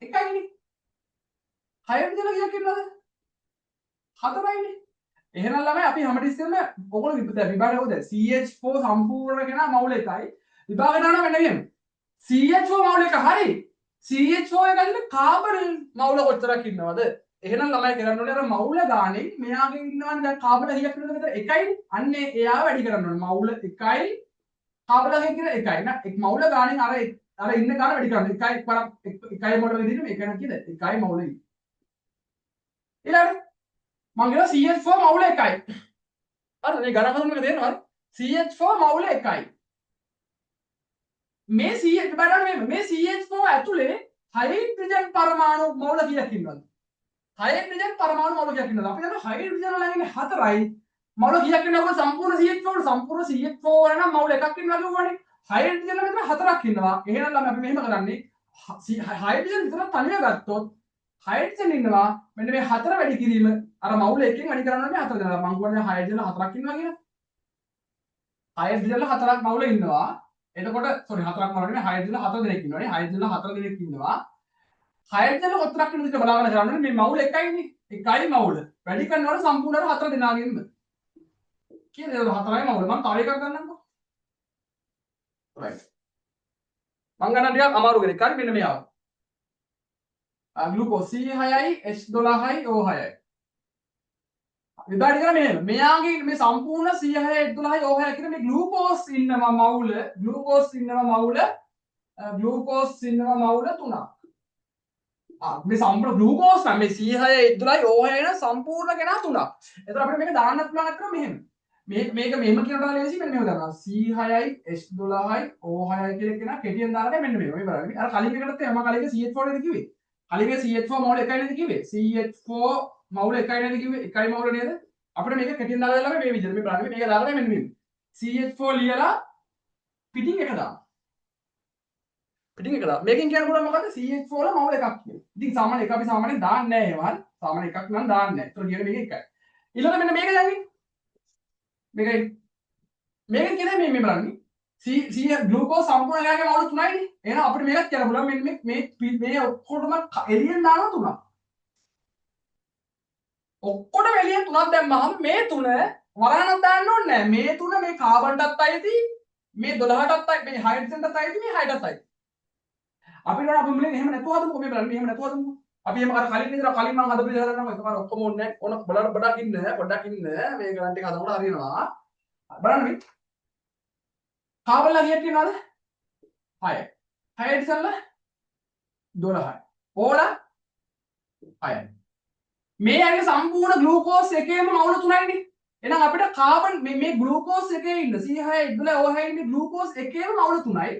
එකයිනේ. 6 විදිහට කීයක් ඉන්නවද? 4යිනේ. එහෙනම් ළමයි අපි හැමතිස්සෙම ඔයගොල්ලෝ විභාගය හොද CH4 සම්පූර්ණ කෙනා මවුල එකයි. විභාගයට යනවා මෙන්න මෙහෙම. CH4 මවුල එක හරි. CH4 එක ඇතුලේ කාබන් මවුල කොච්චරක් ඉන්නවද? එහෙනම් ළමයි කරන්න ඕනේ අර මවුල ගානේ මෙයාගේ ඉන්නවනේ දැන් කාබන් 100ක් වෙනද මෙතන එකයි. අන්නේ එයා වැඩි කරන්න ඕනේ. මවුල එකයි කාබන් 100 කියන එකයි. නේද? මවුල ගානේ අර ඉන්න ගාන වැඩි කරන්න. එකයි පරක් එකයි මවුල විදිහට මේක නේද කියද? එකයි මවුල. ඊළඟට මම කියනවා CH4 මවුල එකයි. හරිද? මේ ගණන් හදන්න එක තේරෙනවද? CH4 මවුල එකයි. මේ CH බලන්න මේ CH4 ඇතුලේ හයිඩ්‍රජන් පරමාණු මවුල කීයක් ඉන්නවද? හයිඩ්‍රජන් පරමාණු මවුල කීයක් ඉන්නවද? අපි දන්නවා හයිඩ්‍රජන් වල ඉන්නේ 4යි. මවුල කීයක් ඉන්නවද? සම්පූර්ණ CH4 වල නම් මවුල එකක් ඉන්නවා කියවනේ. හයිඩ්‍රජන් වල මෙතන 4ක් ඉන්නවා. එහෙනම් ළමයි අපි මෙහෙම කරන්නේ හයිඩ්‍රජන් විතර තනියම ගත්තොත් හයිඩ්‍රජන් ඉන්නවා මෙන්න මේ 4 වැඩි කිරීම අර මවුල එකෙන් වැඩි කරනවා මේ 4 දෙනා. මම කියන්නේ හයිඩ්‍රජන් 4ක් ඉන්නවා කියලා. හයිඩ්‍රජන් 4ක් මවුල ඉන්නවා. එතකොට සෝරි 4ක් මවුල නෙමෙයි හයිඩ්‍රජන් 4 දෙනෙක් ඉන්නවානේ. හයිඩ්‍රජන් 4 දෙනෙක් ඉන්නවා. හයිඩ්‍රජන් කොතරක් ඉන්නවද කියලා බලාගෙන කරන්නේ මේ මවුල එකයිනේ. එකයි මවුල. වැඩි කරනකොට සම්පූර්ණව 4 දෙනාගෙන්ම. කියන්නේ 4යි මවුල. මම තව එකක් ගන්නම්කෝ. right. මම ගන්න ටිකක් අමාරු කෙනෙක්. හරි මෙන්න මෙයාව. ග්ලූකෝස් C6යි H12යි O6යි. විභාග කරලා මෙහෙම. මෙයාගේ මේ සම්පූර්ණ C6 H12යි O6 කියන මේ ග්ලූකෝස් ඉන්නවා මවුල. ග්ලූකෝස් ඉන්නවා මවුල 3ක්. මේ සම්පූර්ණ ග්ලූකෝස් නම් මේ C6 12යි O6 න සම්පූර්ණ කෙනා 3ක්. එතකොට අපිට මේක දාන්න පුළුවන් අතර මෙහෙම. මේක මෙහෙම කියනකොට ලේසි මෙන්න මෙහෙම දානවා. C6යි H12යි O6යි කියලා කෙනා කෙටියෙන් දාලා මෙන්න මෙහෙම. මේ බලන්න. අර කලින් එකකට තේම කලින් එක CH4 නේද කිව්වේ? කලින් එක CH4 මවුල එකයි නේද කිව්වේ? CH4 මවුල එකයි නේද කිව්වේ? එකයි මවුල නේද? අපිට මේක කෙටියෙන් දාලා ළමයි මේ විදිහට. මේ බලන්න මේක දාලා මෙන්න මෙහෙම. CH4 ලියලා පිටින් එක දාන්න. පිටින් එක දාන්න. මේකෙන් කියන්න පුළුවන් මොකද්ද? CH4 වල මවුල එකක් කියලා. ඉතින් සාමාන්‍ය එක අපි සාමාන්‍යයෙන් දාන්නේ නැහැ ඒවල්. සාමාන්‍ය එකක් නම් දාන්නේ නැහැ. ඒතර කියන්නේ මේක එකයි. ඊළඟ මෙන්න මේක දැන් මේකෙන් කියන්නේ මේ බලන්න. C ග්ලූකෝස් සම්පූර්ණ එයාගේ මවුල 3යිනේ. එහෙනම් අපිට මේකත් කියන්න පුළුවන් මෙන්න මේ ඔක්කොටම එළියෙන් දානවා 3ක්. ඔක්කොටම එළියෙන් 3ක් දැම්මහම මේ 3 වරහණක් දාන්න ඕනේ නැහැ. මේ 3 මේ කාබන්ටත් අයිති, මේ 12ටත් අයිති, මේ හයිඩ්‍රජන්ටත් අයිති, මේ 6ටත් අයිති. අපි නෝ අපි මුලින් එහෙම නැතුව හදමුකෝ මේ බලන්න එහෙම නැතුව හදමුකෝ. අපි එහෙම අර කලින් විතර කලින් මම හදපු විදිහට හදනවා. ඒකපාර ඔක්කොම ඕනේ නැහැ. ඕන බලන්න පොඩ්ඩක් ඉන්න මේ ගණන් ටික හදනකොට හරියනවා. බලන්න මේ කාබන් ලා කීයක් තියෙනවද? 6යි. හයිඩ්‍රජන් ලා 12යි. ඕලා 6යි. මේ ඇගේ සම්පූර්ණ ග්ලූකෝස් එකේම මවුල 3යිනේ. එහෙනම් අපිට කාබන් මේ ග්ලූකෝස් එකේ ඉන්න C6 12 O6 ඉන්නේ ග්ලූකෝස් එකේම මවුල 3යි.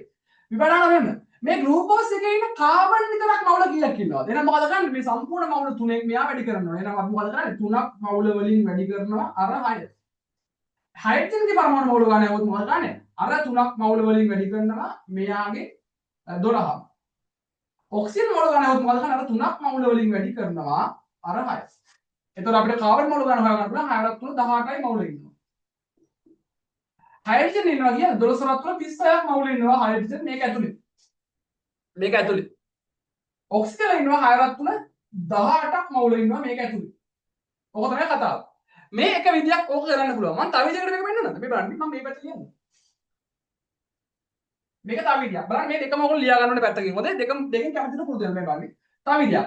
විපරාණ වෙන්න. මේ ග්ලූකෝස් එකේ ඉන්න කාබන් විතරක් මවුල කීයක් ඉන්නවද? එහෙනම් මොකද කරන්නේ? මේ සම්පූර්ණ මවුල 3ෙන් මෙයා වැඩි කරනවා. එහෙනම් අපි මොකද කරන්නේ? 3ක් මවුල වලින් වැඩි කරනවා අර 6. හයිඩ්‍රජන්ගේ පරමාණු මවුල ගන්න යවුවොත් මොකද කරන්නේ? අර 3ක් මවුල වලින් වැඩි කරනවා මෙයාගේ 12. ඔක්සිජන් මවුල ගන්න යවුවොත් මොකද කරන්නේ? අර 3ක් මවුල වලින් වැඩි කරනවා අර 6. එතකොට අපිට කාබන් මවුල ගන්න හොයා ගන්න පුළුවන් 6ක් තුන 18යි මවුල ඉන්නවා. හයිඩ්‍රජන් ඉන්නවා කියන්නේ 12ක් තුන 36ක් මවුල ඉන්නවා හයිඩ්‍රජන් මේක ඇතුලේ. මේක ඇතුලේ. ඔක්සිජන් ඉන්නවා 6ක් තුන 18ක් මවුල ඉන්නවා මේක ඇතුලේ. ඕක තමයි කතාව. මේ එක විදියක් ඕක කරන්න පුළුවන්. මම තව විදියකට මේක පෙන්නන්නද? මේ බලන්න මම මේ පැත්ත ලියන්න. මේක තව විදියක්. බලන්න මේ දෙකම ඔයගොල්ලෝ ලියා ගන්න ඕනේ පැත්තකින්. හොඳයි දෙකෙන් කැමතිද පුරුදු වෙන්න මේ බලන්න. තව විදියක්.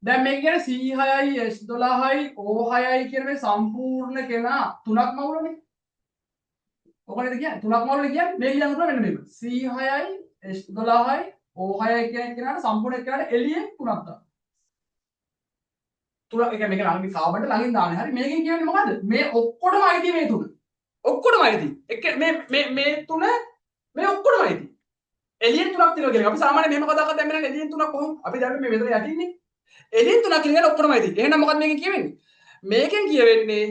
දැන් මේක කියන්නේ C6යි H12යි O6යි කියන මේ සම්පූර්ණ කෙනා තුනක් මවුලනේ. ඔක නේද කියන්නේ? තුනක් මවුලනේ කියන්නේ මේ ලියන්න පුළුවන් මෙන්න මේක. C6යි H12යි O6යි කියන කෙනාට සම්පූර්ණ කෙනාට එළියෙන් තුනක් දාන්න. තුනක් එක මේක ළඟින් කාබන්ට ළඟින් දාන්නේ. හරි මේකෙන් කියන්නේ මොකද්ද? මේ ඔක්කොටම අයිති මේ තුන. ඔක්කොටම අයිති. එක මේ තුන මේ ඔක්කොටම අයිති. එළියෙන් තුනක් තියෙනවා කියන්නේ අපි සාමාන්‍යයෙන් මෙහෙම කතා කරලා දැන් මෙන්න එළියෙන් තුනක් කොහොම? අපි දැන් මේ මෙතන යටින්නේ. එළියෙන් තුනක් කියන්නේ ඔක්කොටම අයිති. එහෙනම් මොකක්ද මේකෙන් කියවෙන්නේ? මේකෙන් කියවෙන්නේ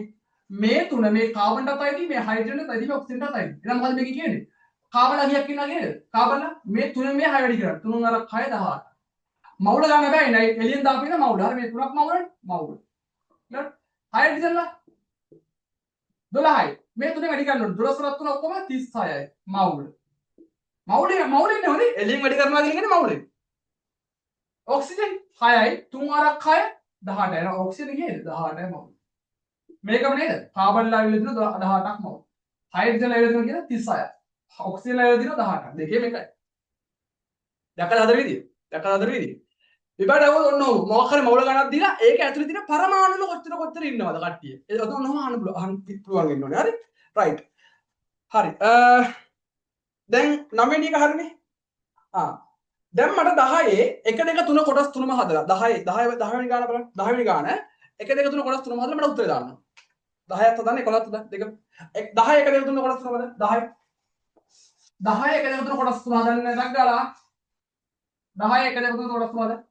මේ තුන මේ කාබන්ටත් අයිති, මේ හයිඩ්‍රජන්ටත් අයිති, මේ ඔක්සිජන්ටත් අයිති. එහෙනම් මොකද්ද මේකෙන් කියන්නේ? කාබන්ලා කීයක් ඉන්නවා කියන්නේ? කාබන්ලා මේ තුනෙන් මේ 6 වැඩි කරා. 3 අර 6 18. මවුල ගන්න බෑ නේ. එළියෙන් දාපු එක මවුල. හරි මේ තුනක් මවුලනේ. මවුල. ඊළඟ හයිඩ්‍රජන්ලා 12යි. මේ තුනේ වැඩි කරන්න ඕනේ. 12 තුන ඔක්කොම 36යි. මවුල. මවුලේ ඉන්නේ හොඳේ. එළියෙන් වැඩි කරනවා කියන්නේ මවුලේ. ඔක්සිජන් 6යි 3 අරක් 6 18යි. එහෙනම් ඔක්සිජන් කියන්නේ 18යි මවුල. මේකම නේද? කාබන් ලා විල දින 18ක් මවුල. හයිඩ්‍රජන් ලා විල දින කියන 36යි. ඔක්සිජන් ලා විල දින 18ක්. දෙකේම එකයි. දැකලා හද විදිය. දැකලා අතර විදිය. විභාගය આવුවොත් ඔන්න ඔහොම මොකක් හරි මවුල ගණක් දීලා ඒක ඇතුලේ තියෙන පරමාණු වල කොච්චර ඉන්නවද කට්ටිය. ඒක ඔන්න ඔහොම අහන්න පුළුවන් වෙන්න ඕනේ. හරි? රයිට්. හරි. දැන් 9 වෙනි එක හරිනේ. දැන් මට 10 1 2 3 කොටස් තුනම හදලා 10 10 වෙනි ගාන බලන්න 10 වෙනි ගාන 1 2 3 කොටස් තුනම හදලා මට උත්තරේ දාන්න. 10ක් හදන්න 11ක් හදන්න දෙක 10 1 2 3 කොටස් තුනම හදන්න 10 10 1 2 3 කොටස් තුන හදන්න නැත්නම් ගාලා 10 1 2 3 කොටස් තුන හදන්න.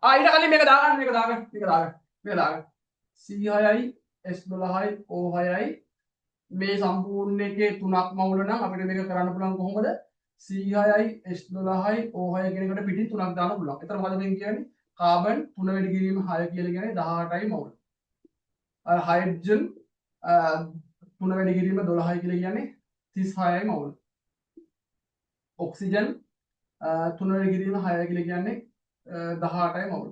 ඊට කලින් මේක දාගන්න C6යි S12යි O6යි මේ සම්පූර්ණ එකේ තුනක් මවුල නම් අපිට මේක කරන්න පුළුවන් කොහොමද? C6යි S12යි O6 කියන එකට පිටින් තුනක් දාන්න පුළුවන්. එතන මොකද මේ කියන්නේ? කාබන් 3 වැඩි කිරීම 6 කියලා කියන්නේ 18යි මවුල. හයිඩ්‍රජන් 3 වැඩි කිරීම 12යි කියලා කියන්නේ 36යි මවුල. ඔක්සිජන් 3 වැඩි කිරීම 6යි කියලා කියන්නේ 18යි මවුල.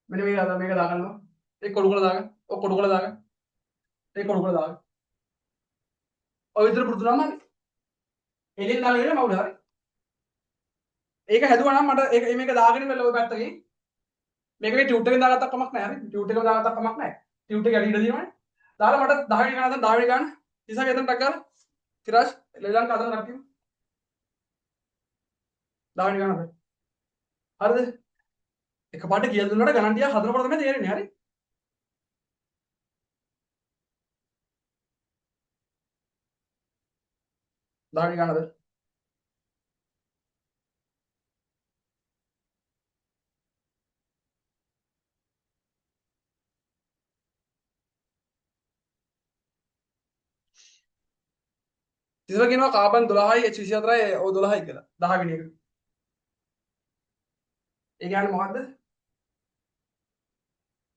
මෙන්න මේක දාගන්නවා. ඒ කොටු කරලා දාගන්න. ඔය කොටු කරලා දාගන්න. ඒ කොටු කරලා දාගන්න. ඔය විතර පුරුදු නම් හරි. එළියෙන් දාලා ඉන්නේ මවුල හරි. ඒක හැදුවා නම් මට ඒක මේක දාගෙන ඉන්න ඔය පැත්තකින් මේක මේ ටියුට් එකෙන් දාගත්තක් කමක් නැහැ හරි. ටියුට් එකෙන් දාගත්තක් කමක් නැහැ. ටියුට් එක යටි ඉඳ දිනවනේ. දාලා මට 10 වෙනි ගාන 10 වෙනි ගාන ඉතින් එතන ටක් ගාලා තිරාජ් ලෙලංක අදන රක්කියු 10 වෙනි ගාන හරිද? එකපාරට කියලා දුන්නාට ගණන් ටික හදනකොට තමයි තේරෙන්නේ හරි. දාවි ගන්නද? ඉතින් කියනවා කාබන් 12යි H24යි O12යි කියලා. 10 වෙනි එක. ඒ කියන්නේ මොකද්ද?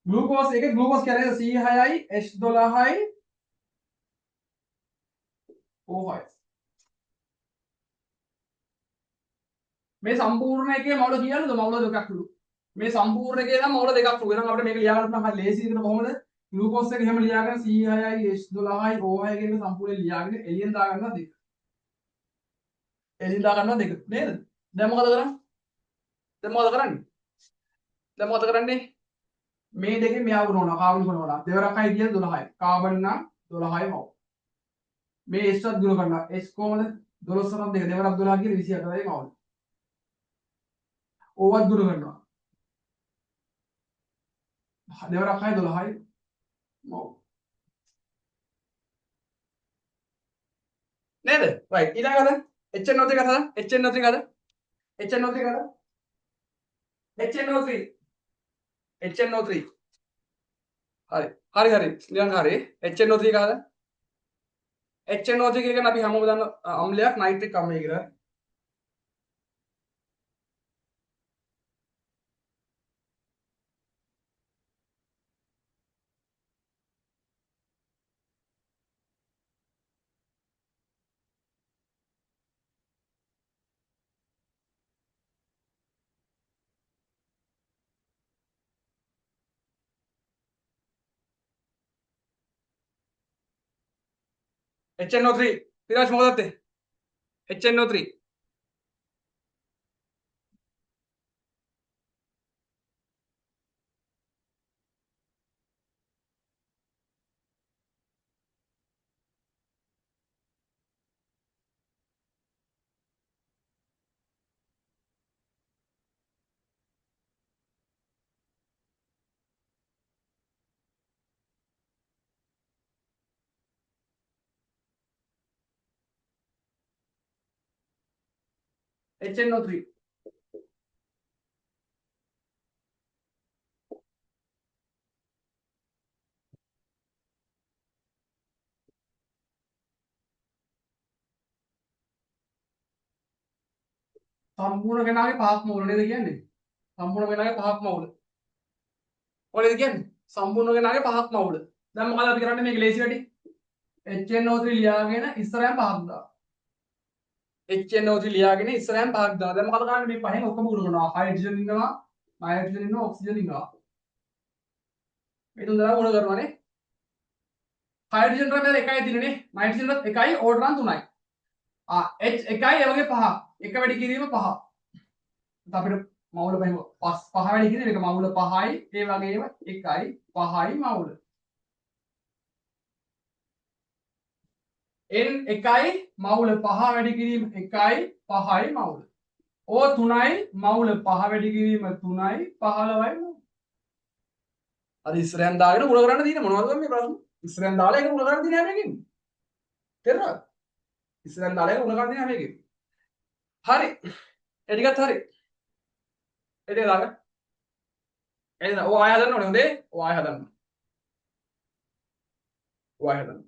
ග්ලූකෝස් එකේ ග්ලූකෝස් කියන්නේ C6යි H12යි O6යි. මේ සම්පූර්ණ එකේ මවුල කියන්නද මවුල දෙකක්ලු. මේ සම්පූර්ණ එකේ නම් මවුල දෙකක්ලු. එහෙනම් අපිට මේක ලියා ගන්න නම් හරි ලේසි විදිහට කොහොමද? ග්ලූකෝස් එක එහෙම ලියාගෙන C6යි H12යි O6යි කියන සම්පූර්ණයෙන් ලියාගෙන එළියෙන් දා ගන්නවා දෙක. එළියෙන් දා ගන්නවා දෙක. නේද? දැන් මොකද කරන්නේ? දැන් මොකද කරන්නේ? මේ දෙකෙන් මෙයා වුණා කාබන් කරනවා. දෙවරක්යි කියන 12යි. කාබන් නම් 12යි මවුල. මේ S වත් ගුණ කරනවා. S කොහමද? 12 සරම් දෙක දෙවරක් 12 කියන 24යි මවුල. O වත් ගුණ කරනවා. දෙවරක්යි 12යි මවුල. නේද? right ඊළඟට HNO3 කතා HNO3 කතා HNO3 කතා HNO3 HNO3 හරි ඊළඟ හරි HNO3 කතා HNO3 කියන අපි හැමෝම දන්න අම්ලයක් නයිට්‍රික් අම්ලය කියලා. HNO3 විරාජ් මොකදද HNO3 HNO3 සම්පූර්ණ කෙනාගේ පහක් මවුල නේද කියන්නේ? සම්පූර්ණ කෙනාගේ පහක් මවුල. ඔයද කියන්නේ? සම්පූර්ණ කෙනාගේ පහක් මවුල. දැන් මොකද අපි කරන්නේ මේක ලේසි වැඩි. HNO3 ලියාගෙන ඉස්සරහන් පහක් දාන්න. HNO3 ලියාගෙන ඉස්සරහන් පහක් දාන්න. දැන් මොකද කරන්නේ මේ පහෙන් ඔක්කොම ගුණ කරනවා. හයිඩ්‍රජන් ඉන්නවා, නයිට්‍රජන් ඉන්නවා, ඔක්සිජන් ඉන්නවා. මේ තුන් දෙනා ගුණ කරනවානේ. හයිඩ්‍රජන් රන් එකයි තියෙන්නේ. නයිට්‍රජන් එකයි ඕඩරන් 3යි. H එකයි ඒ වගේ පහ. එක වැඩි කිරීම පහ. අපිට මවුල පහ වැඩි කිරීම එක මවුල 5යි ඒ වගේම 1යි 5යි මවුල n 1යි මවුල 5 වැඩි කිරීම 1යි 5යි මවුල O 3යි මවුල 5 වැඩි කිරීම 3යි 15යි මවුල අර ඉස්සරෙන් දාගෙන මුල කරන්න තියෙන මොනවද මේ ප්‍රශ්න ඉස්සරෙන් දාලා ඒක මුල කරන්න තියෙන හැම එකකින් තේරුණාද ඉස්සරෙන් දාලා ඒක මුල කරන්න තියෙන හැම එකකින් හරි ඒ ටිකත් හරි ඒ ටික දාගන්න එහෙනම් ඔය ආය හදන්න ඕනේ හොඳේ ඔය ආය හදන්න ඔය ආය හදන්න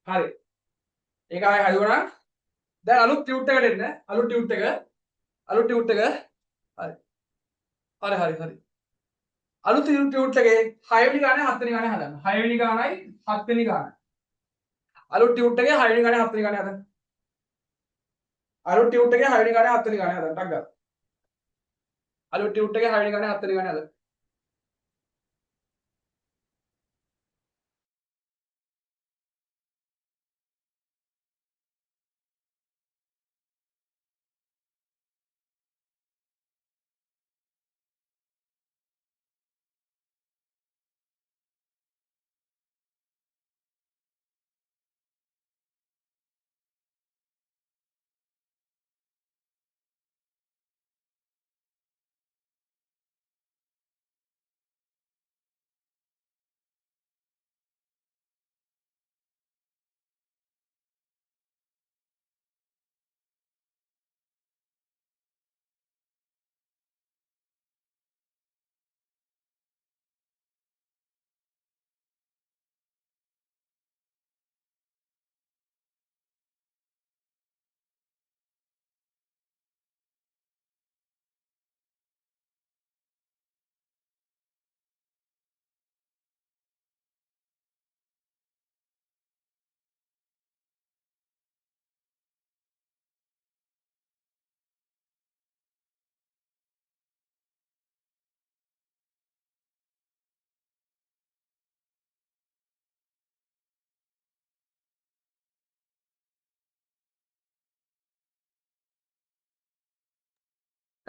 හරි ඒක ආය හදුවා නම් දැන් අලුත් ටියුට් එකට එන්න අලුත් ටියුට් එක හරි හරි අලුත් ටියුට් එකේ 6 වෙනි ගානේ 7 වෙනි ගානේ හදන්න 6 වෙනි ගානයි 7 වෙනි ගානයි අලුත් ටියුට් එකේ 6 වෙනි ගානේ 7 වෙනි ගානේ හදන්න අලුත් ටියුට් එකේ 6 වෙනි ගානේ 7 වෙනි ගානේ හදන්න ටක් ගන්න අලුත් ටියුට් එකේ 6 වෙනි ගානේ 7 වෙනි ගානේ හදන්න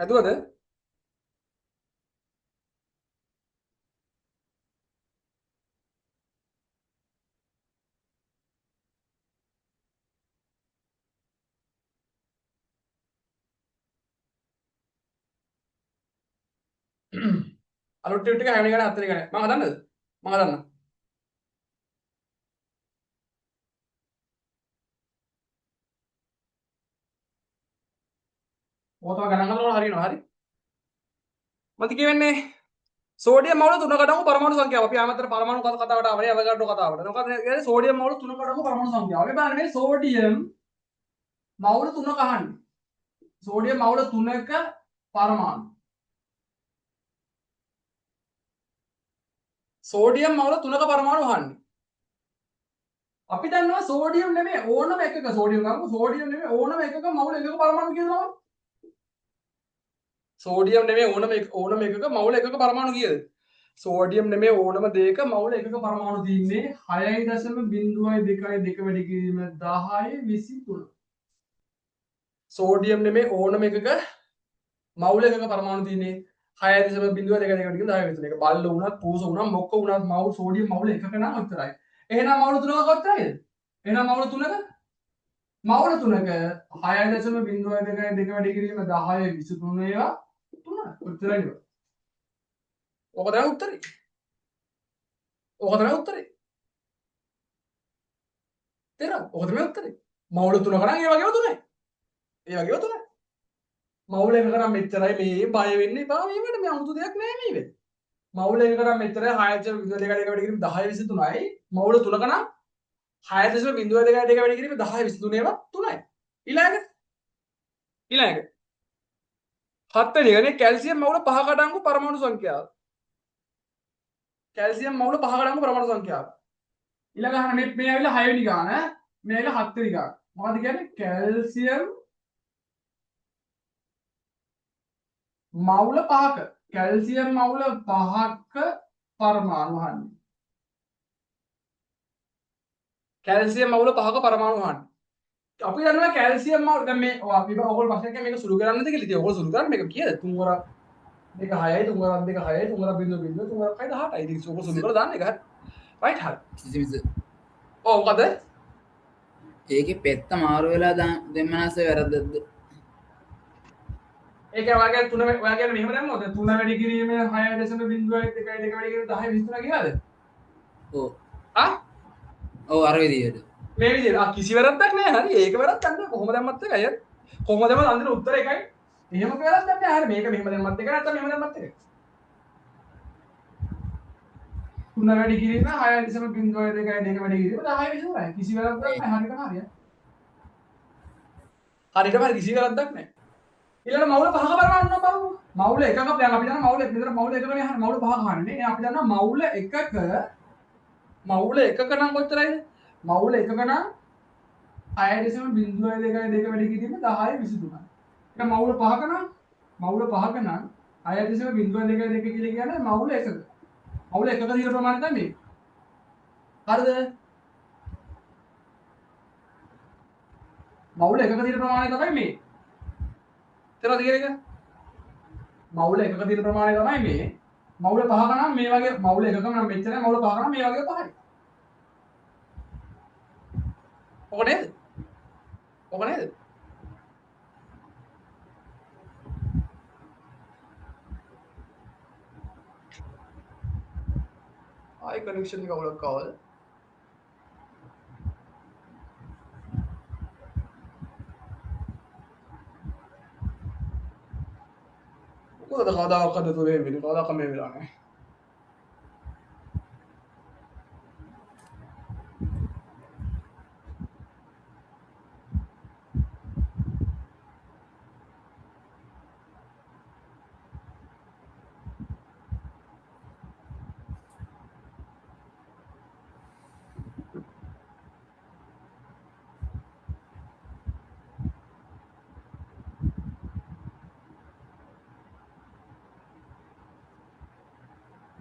හැදුවද අලුත් ටියුට් එකේ 6 වෙනි ගානේ 7 වෙනි ගානේ මම හදන්නද මම හදන්න ඕක තමයි ගණන් හදනකොට හරියනවා හරි මම කියවෙන්නේ සෝඩියම් මවුල 3කට අඩංගු පරමාණු සංඛ්‍යාව. අපි ආමතර පරමාණු කතාවට ආවනේ අවගාඩ්‍රෝ කතාවට. මොකද කියන්නේ සෝඩියම් මවුල 3කට අඩංගු පරමාණු සංඛ්‍යාව. අපි බලන්නේ මේ සෝඩියම් මවුල 3ක අහන්නේ. සෝඩියම් මවුල 3ක පරමාණු. සෝඩියම් මවුල 3ක පරමාණු අහන්නේ. අපි දන්නවා සෝඩියම් නෙමෙයි ඕනම එකක සෝඩියම් ගමු. සෝඩියම් නෙමෙයි ඕනම එකක මවුල එකක පරමාණු කියනවා. සෝඩියම් නෙමෙයි ඕනම එකක මවුල එකක පරමාණු කීයද? සෝඩියම් නෙමෙයි ඕනම දෙයක මවුල එකක පරමාණු තියෙන්නේ 6.02 වැඩි කිරීම 1023. සෝඩියම් නෙමෙයි ඕනම එකක මවුල එකක පරමාණු තියෙන්නේ 6.02 වැඩි කිරීම 1023. ඒක බල්ල වුණත් පූස වුණත් මොක්ක වුණත් මවුල සෝඩියම් මවුල එකක නම් ඔච්චරයි. එහෙනම් මවුල තුනක කොච්චරයිද? එහෙනම් මවුල තුනක 6.02 වැඩි කිරීම 1023 ඒවා 3 ඔච්චරයි නේද? ඕක තමයි උත්තරේ. ඕක තමයි උත්තරේ. තේරෙනවද? ඕක තමයි උත්තරේ. මවුල තුනක නම් ඒ වගේම තුනයි. ඒ වගේම තුනයි. මවුල එකක නම් මෙච්චරයි මේ බය වෙන්න එපා මේකට මේ 아무තු දෙයක් නෑ මේ වෙන්නේ. මවුල එකක නම් මෙච්චරයි 6.02 වැඩි කිරීම 1023යි. මවුල තුනක නම් 6.02 වැඩි කිරීම 1023 ඒවා තුනයි. ඊළඟ 7 වෙනි එකනේ කැල්සියම් මවුල 5කට අඩංගු පරමාණු සංඛ්‍යාව. කැල්සියම් මවුල 5කට අඩංගු පරමාණු සංඛ්‍යාව. ඊළඟ අහන මේ ඇවිල්ලා 6 වෙනි ගාන මේ ඇවිල්ලා 7 වෙනි ගාන. මොකද කියන්නේ කැල්සියම් මවුල 5ක කැල්සියම් මවුල 5ක පරමාණු අහන්නේ. කැල්සියම් මවුල 5ක පරමාණු අහන්නේ. අපි දන්නවා කැල්සියම් මවුල දැන් මේ අපි ඔයගොල්ලෝ ප්‍රශ්නයක් මේක සුළු කරන්නද කියලා. ඉතින් ඔයගොල්ලෝ සුළු කරන්නේ මේක කීයද? 3 වරක් 2 6යි 3 වරක් 2 6යි 3 වරක් 0 0 3 වරක් 18යි. ඉතින් ඔයගොල්ලෝ සුළු කරලා දාන්න එක හරි. රයිට් හරි. කිසිවිස ඔව් මොකද? ඒකේ පෙත්ත මාරු වෙලා දෙමනස්සේ වැරද්දක්ද? ඒක ඔයාගේ 3 ඔයා කියන්නේ මෙහෙම දැම්මොත් 3 වැඩි කිරීම 6.01 2 වැඩි කිරීම 10 23 කියලාද? ඔව්. ආ? ඔව් අර විදියට. මේ විදිහට කිසි වැරද්දක් නෑ හරි. ඒක වැරද්දක් නෑ. කොහොම දැම්මත් එකයි හරි. කොහොම දැම්මත් අන්තිම උත්තරය එකයි. එහෙම වැරද්දක් නෑ හරි. මේක මෙහෙම දැම්මත් එක නැත්නම් මෙහෙම දැම්මත් එකයි. 3 වැඩි කිරීම 6.02 වැඩි කිරීම 10 23යි. කිසි වැරද්දක් නෑ. හරියටම හරියයි. හරියටම හරි කිසි වැරද්දක් නෑ. ඊළඟ මවුල 5ක පරමාණු නම් බලමු. මවුල එකක දැන් අපි දන්නවා මවුල මෙතන මවුල එකකනේ අහන්නේ. මවුල 5ක අහන්නේ. අපි දන්නවා මවුල එකක නම් කොච්චරයිද? මවුල එකක නම් 6.02 වැඩි කිරීම 10 23යි. ඒක මවුල 5ක නම් 6.02 කියලා කියන්නේ මවුල එකක. මවුල එකක දින ප්‍රමාණය තමයි මේ. හරිද? මවුල එකක දින ප්‍රමාණය තමයි මේ. තේරෙනවද කියන එක? මවුල එකක දින ප්‍රමාණය තමයි මේ. මවුල 5ක නම් මේ වගේ මවුල එකක නම් මෙච්චරයි මවුල 5ක නම් මේ වගේ 5යි. ඔක නේද? ඔක නේද? ආයි කනෙක්ෂන් එක අවුලක් ආවද? මොකද කවදාකවත් දුර වෙන්නේ කවදාකවත් මේ වෙලා නැහැ.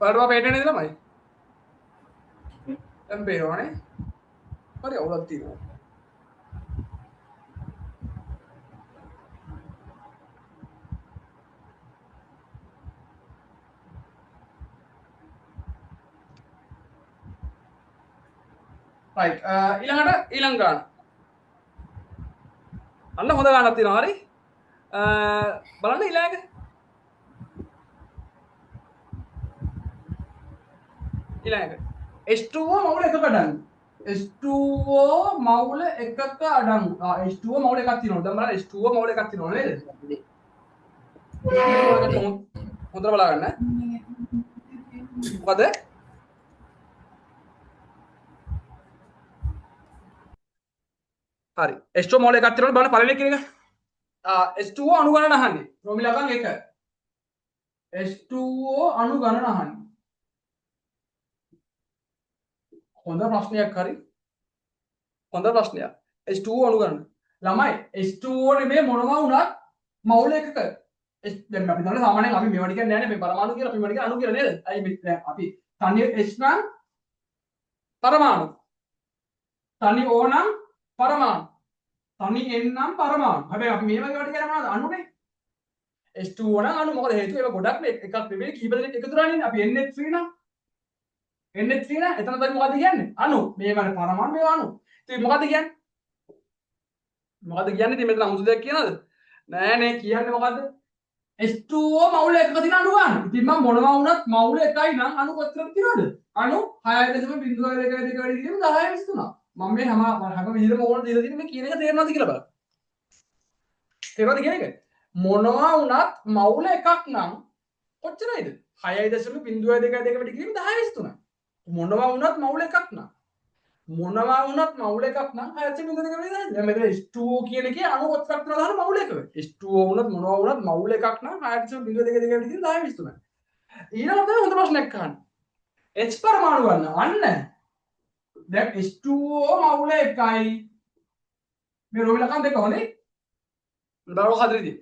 බලනවා පේන්නේ නේද ළමයි? දැන් පේනවනේ. හරි අවුලක් තියෙනවා. රයිට් ඊළඟ ගාන. අන්න හොඳ ගානක් තියෙනවා හරි. බලන්න ඊළඟ. ඊළඟ. H2O මවුල එකක අඩංගු. H2O මවුල එකක අඩංගු. H2O මවුල එකක් තියෙනවා. දැන් බලන්න H2O මවුල එකක් තියෙනවා නේද? හොඳට බලාගන්න. මොකද? හරි. H2O මවුල එකක් තියෙනවා බලන්න පළවෙනි එක. H2O අණු ගණන අහන්නේ. ප්‍රෝමිලකම් 1. H2O අණු ගණන අහන්නේ. හොඳ ප්‍රශ්නයක් හරි. හොඳ ප්‍රශ්නයක්. H2O අණු ගණන. ළමයි H2O නෙමෙයි මොනවා වුණත් මවුල එකක. දැන් අපි දන්නවා සාමාන්‍යයෙන් අපි මේවට කියන්නේ නැහැ නේ මේ පරමාණු කියලා අපි මේවට කියන්නේ අණු කියලා නේද? අයි දැන් අපි තනි H නම් පරමාණු. තනි O නම් පරමාණු. තනි N නම් පරමාණු. හැබැයි අපි මේ වගේ වට කියන්නේ මොනවද? අණුනේ. H2O නම් අණු මොකද හේතුව ඒක ගොඩක් නේ එකක් නෙමෙයි කීප දෙනෙක් එකතු කරන්නේ අපි NH3 නම් NH3 නම් එතන තමයි මොකද කියන්නේ? අණු. මේ වල පරමාණු මේ අණු. ඉතින් මොකද කියන්නේ? මොකද කියන්නේ ඉතින් මෙතන අමුතු දෙයක් කියනවද? නෑ නේ කියන්නේ මොකද්ද? H2O මවුල එකක තියෙන අණු ගන්න. ඉතින් මම මොනවා වුණත් මවුල එකයි නම් අණු කොච්චරද තියෙනවද? අණු 6.02 වැඩි කිරීම 10 23. මම මේ හැම විදිහටම ඕන දීලා තියෙන මේ කියන එක තේරෙනවද කියලා බලන්න. තේරෙනවද කියන එක? මොනවා වුණත් මවුල එකක් නම් කොච්චරයිද? 6.02 වැඩි කිරීම 10 23. මොනවා වුණත් මවුල එකක් නම් මොනවා වුණත් මවුල එකක් නම් 6.02 වැඩි දැන් මෙතන H2O කියන එකේ අණු කොච්චරක් තියෙනවද අහන මවුල එකක. H2O වුණත් මොනවා වුණත් මවුල එකක් නම් 6.02 වැඩි කිරීම 10 23. ඊළඟට හොඳ ප්‍රශ්නයක් අහන්න. H පරමාණු ගන්න. අන්න දැන් H2O මවුල එකයි මේ රෝමිලකම් දෙක හොනේ බලව හදරිදී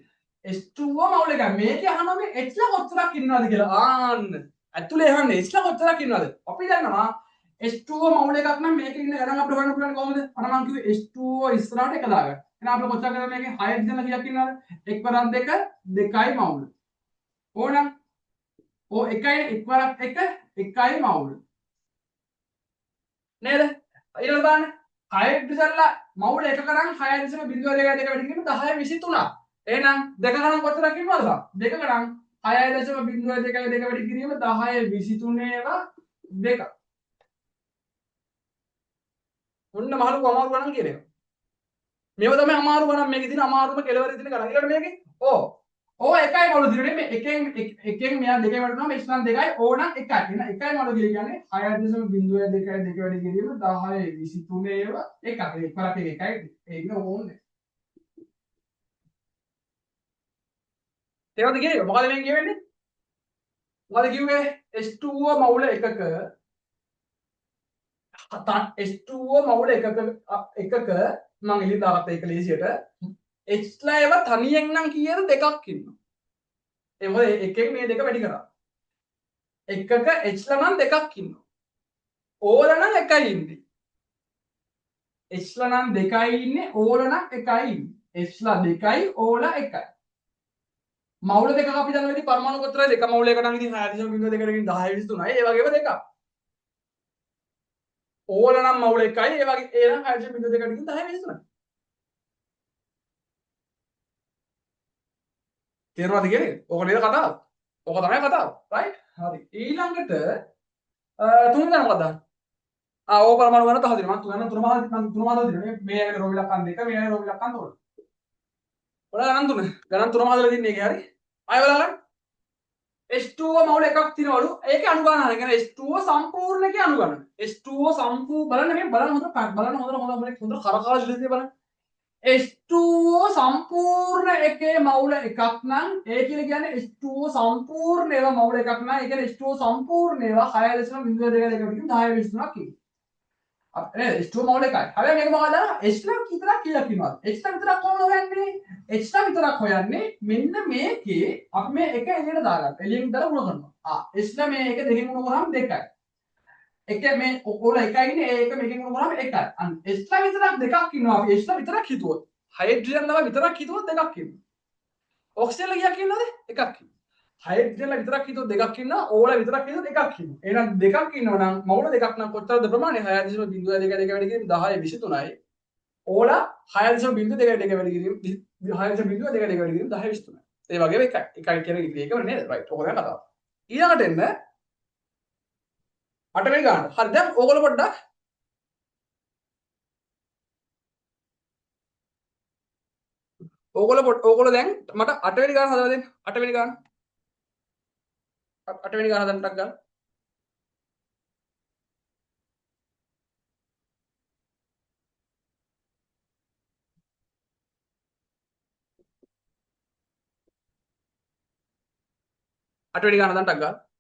H2O මවුල එකයි. මේකේ අහනවා මේ H ලා කොච්චරක් ඉන්නවද කියලා. ආන්න. ඇතුලේ අහන්නේ H ලා කොච්චරක් ඉන්නවද? අපි දන්නවා H2O මවුල එකක් නම් මේකේ ඉන්න ගණන් අපිට හොයන්න පුළුවන් කොහොමද? අර මං කිව්වේ H2O ඉස්සරහට එක දාගන්න. එහෙනම් අපිට කොච්චර කරන්නේ මේකේ හයිඩ්‍රජන් කීයක් ඉන්නවද? 1 වරක් 2 2යි මවුල. ඕනම් ඕ 1යි 1 වරක් 1 1යි මවුල. නේද? ඊළඟ බලන්න. හයිඩ්‍රජන්ලා මවුල එකක නම් 6.02 වැඩි කිරීම 10 23. එහෙනම් දෙක ගණන් කොච්චරක් ඉන්නවද? දෙක ගණන් 6.02 වැඩි කිරීම 10 23 ඒවා දෙක. ඔන්න මහලු අමාරු ගණන් කියන එක. මේව තමයි අමාරු ගණන් මේකේ තියෙන අමාරුම කෙලවරේ තියෙන ගණන්. ඊළඟට මේකේ ඕ එකයි මොළු දිනේ මේ එකෙන් මෙයා දෙකේ වටනවා මේ ස්ථාන දෙකයි ඕ නම් එකයි. එහෙනම් එකයි මොළු කියන්නේ 6.02 වැඩි කිරීම 10 23 ඒවා එකක්. ඒ එක්වරක් එකයි. ඒක ඕනේ. තේරුණාද කියන්නේ? මොකද මේ කියවෙන්නේ? මොකද කිව්වේ? H2O මවුල එකක H2O මවුල එකක මම එළිය දාගත්ත එක ලේසියට H ලා ඒවා තනියෙන් නම් කීයද දෙකක් ඉන්නවා. ඒ මොකද එකෙන් මේ දෙක වැඩි කරා. එකක H ලා නම් දෙකක් ඉන්නවා. O ලා නම් එකයි ඉන්නේ. H ලා නම් දෙකයි ඉන්නේ O ලා නම් එකයි ඉන්නේ. H ලා දෙකයි O ලා එකයි. මවුල දෙකක් අපි දන්නවා ඉතින් පරමාණු කොතරයි දෙක මවුල එක නම් ඉතින් 6.02 කින් 10 23යි ඒ වගේම දෙකක්. O ලා නම් මවුල එකයි ඒ වගේ ඒ නම් 6.02 කින් 10 23යි. තේරුණාද කියන්නේ? ඕක නේද කතාව? ඕක තමයි කතාව. රයිට්? හරි. ඊළඟට තුන්වෙනි මොකක්ද? ඕක පරමාණු ගණන තහ දෙනවා. මම තුනම හදලා දෙනවා. මේ ඇවිල්ලා රෝමි ලක්කන් දෙක, මේ ඇවිල්ලා රෝමි ලක්කන් තුන. ඔයාලා ගණන් තුන. ගණන් තුනම හදලා තින්නේ ඒකේ හරි. ආයෙ බලන්න. H2O මවුල එකක් තියනවලු. ඒකේ අණු ගණන හරි. කියන්නේ H2O සම්පූර්ණ එකේ අණු ගණන. H2O බලන්න මේ බලන්න හොඳට කරකාලා ඉල්ලන්නේ බලන්න. H2O සම්පූර්ණ එකේ මවුල එකක් නම් ඒ කියලා කියන්නේ H2O සම්පූර්ණ ඒවා මවුල එකක් නම් ඒ කියන්නේ H2O සම්පූර්ණ ඒවා 6.02 10 23ක් ඉන්නේ. අපේ H2O මවුල එකයි. හැබැයි මේක මොකද? H ලා විතරක් කියලා කියනවා. H ලා විතරක් කොහොමද හොයන්නේ? H ලා විතරක් හොයන්නේ මෙන්න මේකේ අපි මේ එක එළියට දාගන්න. එළියෙන් දාලා උණ කරනවා. H ලා මේ එක දෙකෙන් උණ කරාම දෙකයි. එක මේ ඔක්කොල එකයි ඉන්නේ ඒක මේකෙන් උණ කරාම එකයි. අන්න H ලා විතරක් දෙකක් ඉන්නවා. අපි H ලා විතරක් හිතුවොත්. හයිඩ්‍රජන් ලා විතරක් හිතුවොත් දෙකක් ඉන්නවා. ඔක්සිජන් ලා කීයක් ඉන්නවද? එකක් ඉන්නවා. හයිඩ්‍රජන් ලා විතරක් හිතුවොත් දෙකක් ඉන්නවා. ඕ ලා විතරක් හිතුවොත් එකක් ඉන්නවා. එහෙනම් දෙකක් ඉන්නවා නම් මවුල දෙකක් නම් කොච්චරද ප්‍රමාණය? 6.02 වැඩි කිරීම 10 23යි. ඕ ලා 6.02 වැඩි කිරීම 6.02 වැඩි කිරීම 10 23යි. ඒ වගේම එකයි. එකයි කියන එක ඒකම නේද? රයිට්. ඔක තමයි කතාව. ඊළඟට එන්න අටවෙනි ගාන. හරි දැන් ඕගොල්ලෝ පොඩ්ඩක් ඕගොල්ලෝ දැන් මට අටවෙනි ගාන හදලා දෙන්න. අටවෙනි ගාන. අටවෙනි ගාන හදන්න ටක් ගන්න. අටවෙනි ගාන හදන්න ටක් ගන්න.